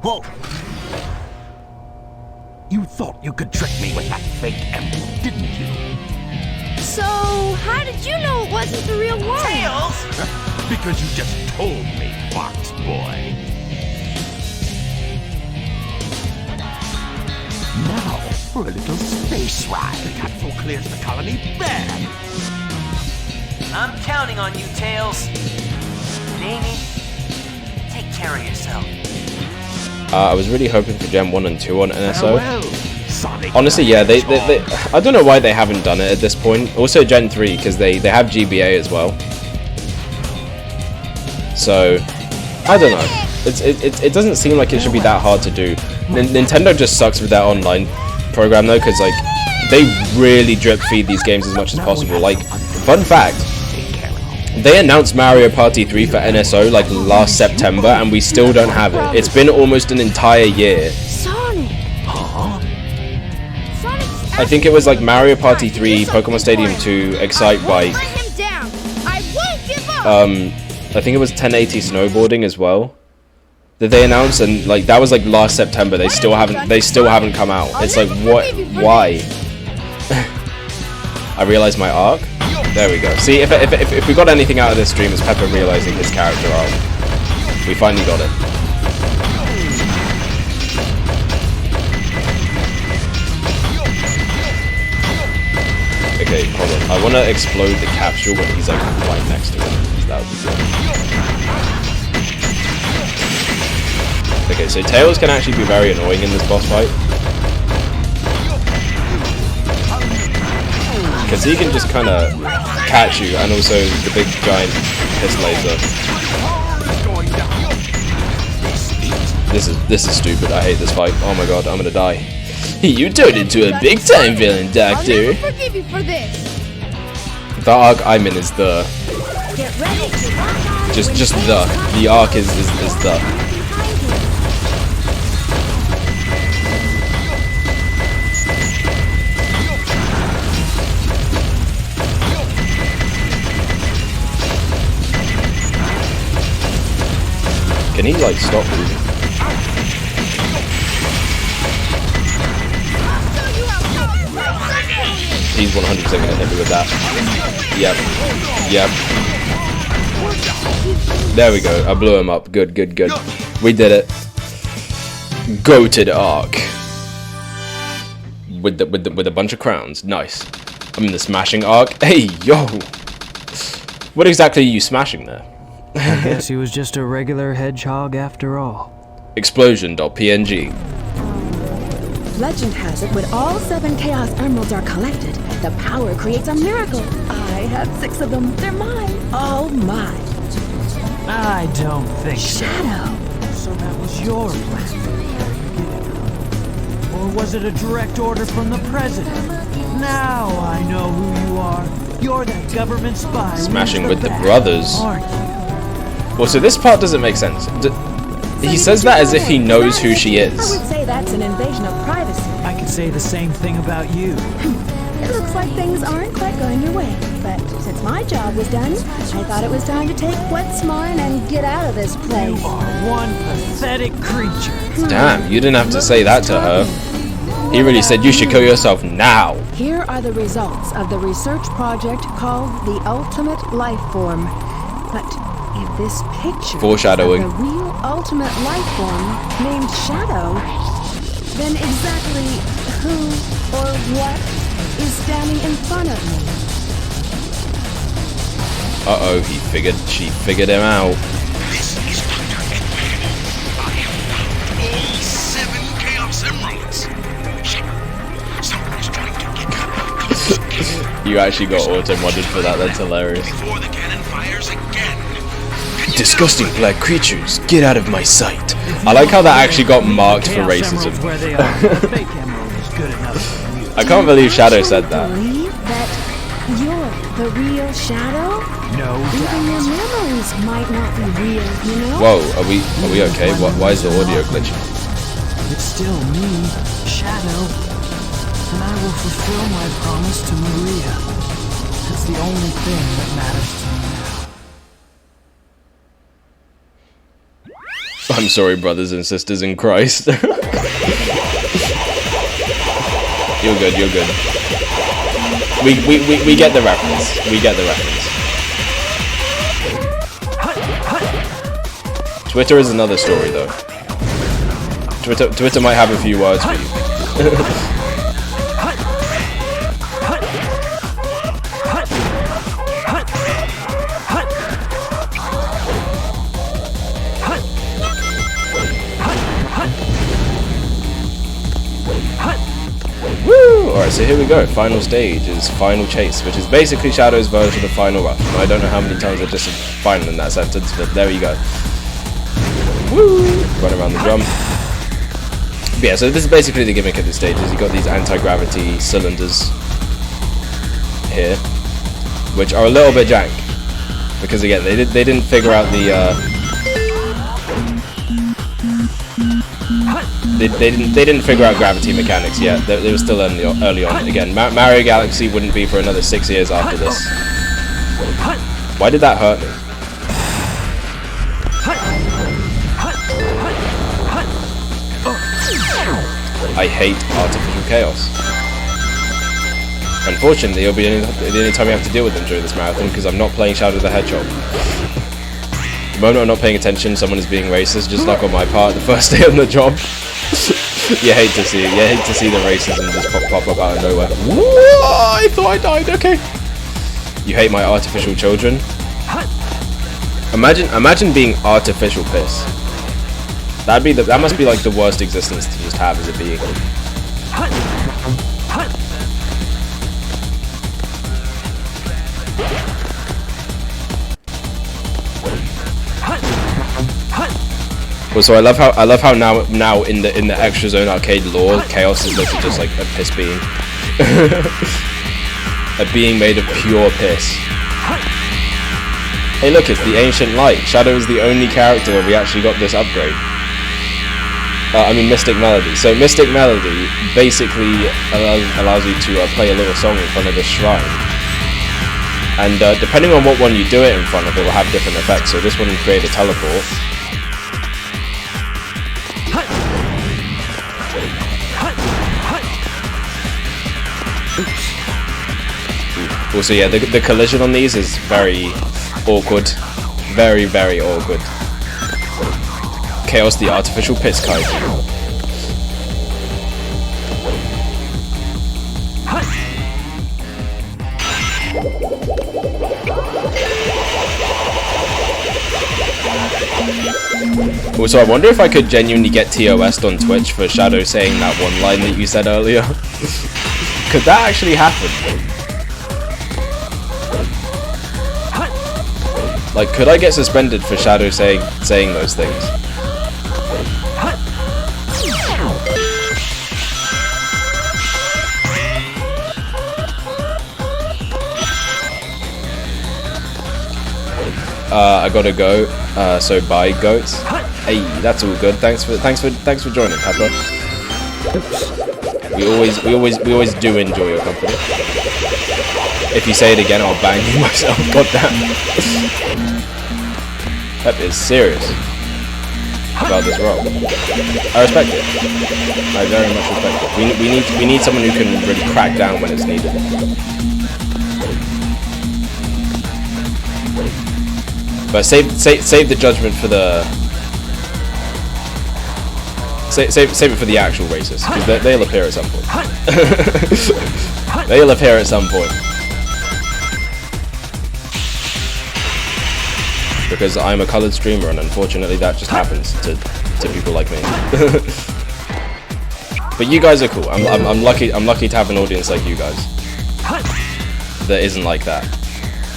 Whoa! You thought you could trick me with that fake emerald, didn't you? So, how did you know it wasn't the real one? Tails! Because you just told me, Fox Boy. Now for a little space ride. The capsule clears the colony bad. I'm counting on you, Tails. And Amy, take care of yourself. I was really hoping for Gen 1 and 2 on NSO. Farewell, Sonic. Honestly, yeah, they I don't know why they haven't done it at this point. Also Gen 3, because they have GBA as well. So, I don't know. It doesn't seem like it should be that hard to do. Nintendo just sucks with their online program though, because like they really drip feed these games as much as possible. Like, fun fact, they announced Mario Party 3 for NSO like last September, and we still don't have it. It's been almost an entire year. Sonic! I think it was like Mario Party 3, Pokemon Stadium 2, Excite Bike. Let him down! I won't give up! I think it was 1080 snowboarding as well that they announced, and like that was like last September. They still haven't come out. It's like, what? Why? I realized my arc. There we go. See, if we got anything out of this stream, it's Pepper realizing his character arc. We finally got it. Okay, hold on. I want to explode the capsule when he's like right next to it. That would be good. Okay, so Tails can actually be very annoying in this boss fight. Because he can just kind of catch you, and also the big giant piss laser. This is stupid. I hate this fight. Oh my god, I'm gonna die. You turned into a big time villain, Doctor. I'll never forgive you for this. The arc I'm in is the Get ready to rock on just when the arc is the. Can he like stop moving? He's 100% gonna hit me with that. Yep. There we go. I blew him up. Good. We did it. Goated arc. With a bunch of crowns. Nice. I'm in the smashing arc. Hey yo. What exactly are you smashing there? I guess he was just a regular hedgehog after all. Explosion.png. Legend has it when all 7 Chaos Emeralds are collected, the power creates a miracle. I have 6 of them. They're mine. All mine. I don't think Shadow. so. So that was your plan. Or was it a direct order from the president? Now I know who you are. You're that government spy. Smashing with the back, brothers. aren't you? Well, so this part doesn't make sense. He says that as if he knows who she I is. would say that's an invasion of privacy. I can say the same thing about you. It looks like things aren't quite going your way, but since my job was done, I thought it was time to take what's mine and get out of this place. You are one pathetic creature. Damn, you didn't have to say that to her. He really said you should kill yourself now. Here are the results of the research project called the Ultimate Life Form. But if this picture Foreshadowing. is of the real ultimate life form named Shadow, then exactly who or what is standing in front of me? Uh-oh, she figured him out. This is Dr. Edward. I have found all 7 Chaos Emeralds. Someone is trying to get out. You actually got auto-modded for that, that's hilarious. Before the cannon fires again. Disgusting black creatures, get out of my sight. I like how that actually got marked for racism. Where they are. The fake emerald is good enough for you. I can't believe Shadow said that. Believe that you're the real Shadow? No Even doubt. your memories might not be real, you know? Whoa, are we okay? Why is the audio glitching? It's still me, Shadow. And I will fulfill my promise to Maria. It's the only thing that matters to me now. I'm sorry, brothers and sisters in Christ. You're good, you're good. We get the reference. We get the reference. Twitter is another story, though. Twitter might have a few words for you. Alright, so here we go. Final stage is Final Chase, which is basically Shadow's version of Final Rush. And I don't know how many times I just said final in that sentence, but there you go. Woo! Run around the drum. But yeah, so this is basically the gimmick of the stage, is you've got these anti-gravity cylinders here, which are a little bit jank. Because again, they didn't figure out the They didn't figure out gravity mechanics yet. They were still early on. Again, Mario Galaxy wouldn't be for another 6 years after this. Why did that hurt me? I hate artificial chaos. Unfortunately, it'll be the only time you have to deal with them during this marathon, because I'm not playing Shadow the Hedgehog. The moment I'm not paying attention, someone is being racist, just like on my part the first day on the job. You hate to see it. You hate to see the racism just pop up out of nowhere. I thought I died. Okay. You hate my artificial children. Imagine being artificial piss. That must be like the worst existence to just have as a being. Also, I love how now in the Extra Zone arcade lore, Chaos is literally just like a piss being. A being made of pure piss. Hey look, it's the Ancient Light. Shadow is the only character where we actually got this upgrade. I mean Mystic Melody. So Mystic Melody basically allows you to play a little song in front of this shrine. And depending on what one you do it in front of, it will have different effects. So this one will create a teleport. Also, yeah, the collision on these is very awkward. Very, very awkward. Chaos the artificial piss kite. Also, I wonder if I could genuinely get TOS'd on Twitch for Shadow saying that one line that you said earlier. Could that actually happen? Like, could I get suspended for Shadow saying those things? I gotta go. So bye, goats. Hey, that's all good. Thanks for joining, Pepper. We always do enjoy your company. If you say it again, I'll bang you myself. Goddamn. Pep is serious about this role. I respect it. I very much respect it. We need someone who can really crack down when it's needed. But save the judgment for the save it for the actual racists, because they'll appear at some point. They'll appear at some point. Because I'm a coloured streamer, and unfortunately that just happens to people like me. But you guys are cool. I'm lucky to have an audience like you guys that isn't like that.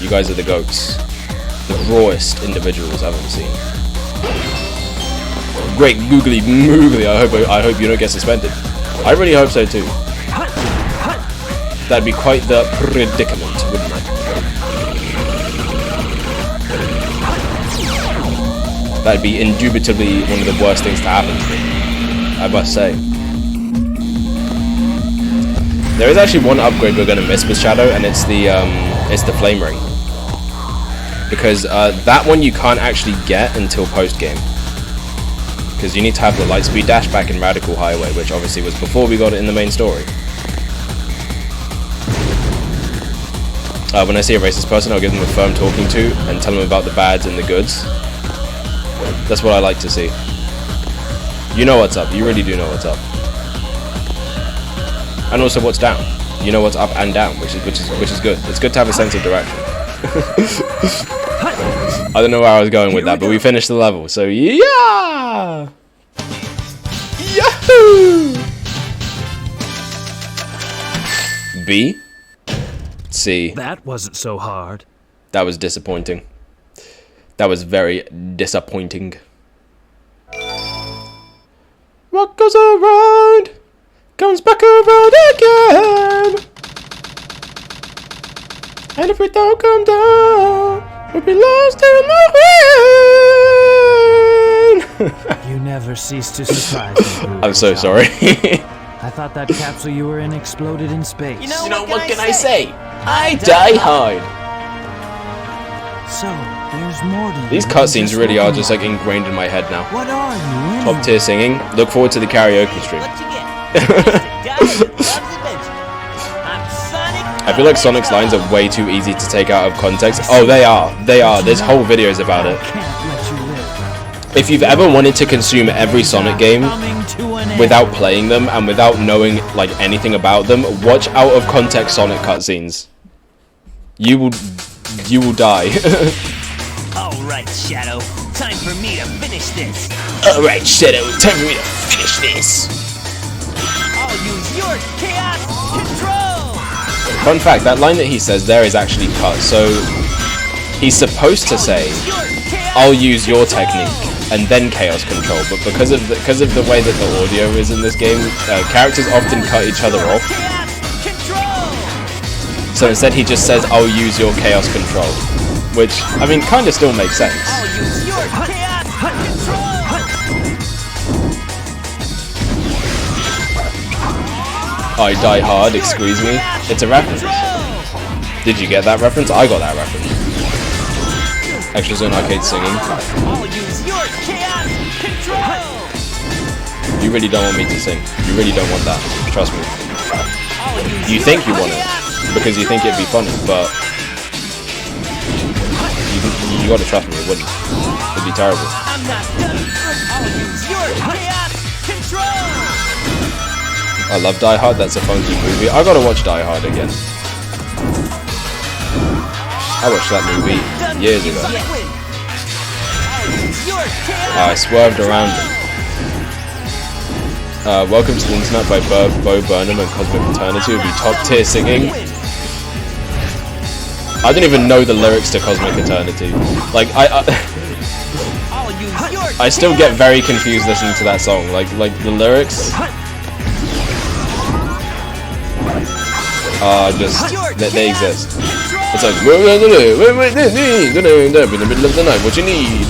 You guys are the goats. The rawest individuals I've ever seen. Great googly moogly. I hope you don't get suspended. I really hope so too. That'd be quite the predicament, wouldn't it? That'd be indubitably one of the worst things to happen to me, I must say. There is actually one upgrade we're going to miss with Shadow, and it's the flame ring. Because that one you can't actually get until post-game. Because you need to have the lightspeed dash back in Radical Highway, which obviously was before we got it in the main story. When I see a racist person, I'll give them a firm talking to and tell them about the bads and the goods. That's what I like to see. You know what's up. You really do know what's up. And also what's down. You know what's up and down, which is good. It's good to have a sense of direction. I don't know where I was going with that, but we finished the level, so yeah! Yahoo! B? C. That wasn't so hard. That was disappointing. That was very disappointing. What goes around comes back around again. And if we don't come down, we'll be lost in the wind. You never cease to surprise me. I'm so sorry. I thought that capsule you were in exploded in space. You know what can I say? I die hard. So, there's more to you. These cutscenes really are just like ingrained in my head now. What are you? Top tier singing. Look forward to the karaoke stream. What you get? Guy who loves adventure. I'm Sonic. I feel like Sonic's lines are way too easy to take out of context. Oh, they are. They are. There's whole videos about it. If you've ever wanted to consume every Sonic game without playing them and without knowing like anything about them, watch out of context Sonic cutscenes. You will die. Alright, Shadow. Time for me to finish this. Alright, Shadow. Time for me to finish this. I'll use your chaos control. Fun fact, that line that he says there is actually cut. So he's supposed to say, I'll use your technique and then chaos control, but because of the way that the audio is in this game, characters often cut each other off. So instead he just says, I'll use your chaos control, which, I mean, kind of still makes sense. I'll use your chaos control. I die hard, excuse me. It's a reference. Did you get that reference? I got that reference. Extra Zone Arcade singing. I'll use your chaos control. You really don't want me to sing. You really don't want that. Trust me. You think you want it because you think it'd be funny, but you gotta trust me. It wouldn't. It'd be terrible. I'm not done. I'll use your chaos control. I love Die Hard. That's a funky movie. I gotta watch Die Hard again. I watched that movie years ago. I'll use your I swerved around him. Welcome to the Internet by Bo Burnham and Cosmic Eternity would be top tier singing. I don't even know the lyrics to Cosmic Eternity. Like, I still get very confused listening to that song. Like the lyrics are just, they exist. It's like, in the middle of the night, what you need?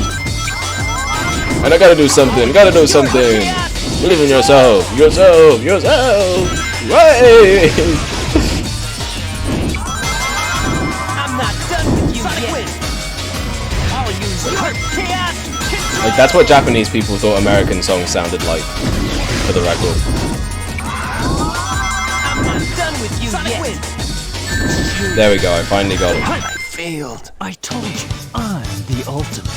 And I gotta do something, Believe in yourself. Right! I'm not done with you yet. I'll use your chaos. Like, that's what Japanese people thought American songs sounded like, for the record. I'm not done with you yet. There we go, I finally got it. I failed. I told you, I'm the ultimate.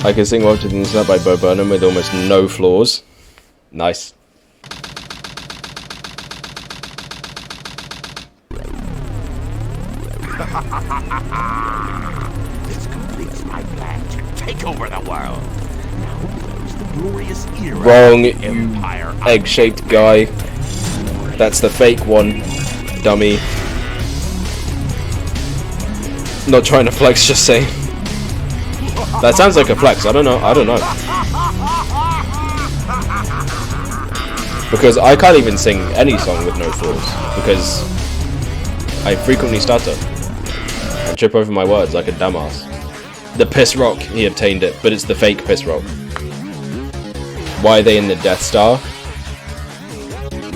I can sing Welcome to the Internet by Bo Burnham with almost no flaws. Nice. This completes my plan to take over the world. Now comes the glorious era. Wrong, of you Empire. egg-shaped guy. That's the fake one, dummy. Not trying to flex, just saying. That sounds like a flex. I don't know. Because I can't even sing any song with no flaws. Because I frequently stutter and trip over my words like a dumbass. The piss rock, he obtained it, but it's the fake piss rock. Why are they in the Death Star?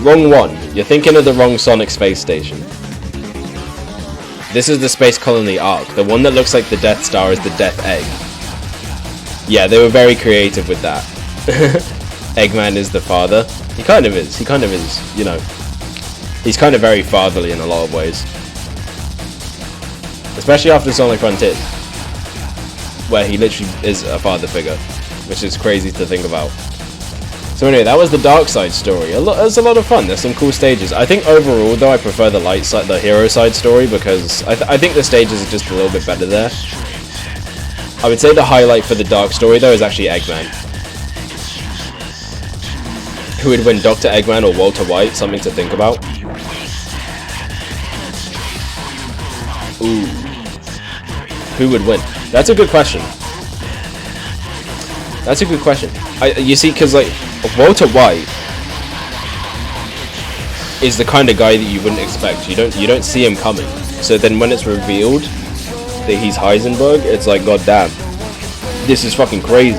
Wrong one. You're thinking of the wrong Sonic space station. This is the Space Colony Ark. The one that looks like the Death Star is the Death Egg. Yeah, they were very creative with that. Eggman is the father. He kind of is, you know. He's kind of very fatherly in a lot of ways. Especially after Sonic Frontiers, where he literally is a father figure, which is crazy to think about. So anyway, that was the dark side story. It was a lot of fun. There's some cool stages. I think overall, though, I prefer the light side, the hero side story, because I think the stages are just a little bit better there. I would say the highlight for the dark story, though, is actually Eggman. Who would win, Dr. Eggman or Walter White? Something to think about. Ooh. Who would win? That's a good question. You see, because, like, Walter White is the kind of guy that you wouldn't expect. You don't see him coming. So then when it's revealed that he's Heisenberg, it's like, god damn, this is fucking crazy.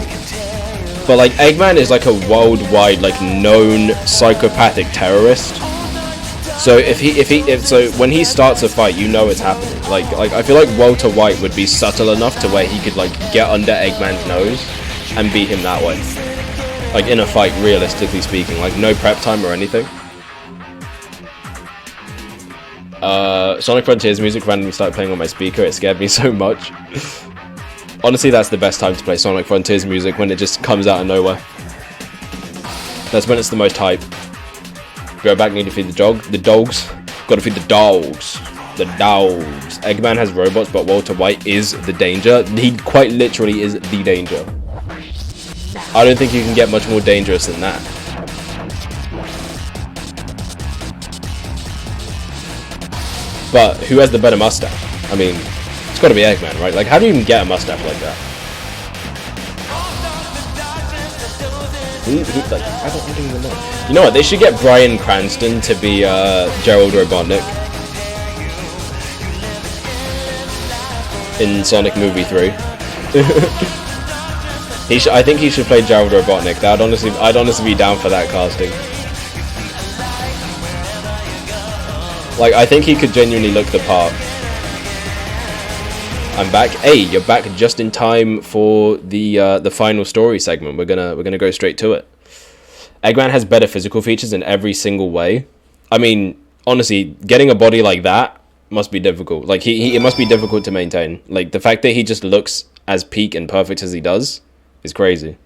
But like, Eggman is like a worldwide, like, known psychopathic terrorist. So so when he starts a fight, you know it's happening. Like I feel like Walter White would be subtle enough to where he could like get under Eggman's nose and beat him that way. Like in a fight, realistically speaking, like no prep time or anything. Sonic Frontiers music randomly started playing on my speaker. It scared me so much. Honestly, that's the best time to play Sonic Frontiers music, when it just comes out of nowhere. That's when it's the most hype. Go back, need to feed the dogs. Gotta feed the dogs. The dogs. Eggman has robots, but Walter White is the danger. He quite literally is the danger. I don't think you can get much more dangerous than that. But who has the better mustache? I mean, it's gotta be Eggman, right? Like, how do you even get a mustache like that? Like, I don't even know. You know what? They should get Bryan Cranston to be Gerald Robotnik in Sonic Movie 3. I think he should play Gerald Robotnik. I'd honestly be down for that casting. Like, I think he could genuinely look the part. I'm back. Hey, you're back just in time for the final story segment. We're gonna go straight to it. Eggman has better physical features in every single way. I mean, honestly, getting a body like that must be difficult. Like, it must be difficult to maintain. Like, the fact that he just looks as peak and perfect as he does is crazy.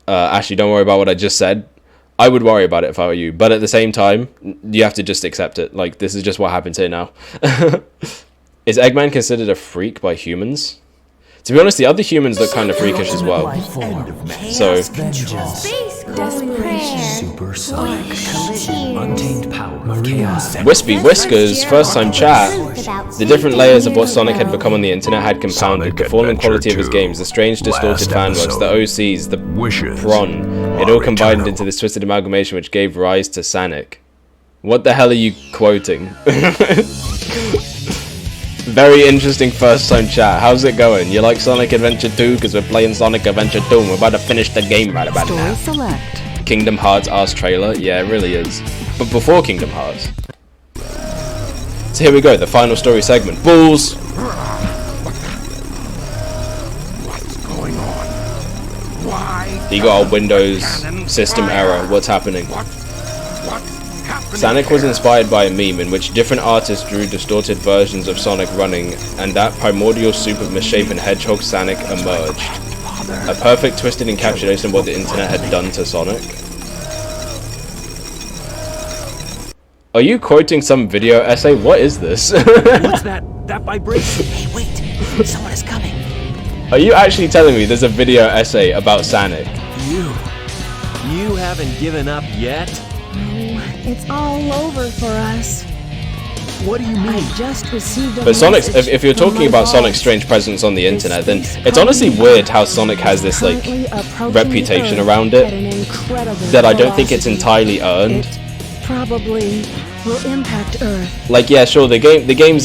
Ashley, don't worry about what I just said. I would worry about it if I were you. But at the same time, you have to just accept it. Like, this is just what happens here now. Is Eggman considered a freak by humans? To be honest, the other humans look kind of freakish as well. So, Supersonic. Untamed power. Wispy Whiskers, first time chat. The different layers of what Sonic had become on the internet had compounded. The fallen quality of his games, the strange distorted fanworks, the OCs, the prawn. It all combined into this twisted amalgamation which gave rise to Sonic. What the hell are you quoting? Very interesting first time chat. How's it going? You like Sonic Adventure 2? Because we're playing Sonic Adventure 2 and we're about to finish the game right about now. Select. Kingdom Hearts ass trailer? Yeah, it really is. But before Kingdom Hearts. So here we go, the final story segment. Bulls! What's going on? Why? You got a Windows system error. What's happening? Sonic was inspired by a meme in which different artists drew distorted versions of Sonic running, and that primordial soup of misshapen hedgehog Sonic emerged. A perfect twisted encapsulation of what the internet had done to Sonic. Are you quoting some video essay? What is this? What's that? That vibration? Hey, wait! Someone is coming. Are you actually telling me there's a video essay about Sonic? You haven't given up yet? It's all over for us. What do you mean? I just received a But Sonic's, message if you're from talking my about boss. Sonic's strange presence on the internet, then This it's honestly species weird how Sonic has this like currently approaching reputation the Earth around at it an incredible that I don't think it's velocity. entirely earned. It probably will impact Earth. Like, yeah, sure, the games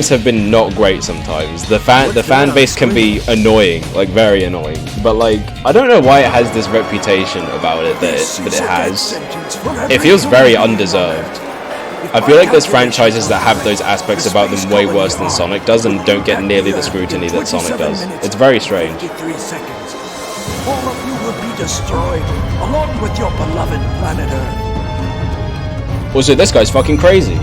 have been not great sometimes. The fan base can be annoying, like very annoying. But like, I don't know why it has this reputation about it that it has. It feels very undeserved. I feel like there's franchises that have those aspects about them way worse than Sonic does and don't get nearly the scrutiny that Sonic does. It's very strange. 53 seconds. All of you will be destroyed, along with your beloved planet Earth. Also, this guy's fucking crazy.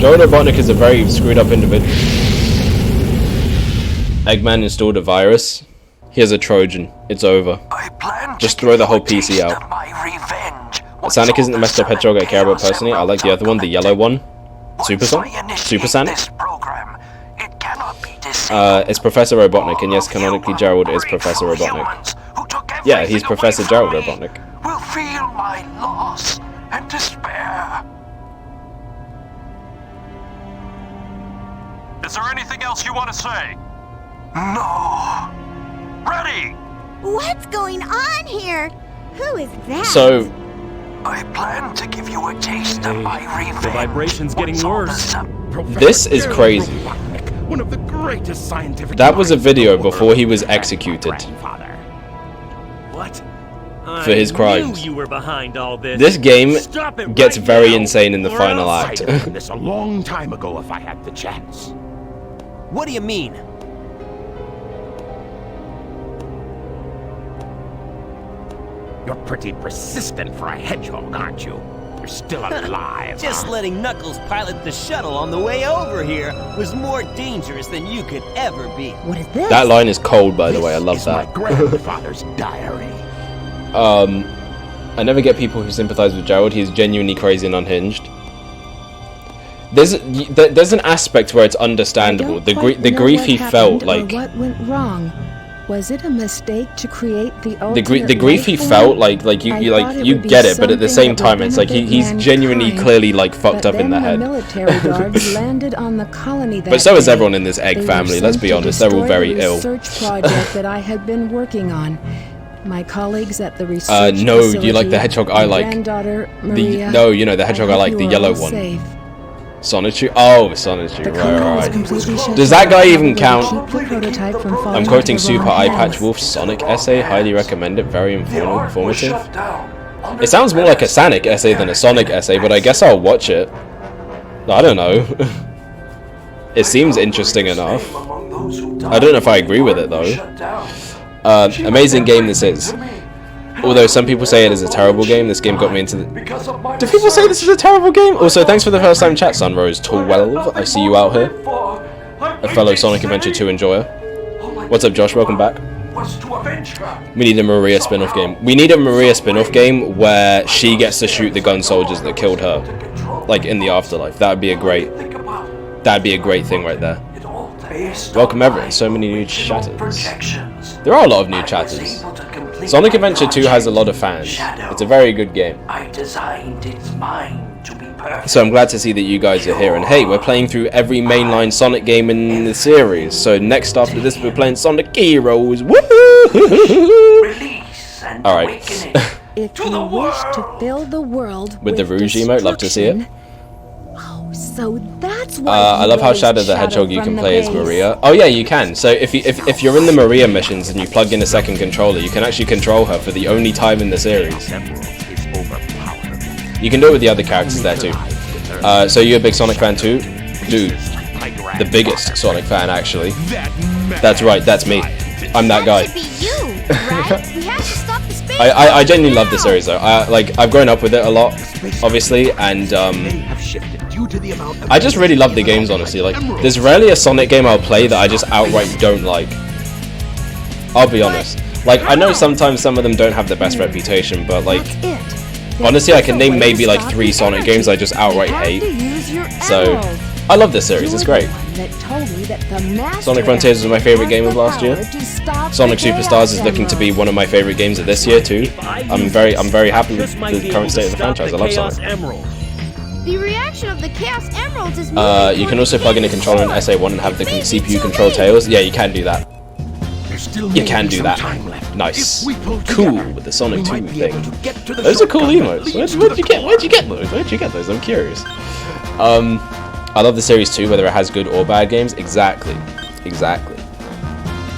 Joel Robotnik is a very screwed up individual. Eggman installed a virus. Here's a Trojan. It's over. Just throw the whole PC out. Sonic isn't the messed up hedgehog I care about personally. I like the other one, the yellow one. Super Sonic? It's Professor Robotnik, and yes, canonically Gerald is Professor Robotnik. Yeah, he's Professor Gerald Robotnik. Will feel my loss and despair. Is there anything else you want to say? No. Ready! What's going on here? Who is that? So, I plan to give you a taste of my revenge. The vibration's getting worse. this is crazy. One of the greatest scientific That was a minds in the video world. before he was executed What? for his I crimes. knew you were behind all this. This game Stop it gets right very now, insane in the or final else- act. I'd have done this a long time ago if I had the chance. What do you mean? You're pretty persistent for a hedgehog, aren't you? You're still alive. Just huh? letting Knuckles pilot the shuttle on the way over here was more dangerous than you could ever be. What is this? That line is cold, by the way. I love This is that. my grandfather's diary. I never get people who sympathize with Gerald. He's genuinely crazy and unhinged. There's an aspect where it's understandable. The grief he felt, like what went wrong? Was it a mistake to create the ultimate the grief he life felt, form? you get it, but at the same time, it's like he's genuinely clearly like fucked up in the head. Military guards landed on the colony that But so is day. everyone in this egg They were family. Let's sent be to honest, they're all destroy very the ill. research project that I had been working on. My colleagues at the research No, facility, you like the hedgehog I my like. granddaughter, Maria, No, you know the hedgehog I hope like, you the are yellow all one. safe. Sonitry. Oh, Sonitry. The Right, colony was right. completely shut Does that down guy in even order to count? keep the prototype from falling I'm quoting into the Super wrong Eye hands. Patch Wolf's Sonic essay. Highly recommend it. Very The ark was informative. shut down. It sounds more like a Sonic essay than a Sonic essay, but I guess I'll watch it. I don't know. It seems interesting enough. I don't know if I agree with it though. Amazing game this is. Although some people say it is a terrible game, this game got me into the... Do people say this is a terrible game? Also, thanks for the first time chat, Sunrose 12. I see you out here. A fellow Sonic Adventure 2 enjoyer. What's up, Josh? Welcome back. We need a Maria spin-off game. We need a Maria spin-off game where she gets to shoot the gun soldiers that killed her. Like, in the afterlife. That'd be a great thing right there. Welcome everyone. So many new chatters. There are a lot of new chatters. Sonic Adventure 2 has a lot of fans. It's a very good game. I designed its mind to be perfect. So I'm glad to see that you guys are here. And hey, we're playing through every mainline Sonic game in the series. So next after this, we're playing Sonic Heroes. Woohoo! Alright. If you wish to fill the world with the Rouge emote, love to see it. Oh, so that's why I love how Shadow the Hedgehog you can play as Maria. Oh yeah, you can. So if you're in the Maria missions and you plug in a second controller, you can actually control her for the only time in the series. You can do it with the other characters there too. So you're a big Sonic fan too? Dude, the biggest Sonic fan actually. That's right, that's me. I'm that guy. I genuinely love the series though. I've grown up with it a lot, obviously, and I just really love the games, honestly. Like, there's rarely a Sonic game I'll play that I just outright don't like. I'll be honest. Like, I know sometimes some of them don't have the best reputation, but like, honestly, I can name maybe like 3 Sonic games I just outright hate. So, I love this series, it's great. Sonic Frontiers was my favorite game of last year. Sonic Superstars is looking to be one of my favorite games of this year too. I'm very happy with the current state of the franchise. I love Sonic. The reaction of the Chaos Emeralds is you can also plug in a controller in SA1 and have the CPU control Tails. Yeah, you can do that. You can do that. Nice. Cool with the Sonic 2 thing. Those are cool emotes. Where'd you get those? I'm curious. I love the series too, whether it has good or bad games. Exactly.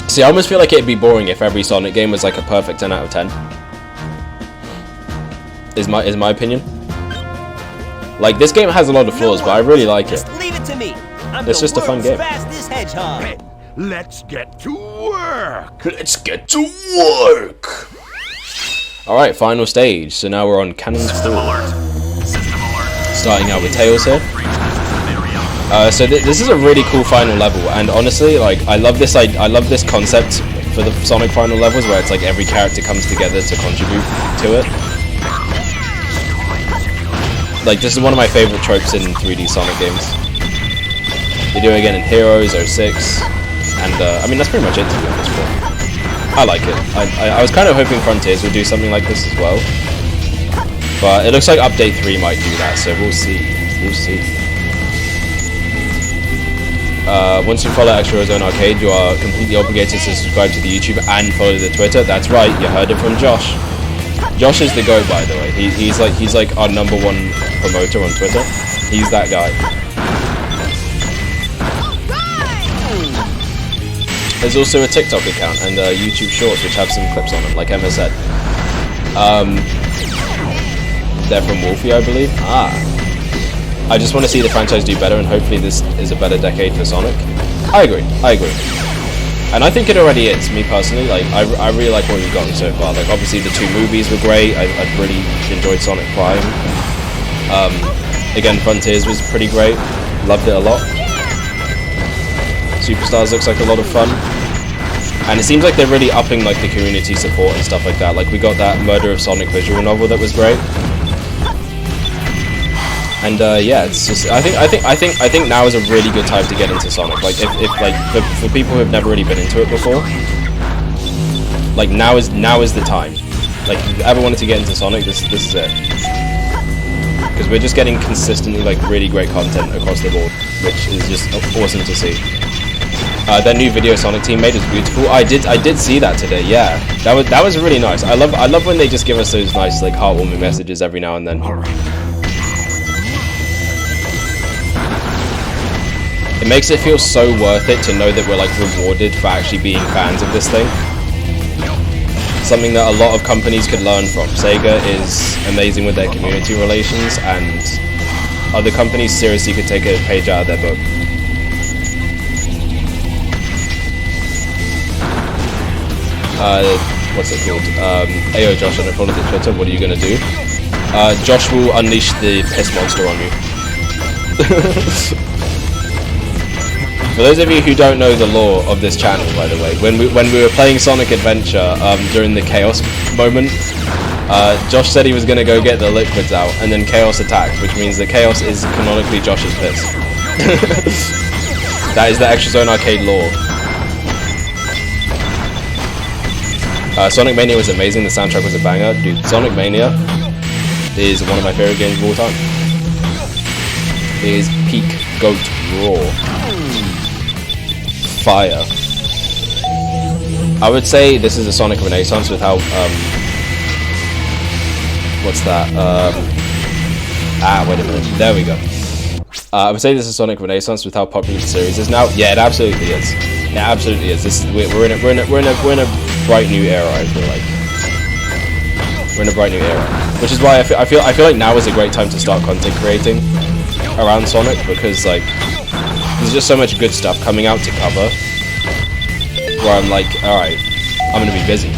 See, I almost feel like it'd be boring if every Sonic game was like a perfect 10 out of 10. Is my opinion. Like, this game has a lot of flaws, but I really like it. Leave it to me. It's just a fun game. Fastest hedgehog. Let's get to work. Alright, final stage. So now we're on Cannon's Fall. Starting out with Tails here. So this is a really cool final level, and honestly, like, I love this concept for the Sonic final levels, where it's like every character comes together to contribute to it. Like, this is one of my favorite tropes in 3D Sonic games. They do it again in Heroes 06, and I mean, that's pretty much it, to be honest. But I like it. I was kind of hoping Frontiers would do something like this as well, but it looks like Update 3 might do that, so we'll see. Once you follow Extra Zone Arcade, you are completely obligated to subscribe to the YouTube and follow the Twitter. That's right, you heard it from Josh. Josh is the GOAT, by the way. He's like our #1 promoter on Twitter. He's that guy. There's also a TikTok account and YouTube Shorts which have some clips on them, like Emma said. They're from Wolfie, I believe. I just want to see the franchise do better, and hopefully this is a better decade for Sonic. I agree. And I think it already is, me personally. Like, I really like what we've gotten so far. Like, obviously the 2 movies were great. I really enjoyed Sonic Prime. Again, Frontiers was pretty great. Loved it a lot. Superstars looks like a lot of fun. And it seems like they're really upping like the community support and stuff like that. Like, we got that Murder of Sonic visual novel that was great. And yeah, it's just I think now is a really good time to get into Sonic. Like, if like for people who have never really been into it before, like now is the time. Like, if you ever wanted to get into Sonic, this is it. Because we're just getting consistently like really great content across the board, which is just awesome to see. Their new video Sonic team made was beautiful. I did see that today. Yeah, that was really nice. I love when they just give us those nice like heartwarming messages every now and then. It makes it feel so worth it to know that we're like rewarded for actually being fans of this thing. Something that a lot of companies could learn from. Sega is amazing with their community relations, and other companies seriously could take a page out of their book. What's it called? Ayo Josh, I don't follow the Twitter, what are you gonna do? Josh will unleash the piss monster on you. For those of you who don't know the lore of this channel, by the way, when we were playing Sonic Adventure during the Chaos moment, Josh said he was going to go get the liquids out, and then Chaos attacked, which means that Chaos is canonically Josh's piss. That is the Extra Zone Arcade lore. Sonic Mania was amazing, the soundtrack was a banger. Dude, Sonic Mania is one of my favorite games of all time. It is peak GOAT raw. Fire. I would say this is a Sonic Renaissance with how, what's that? Wait a minute. There we go. I would say this is Sonic Renaissance with how popular the series is now. Yeah, it absolutely is. It absolutely is. This is we're in a bright new era. I feel like we're in a bright new era, which is why I feel like now is a great time to start content creating around Sonic, because like there's just so much good stuff coming out to cover. Where I'm like, all right, I'm gonna be busy.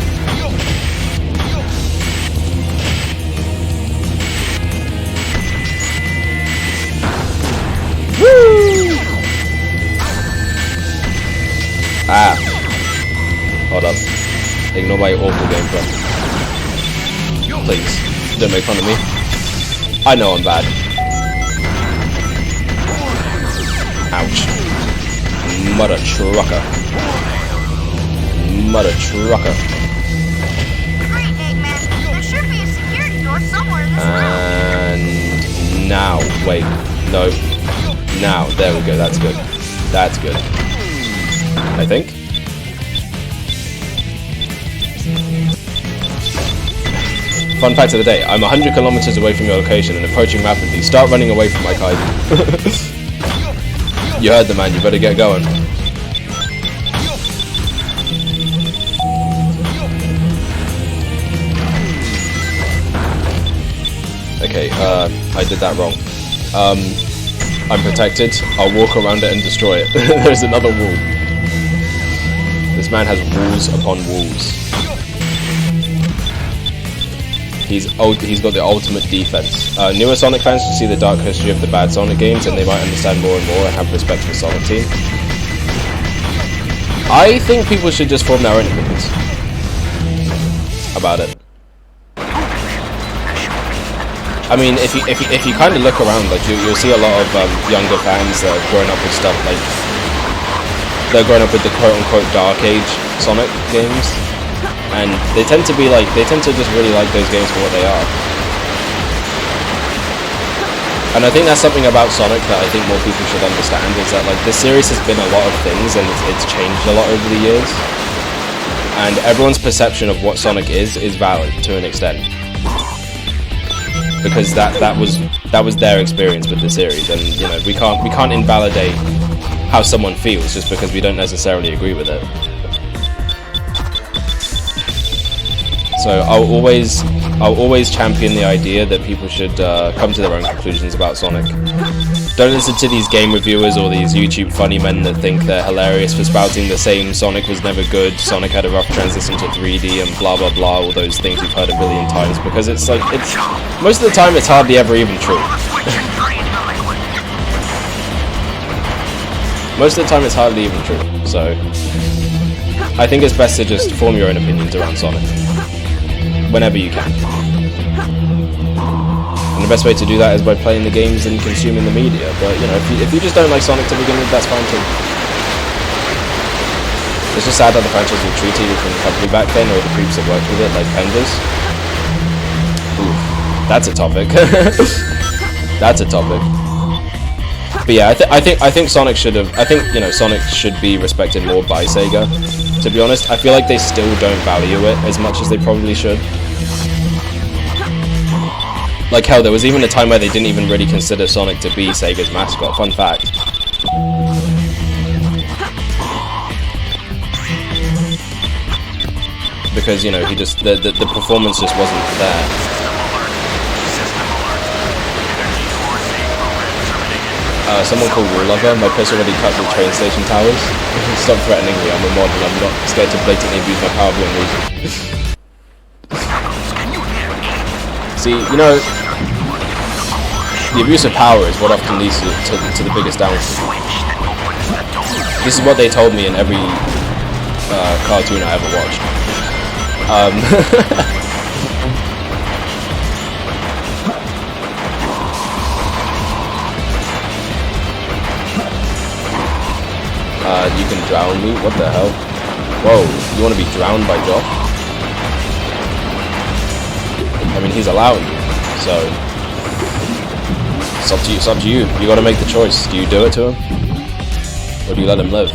Hold up. Ignore my awful gameplay. Please, don't make fun of me. I know I'm bad. Ouch. Mother trucker. Mother trucker. Great, Eggman. There should be a security door somewhere in this room. And now, wait, no. Now, there we go. That's good. That's good. I think. Fun fact of the day, I'm 100 kilometers away from your location and approaching rapidly. Start running away from my kaiju. You heard the man, you better get going. Okay, I did that wrong. I'm protected. I'll walk around it and destroy it. There's another wall. This man has walls upon walls. He's got the ultimate defense. Newer Sonic fans should see the dark history of the bad Sonic games, and they might understand more and more and have respect for the Sonic team. I think people should just form their own opinions about it. I mean, if you kind of look around, like you'll see a lot of younger fans that have grown up with stuff like they're growing up with the quote-unquote Dark Age Sonic games. And they tend to just really like those games for what they are. And I think that's something about Sonic that I think more people should understand, is that like this series has been a lot of things and it's changed a lot over the years. And everyone's perception of what Sonic is valid to an extent. Because that was their experience with the series, and you know, we can't invalidate how someone feels just because we don't necessarily agree with it. So I'll always champion the idea that people should come to their own conclusions about Sonic. Don't listen to these game reviewers or these YouTube funny men that think they're hilarious for spouting the same Sonic was never good, Sonic had a rough transition to 3D, and blah blah blah, all those things you've heard a billion times, because it's like, most of the time it's hardly ever even true. Most of the time it's hardly even true, so I think it's best to just form your own opinions around Sonic whenever you can. And the best way to do that is by playing the games and consuming the media. But you know, if you just don't like Sonic to begin with, that's fine too. It's just sad how the franchise was treated from the company back then, or the creeps that worked with it, like vendors. Ooh, that's a topic. That's a topic. But yeah, I think Sonic should have. I think, you know, Sonic should be respected more by Sega. To be honest, I feel like they still don't value it as much as they probably should. Like hell, there was even a time where they didn't even really consider Sonic to be Sega's mascot. Fun fact. Because, you know, he just the performance just wasn't there. Someone called Rule Lover, my piss already cut the train station towers. Stop threatening me, I'm a model, I'm not scared to blatantly abuse my power beyond reason. See, you know, the abuse of power is what often leads to the biggest downfall. This is what they told me in every cartoon I ever watched. You can drown me? What the hell? Whoa, you want to be drowned by Jock? I mean, he's allowing you, so... It's up to you, it's up to you. You gotta make the choice. Do you do it to him? Or do you let him live?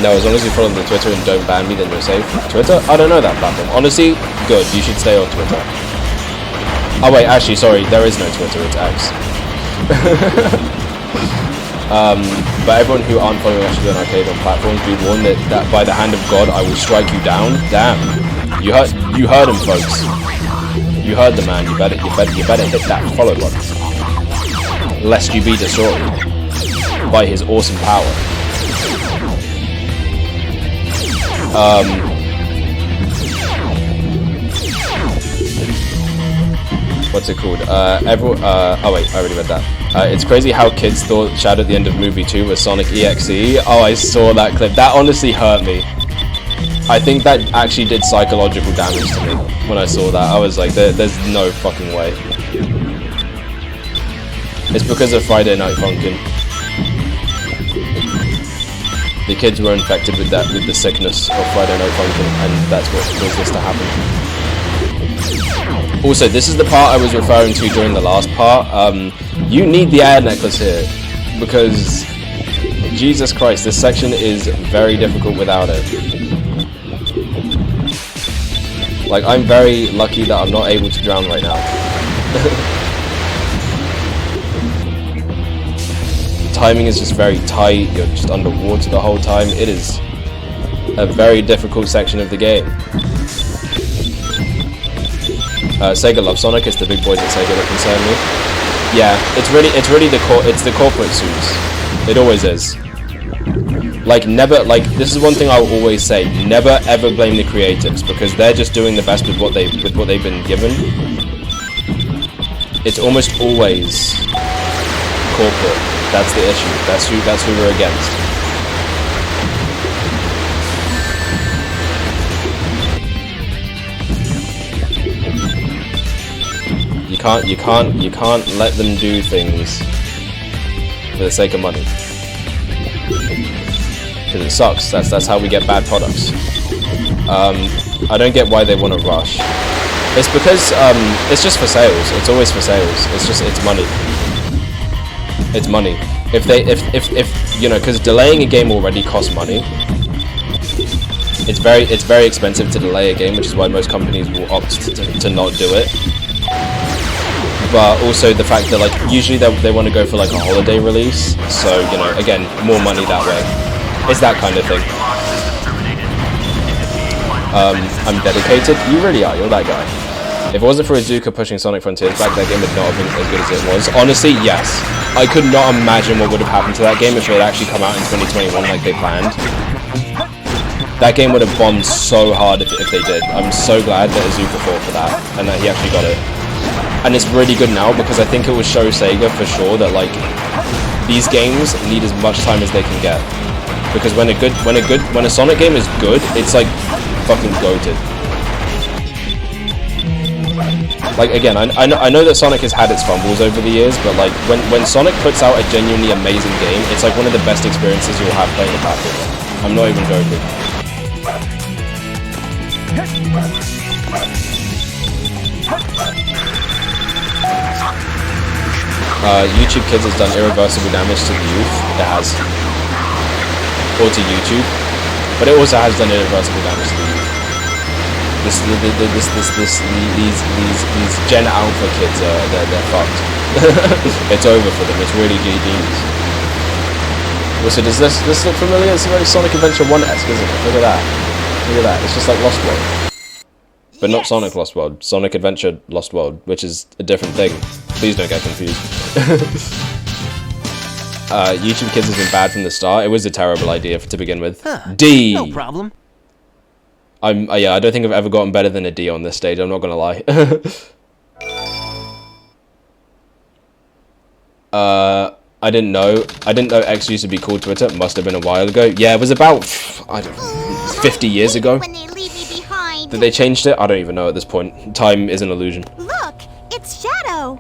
No, as long as you follow the Twitter and don't ban me, then you're safe. Twitter? I don't know that platform. Honestly, good. You should stay on Twitter. Oh wait, actually, sorry, there is no Twitter, it's X. But everyone who aren't following Ashley on Arcade on platforms, be warned that by the hand of God, I will strike you down. Damn. You heard him, folks. You heard the man. You better hit that follow button, lest you be destroyed by his awesome power. What's it called? Oh wait, I already read that. It's crazy how kids thought Shadow at the end of movie 2 was Sonic EXE. Oh, I saw that clip. That honestly hurt me. I think that actually did psychological damage to me when I saw that. I was like, there's no fucking way. It's because of Friday Night Funkin'. The kids were infected with the sickness of Friday Night Funkin', and that's what caused this to happen. Also, this is the part I was referring to during the last part. You need the air necklace here, because Jesus Christ, this section is very difficult without it. Like, I'm very lucky that I'm not able to drown right now. Timing is just very tight, you're just underwater the whole time. It is a very difficult section of the game. Sega loves Sonic, it's the big boys at Sega that concern me. Yeah, it's really the corporate suits. It always is. Like, this is one thing I will always say, never ever blame the creatives, because they're just doing the best with what they've been given. It's almost always corporate. That's the issue. That's who we're against. You can't let them do things for the sake of money. Because it sucks. That's how we get bad products. I don't get why they want to rush. It's because it's just for sales. It's always for sales. It's money. It's money. If you know, because delaying a game already costs money. It's very expensive to delay a game, which is why most companies will opt to not do it. But also the fact that, like, usually they want to go for like a holiday release, so, you know, again, more money that way. It's that kind of thing. I'm dedicated. You really are. You're that guy. If it wasn't for Izuka pushing Sonic Frontiers back, that game would not have been as good as it was. Honestly, yes. I could not imagine what would have happened to that game if it had actually come out in 2021 like they planned. That game would have bombed so hard if they did. I'm so glad that Izuka fought for that, and that he actually got it. And it's really good now, because I think it will show Sega for sure that, like, these games need as much time as they can get. Because when a Sonic game is good, it's like fucking goated. Like, again, I know that Sonic has had its fumbles over the years, but like when Sonic puts out a genuinely amazing game, it's like one of the best experiences you'll have playing a platformer. I'm not even joking. YouTube Kids has done irreversible damage to the youth. It has. Or to YouTube. But it also has done irreversible damage to the youth. These Gen Alpha kids they're fucked. It's over for them. It's really GG's. Also, does this look familiar? It's very Sonic Adventure 1-esque, isn't it? Look at that. Look at that. It's just like Lost World. But not Sonic Lost World. Sonic Adventure Lost World, which is a different thing. Please don't get confused. YouTube Kids has been bad from the start. It was a terrible idea to begin with. D. No problem. Yeah, I don't think I've ever gotten better than a D on this stage. I'm not gonna lie. I didn't know X used to be called Twitter. It must have been a while ago. Yeah, it was about 50 years ago. When they leave me behind. intended. they changed it? I don't even know at this point. Time is an illusion. Look, it's Shadow.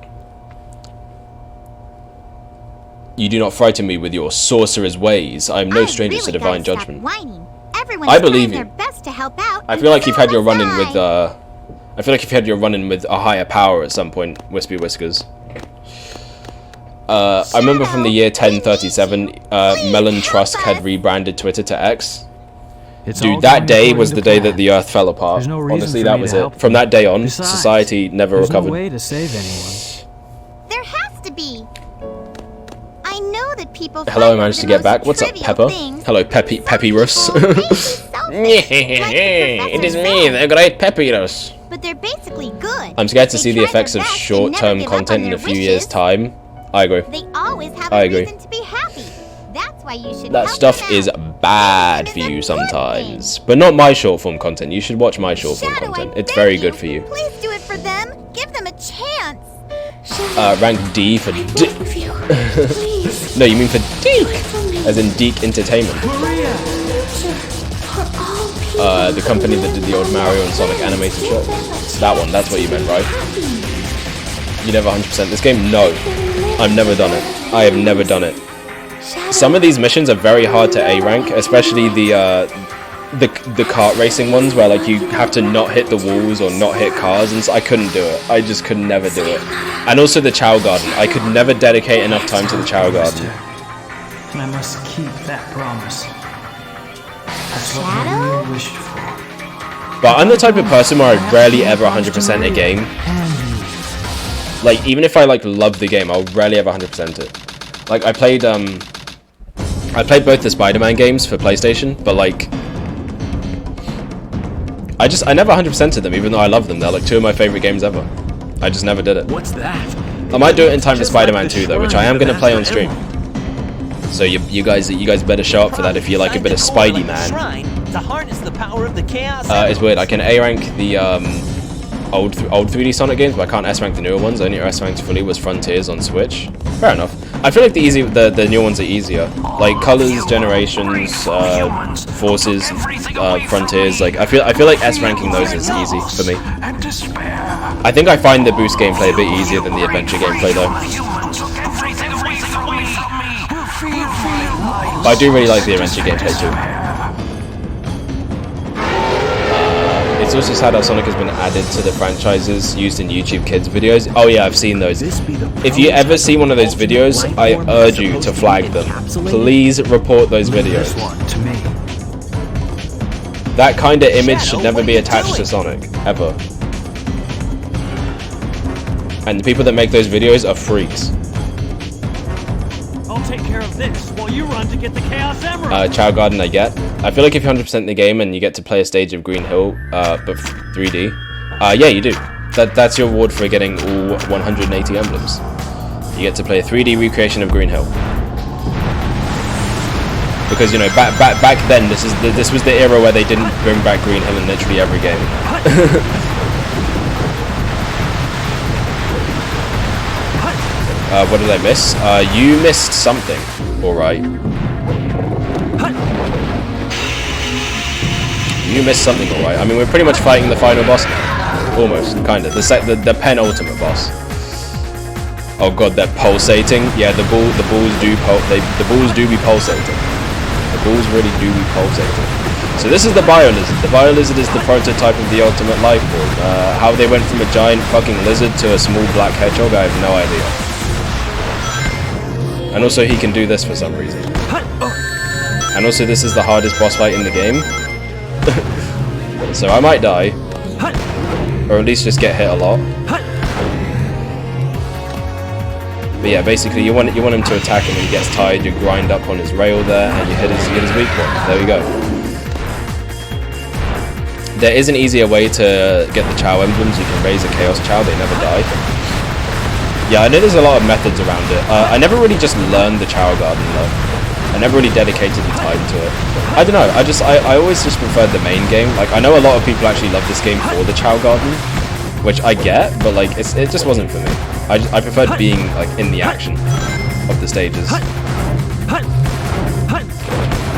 You do not frighten me with your sorcerer's ways. I am no stranger to divine judgment. Whining. Everyone's I believe trying you. their best to help out. I feel like you've had your run-in So with I feel like you've had your run-in with a higher power at some point, Wispy Whiskers. I remember from the year 1037, Melon Trusk had rebranded Twitter to X. Dude, that day was the day that the Earth fell apart. Honestly, that was it. From that day on, society never recovered. No way to save anyone. There has to be. I know that people. Hello, I managed to get back. What's up, Pepper? Hello, Peppy Russ. It is me, the great Peppy Russ. But they're basically good. I'm scared to see the effects of short-term content in a few years' time. I agree. They always have a reason to be happy. That's why you should. That stuff is bad for you sometimes, but not my short-form content. You should watch my short-form content. It's very good for you. Please do it for them. Give them a chance. Rank D for D. No, you mean for Deek, as in Deek Entertainment. The company that did the old Mario and Sonic animated show. That one. That's what you meant, right? You never 100% this game? No, I've never done it. I have never done it. Some of these missions are very hard to A rank, especially the kart racing ones where like you have to not hit the walls or not hit cars, and I couldn't do it. I just could never do it. And also the Chow Garden. I could never dedicate enough time to the Chow Garden. And I must keep that promise. That's what I really wished for. But I'm the type of person where I rarely ever 100% a game. Like, even if I like love the game, I'll rarely ever 100% it. Like, I played both the Spider-Man games for PlayStation, but like, I never 100%ed them, even though I love them. They're like two of my favorite games ever. I just never did it. What's that? I might do it in time for Spider-Man 2 though, which I am going to play on stream. So you guys better show up for that if you like a bit of Spidey, man. To harness the power of the chaos. It's weird. I can A rank the old 3D Sonic games, but I can't S rank the newer ones. Only S ranked fully was Frontiers on Switch. Fair enough. I feel like the new ones are easier. Like Colors, Generations, Forces, Frontiers. Like I feel like S ranking those is easy for me. I think I find the boost gameplay a bit easier than the adventure gameplay though. But I do really like the adventure gameplay too. It's also sad how Sonic has been added to the franchises used in YouTube Kids videos. Oh yeah, I've seen those. If you ever see one of those videos, I urge you to flag them. Please report those videos. That kind of image should never be attached to Sonic, ever. And the people that make those videos are freaks. I'll take care of this while you run to get the Chaos Emerald. Chow Garden I get. I feel like if you're 100% the game and you get to play a stage of Green Hill, but 3D, yeah, you do. That's your reward for getting all 180 emblems. You get to play a 3D recreation of Green Hill. Because you know, back then, this was the era where they didn't bring back Green Hill in literally every game. What did I miss? You missed something. Alright. You missed something, alright. I mean, we're pretty much fighting the final boss now. Almost, kind of. The penultimate boss. Oh god, they're pulsating. Yeah, the balls do be pulsating. The balls really do be pulsating. So this is the Bio-Lizard. The Bio-Lizard is the prototype of the ultimate life form. How they went from a giant fucking lizard to a small black hedgehog, I have no idea. And also he can do this for some reason. And also this is the hardest boss fight in the game. So I might die. Or at least just get hit a lot. But yeah, basically you want him to attack him when he gets tired, you grind up on his rail there, and you hit his weak point. There we go. There is an easier way to get the Chow emblems. You can raise a Chaos Chow, they never die. Yeah, I know there's a lot of methods around it. I never really just learned the Chow Garden though. I never really dedicated the time to it. I don't know, I always just preferred the main game. Like, I know a lot of people actually love this game for the Chow Garden, which I get, but like, it just wasn't for me. I preferred being like in the action of the stages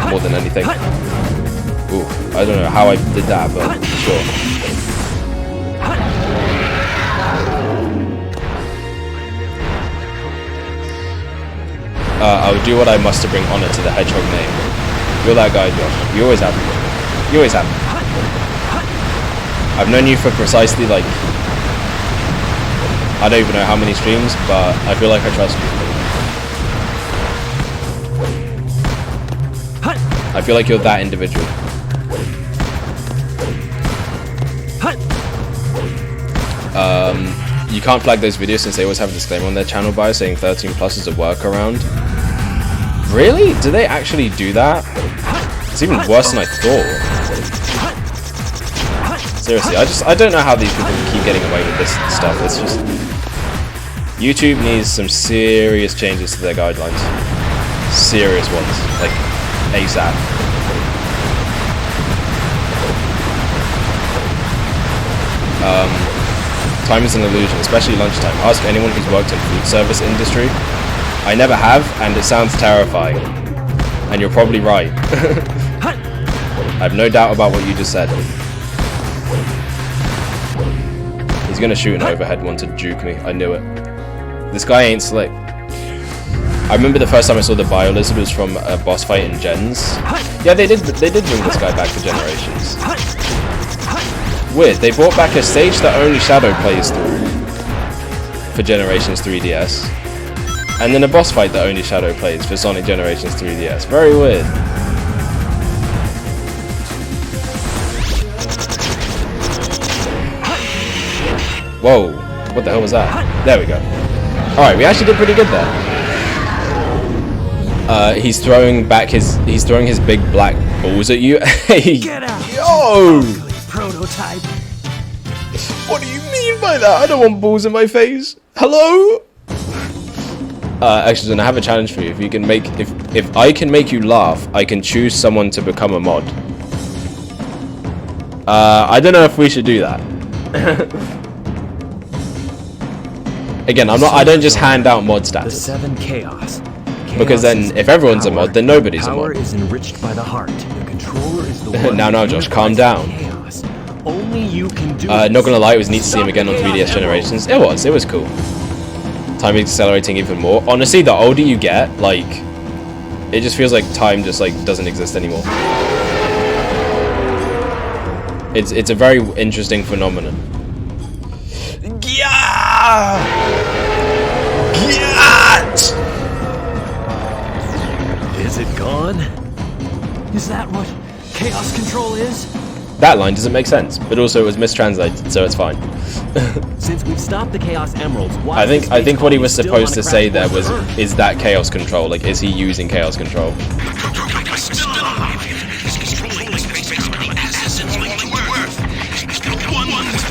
more than anything. Ooh, I don't know how I did that, but sure. I would do what I must to bring honor to the hedgehog name. You're that guy, Josh. You always have been. You always have been. I've known you for precisely, like, I don't even know how many streams, but I feel like I trust you. I feel like you're that individual. You can't flag those videos since they always have a disclaimer on their channel bio saying 13 plus is a workaround. Really? Do they actually do that? It's even worse than I thought. Seriously, I don't know how these people keep getting away with this stuff. It's just... YouTube needs some serious changes to their guidelines. Serious ones. Like, ASAP. Time is an illusion, especially lunchtime. Ask anyone who's worked in food service industry. I never have, and it sounds terrifying. And you're probably right. I have no doubt about what you just said. He's gonna shoot an overhead one to juke me. I knew it. This guy ain't slick. I remember the first time I saw the bio lizard was from a boss fight in Gens. Yeah, they did bring this guy back for Generations. Weird, they brought back a stage that only Shadow plays through for Generations 3DS. And then a boss fight that only Shadow plays for Sonic Generations 3DS. Very weird. Whoa, what the hell was that? There we go. Alright, we actually did pretty good there. He's throwing his big black balls at you. Hey, Get out. yo! Prototype. What do you mean by that? I don't want balls in my face. Hello? Actually, then I have a challenge for you. If you can make, if I can make you laugh, I can choose someone to become a mod. I don't know if we should do that. Again, I don't just hand out mod The status. 7 Chaos. Because then, if everyone's a mod, then nobody's a Power mod. is enriched by the heart. The controller is the one Now, Josh, calm down. Chaos. Only you can do Not gonna lie, it was neat to see him again on 3DS Generations. It was cool. Time is accelerating even more. Honestly, the older you get, like, it just feels like time just like doesn't exist anymore. It's a very interesting phenomenon. Yeah! Get! Is it gone? Is that what chaos control is? That line doesn't make sense, but also it was mistranslated, so it's fine. Since we've stopped the Chaos Emeralds, why I think what he was supposed to say there was, is that chaos control? Like, is he using chaos control?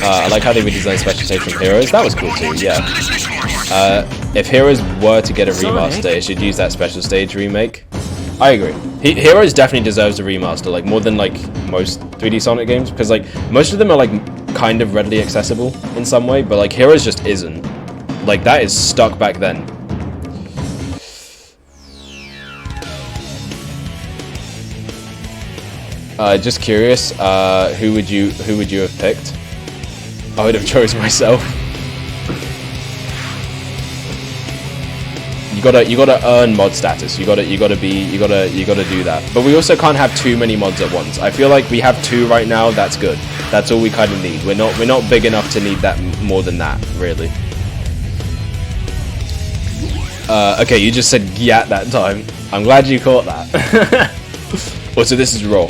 I like how they redesigned special stage from Heroes. That was cool too, yeah. If Heroes were to get a remaster, it should use that special stage remake. I agree. Heroes definitely deserves a remaster, like more than like most 3D Sonic games, because like most of them are like kind of readily accessible in some way, but like Heroes just isn't. Like that is stuck back then. Just curious, who would you have picked? I would have chose myself. You gotta earn mod status. You gotta do that. But we also can't have too many mods at once. I feel like we have 2 right now. That's good. That's all we kind of need. We're not big enough to need that more than that, really. Okay, you just said "gyat" that time. I'm glad you caught that. Also, this is raw.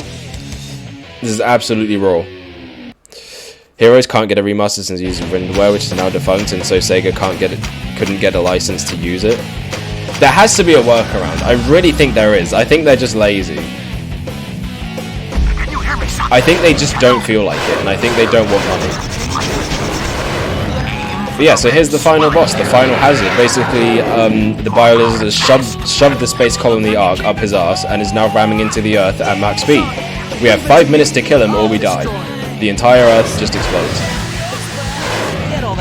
This is absolutely raw. Heroes can't get a remaster since it uses Rindware, which is now defunct, and so Sega couldn't get a license to use it. There has to be a workaround. I really think there is. I think they're just lazy. I think they just don't feel like it, and I think they don't want money. But yeah, so here's the final boss, the final hazard. Basically, the Biolizard has shoved the Space Colony Ark up his ass and is now ramming into the Earth at max speed. We have 5 minutes to kill him or we die. The entire Earth just explodes.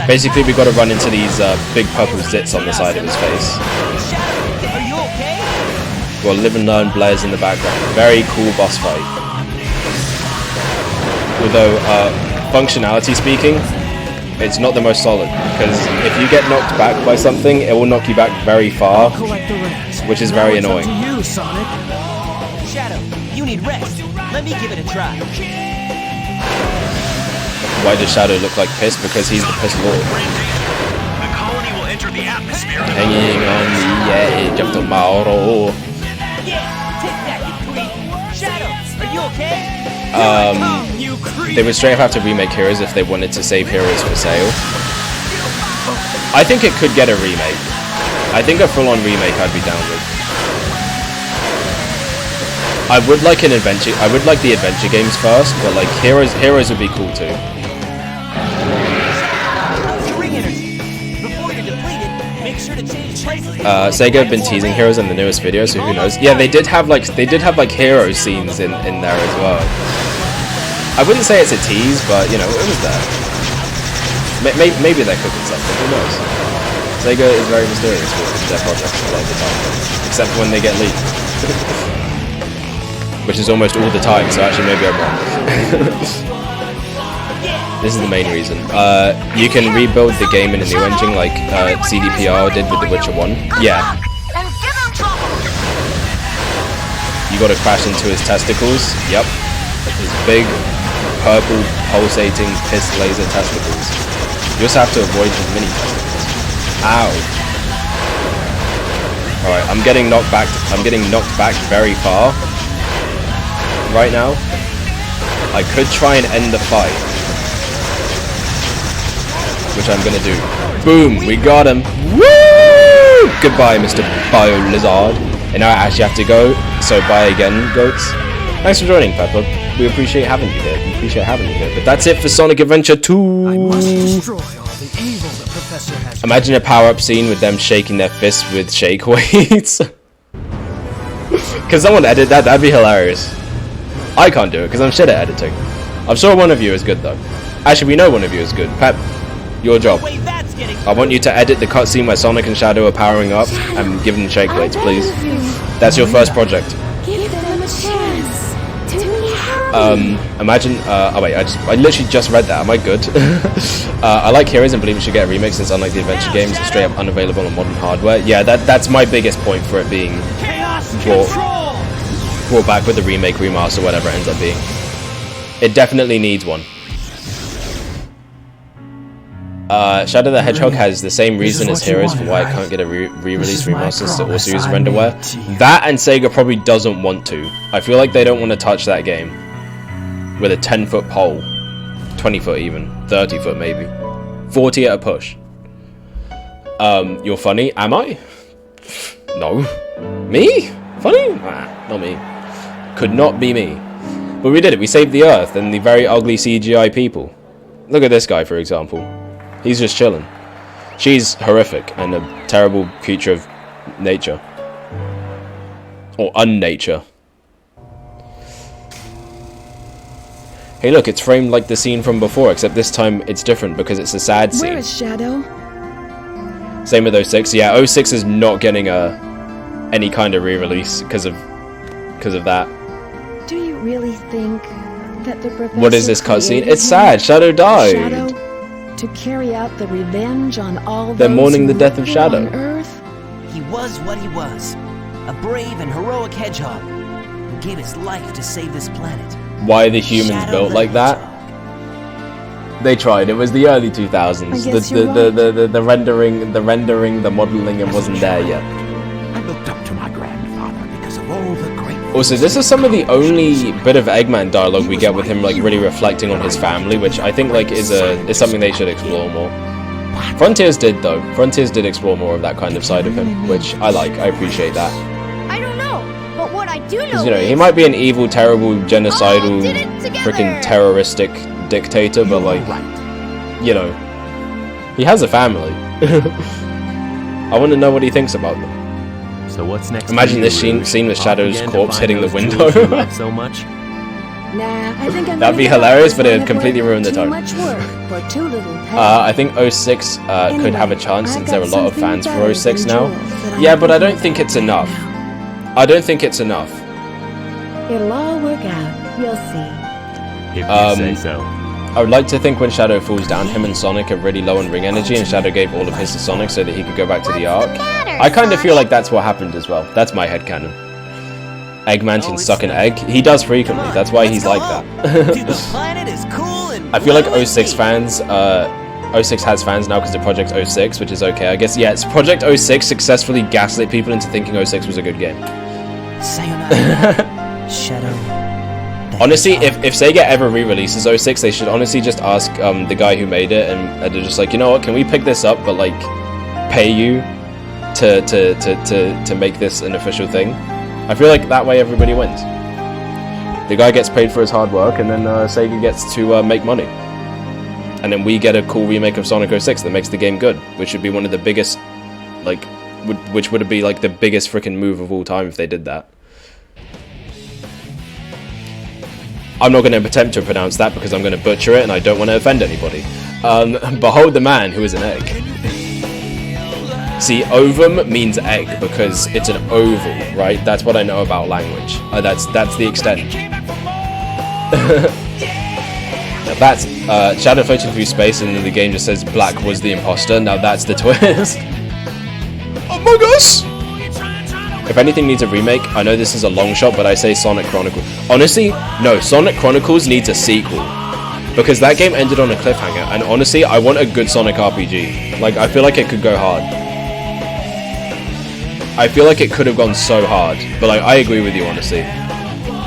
Basically, we got to run into these big purple zits on the side of his face. Well, Live and Learn blares in the background. Very cool boss fight. Although, functionality speaking, it's not the most solid, because if you get knocked back by something, it will knock you back very far. Collect the rest. which is very annoying. To you, Sonic. Shadow, you need rest. Let me give it a try. Why does Shadow look like piss? Because he's the piss lord. The colony will enter the atmosphere. Hanging on the edge of tomorrow. Yeah, take that, you creep. Shadow, are you okay? They would straight up have to remake Heroes if they wanted to save Heroes for sale. I think it could get a remake. I think a full-on remake I'd be down with. I would like an adventure. I would like the adventure games first, but like Heroes would be cool too. Sega have been teasing Heroes in the newest video, so who knows? Yeah, they did have like hero scenes in there as well. I wouldn't say it's a tease, but you know, it was there. Maybe they're cooking something. Who knows? Sega is very mysterious with their projects a lot of the time, except when they get leaked, which is almost all the time. So actually, maybe I'm wrong. This is the main reason. You can rebuild the game in a new engine like CDPR did with The Witcher 1. Yeah. You gotta crash into his testicles. Yep. His big, purple, pulsating, piss laser testicles. You also have to avoid his mini testicles. Ow. Alright, I'm getting knocked back very far. Right now. I could try and end the fight, which I'm gonna do. Boom! We got him! Woo! Goodbye, Mr. Bio Lizard. And now I actually have to go, so bye again, goats. Thanks for joining, Pepper. We appreciate having you here. But that's it for Sonic Adventure 2! I must destroy all the evil the Professor has. Imagine a power-up scene with them shaking their fists with shake weights. Can someone edit that? That'd be hilarious. I can't do it, because I'm shit at editing. I'm sure one of you is good, though. Actually, we know one of you is good. Pep, your job. I want you to edit the cutscene where Sonic and Shadow are powering up and give them shake weights, please. That's your first project. Give them a chance. Imagine, oh wait, I literally just read that. Am I good? I like Heroes and believe it should get a remake since unlike the adventure games, it's straight up unavailable on modern hardware. Yeah, that's my biggest point for it being brought back with the remake, remaster, whatever it ends up being. It definitely needs one. Shadow the Hedgehog has the same reason as Heroes for why it can't get a re-release remaster to also use renderware. That and Sega probably doesn't want to. I feel like they don't want to touch that game with a 10-foot pole, 20-foot even, 30-foot maybe, 40 at a push. You're funny? Am I? No. Me? Funny? Nah, not me. Could not be me. But we did it. We saved the Earth and the very ugly CGI people. Look at this guy, for example. He's just chilling. She's horrific and a terrible creature of nature. Or unnature. Hey look, it's framed like the scene from before, except this time it's different because it's a sad scene. Where is Shadow? Same with 06. Yeah, 06 is not getting any kind of re-release because of that. Do you really think that the Professor... What is this cutscene? It's sad. Shadow died. Shadow? To carry out the revenge on all They're those mourning the who death of lived Shadow. on Earth? He was what he was. A brave and heroic hedgehog who gave his life to save this planet. Why are the humans Shadow built the like that? They tried. It was the early 2000s. The rendering, the modeling, it wasn't there yet. I looked up to my grandfather because of all the great... Also, this is some of the only bit of Eggman dialogue we get with him, like really reflecting on his family, which I think like is something they should explore more. Frontiers did though. Frontiers did explore more of that kind of side of him, which I like. I appreciate that. I don't know, but what I do know Because, you know, he might be an evil, terrible, genocidal, freaking terroristic dictator, but like, you know, he has a family. I want to know what he thinks about them. So what's next? Imagine this scene with Shadow's corpse hitting the window. So much. Nah, I think I'm That'd be hilarious, but it would completely ruin the tone. Much work for too little pay. I think 06 could have a chance since there are a lot of fans for 06 now. Yeah, but I don't think it's enough. I don't think it's enough. It'll all work out. You'll see. If you say so. I would like to think when Shadow falls down, him and Sonic are really low on ring energy, and Shadow gave all of his to Sonic so that he could go back to the Ark. I kind of feel like that's what happened as well. That's my headcanon. Eggman can suck an egg. He does frequently. That's why he's like that. I feel like 06 fans, 06 has fans now because of Project 06, which is okay. I guess, yeah, it's Project 06 successfully gaslit people into thinking 06 was a good game. Shadow. Honestly, if Sega ever re-releases 06, they should honestly just ask the guy who made it, and they're just like, you know what, can we pick this up, but like pay you to make this an official thing? I feel like that way everybody wins. The guy gets paid for his hard work, and then Sega gets to make money. And then we get a cool remake of Sonic 06 that makes the game good, which would be one of the biggest, like, which would be like the biggest freaking move of all time if they did that. I'm not going to attempt to pronounce that because I'm going to butcher it and I don't want to offend anybody. Behold the man who is an egg. See, ovum means egg because it's an oval, right? That's what I know about language. That's the extent. Now that's Shadow floating through space, and then the game just says Black was the imposter. Now that's the twist. Among Us! If anything needs a remake, I know this is a long shot, but I say Sonic Chronicles. Honestly, no, Sonic Chronicles needs a sequel. Because that game ended on a cliffhanger, and honestly, I want a good Sonic RPG. Like, I feel like it could go hard. I feel like it could have gone so hard, but like, I agree with you, honestly.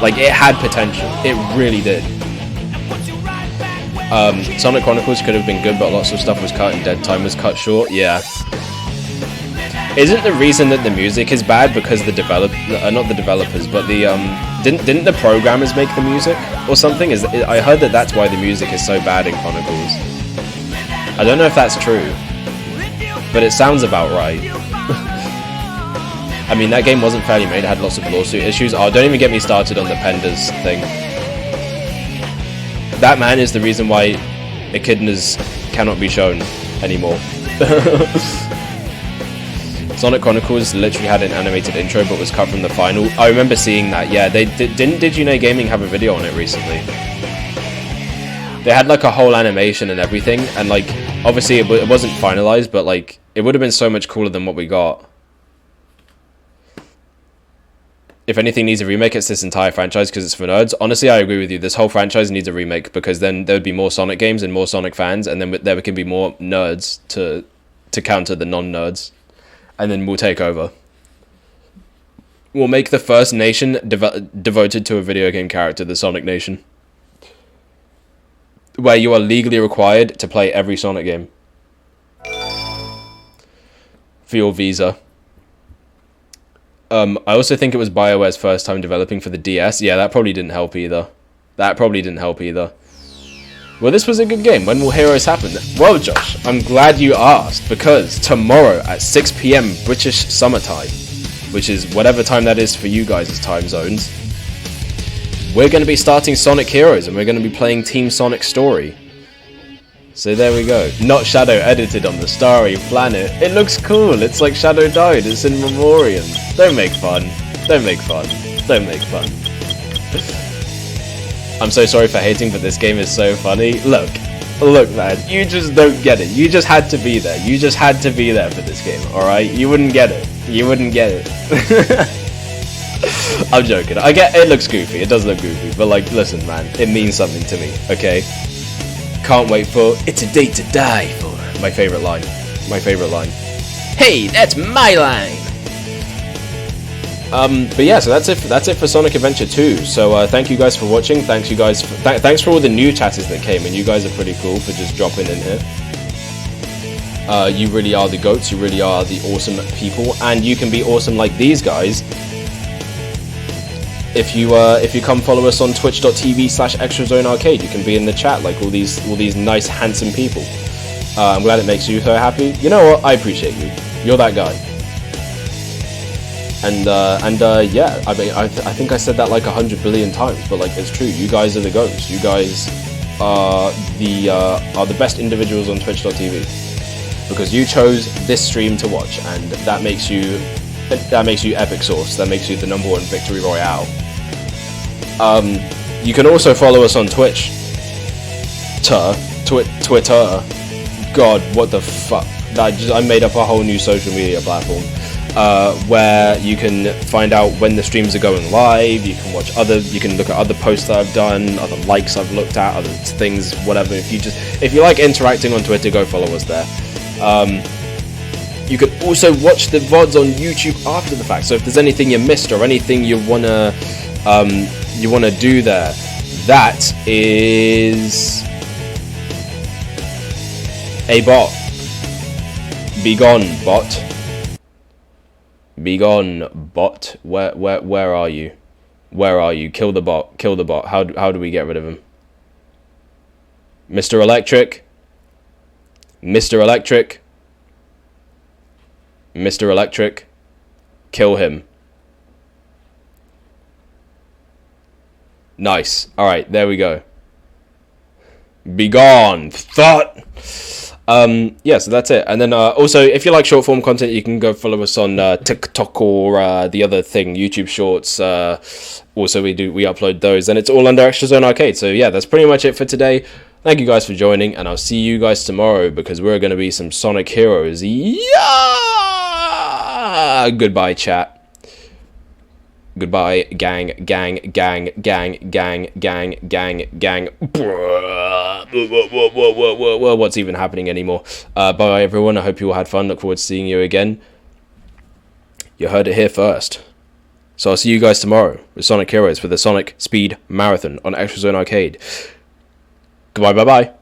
Like, it had potential. It really did. Sonic Chronicles could have been good, but lots of stuff was cut and dead time was cut short. Yeah. Isn't the reason that the music is bad because the not the developers, but the didn't the programmers make the music or something? I heard that that's why the music is so bad in Chronicles. I don't know if that's true, but it sounds about right. I mean, that game wasn't fairly made. It had lots of lawsuit issues. Oh, don't even get me started on the Penders thing. That man is the reason why Echidnas cannot be shown anymore. Sonic Chronicles literally had an animated intro but was cut from the final. I remember seeing that. Yeah, they didn't Did You Know Gaming have a video on it recently? They had like a whole animation and everything, and like obviously it wasn't finalized, but like it would have been so much cooler than what we got. If anything needs a remake, it's this entire franchise because it's for nerds. Honestly, I agree with you. This whole franchise needs a remake because then there would be more Sonic games and more Sonic fans, and then there can be more nerds to counter the non-nerds. And then we'll take over. We'll make the first nation devoted to a video game character the Sonic Nation. Where you are legally required to play every Sonic game. For your visa. I also think it was BioWare's first time developing for the DS. Yeah, that probably didn't help either. Well, this was a good game. When will Heroes happen? Well, Josh, I'm glad you asked, because tomorrow at 6 PM British summertime, which is whatever time that is for you guys' time zones, we're going to be starting Sonic Heroes, and we're going to be playing Team Sonic Story. So there we go. Not Shadow edited on the starry planet. It looks cool. It's like Shadow died. It's in memoriam. Don't make fun. I'm so sorry for hating, but this game is so funny. Look, man, you just don't get it. You just had to be there. You just had to be there for this game, alright? You wouldn't get it. I'm joking. I get it looks goofy. It does look goofy, but like, listen, man, it means something to me, okay? Can't wait for It's a Day to Die for my favorite line. Hey, that's my line! But yeah, so that's it for Sonic Adventure 2. So thank you guys for watching. Thanks for all the new chatters that came in. You guys are pretty cool for just dropping in here. You really are the goats. You really are the awesome people, and you can be awesome like these guys if you come follow us on twitch.tv/extrazonearcade. You can be in the chat like all these nice handsome people. I'm glad it makes you so happy. You know what? I appreciate you. You're that guy. And yeah, I mean, I think I said that like 100 billion times, but like it's true. You guys are the goats. You guys are the best individuals on twitch.tv because you chose this stream to watch, and that makes you epic sauce. That makes you the #1 victory royale. You can also follow us on Twitch. Twitter. God, what the fuck? I made up a whole new social media platform where you can find out when the streams are going live. You can look at other posts that I've done, other likes I've looked at, other things, whatever. If you like interacting on Twitter, go follow us there. You can also watch the VODs on YouTube after the fact. So if there's anything you missed or anything you wanna do there, that is a bot. Be gone, bot. Be gone, bot. Where are you? Where are you? Kill the bot. Kill the bot. How do we get rid of him? Mr. Electric. Mr. Electric. Mr. Electric. Kill him. Nice. Alright, there we go. Be gone, thought. Yeah, so that's it. And then also, if you like short form content, you can go follow us on TikTok or the other thing, YouTube Shorts. Also, we upload those, and it's all under Extra Zone Arcade. So yeah, that's pretty much it for today. Thank you guys for joining, and I'll see you guys tomorrow because we're going to be some Sonic heroes. Yeah! Goodbye, chat. Goodbye, gang. What's even happening anymore? Bye, everyone. I hope you all had fun. Look forward to seeing you again. You heard it here first. So I'll see you guys tomorrow with Sonic Heroes for the Sonic Speed Marathon on Extra Zone Arcade. Goodbye, bye-bye.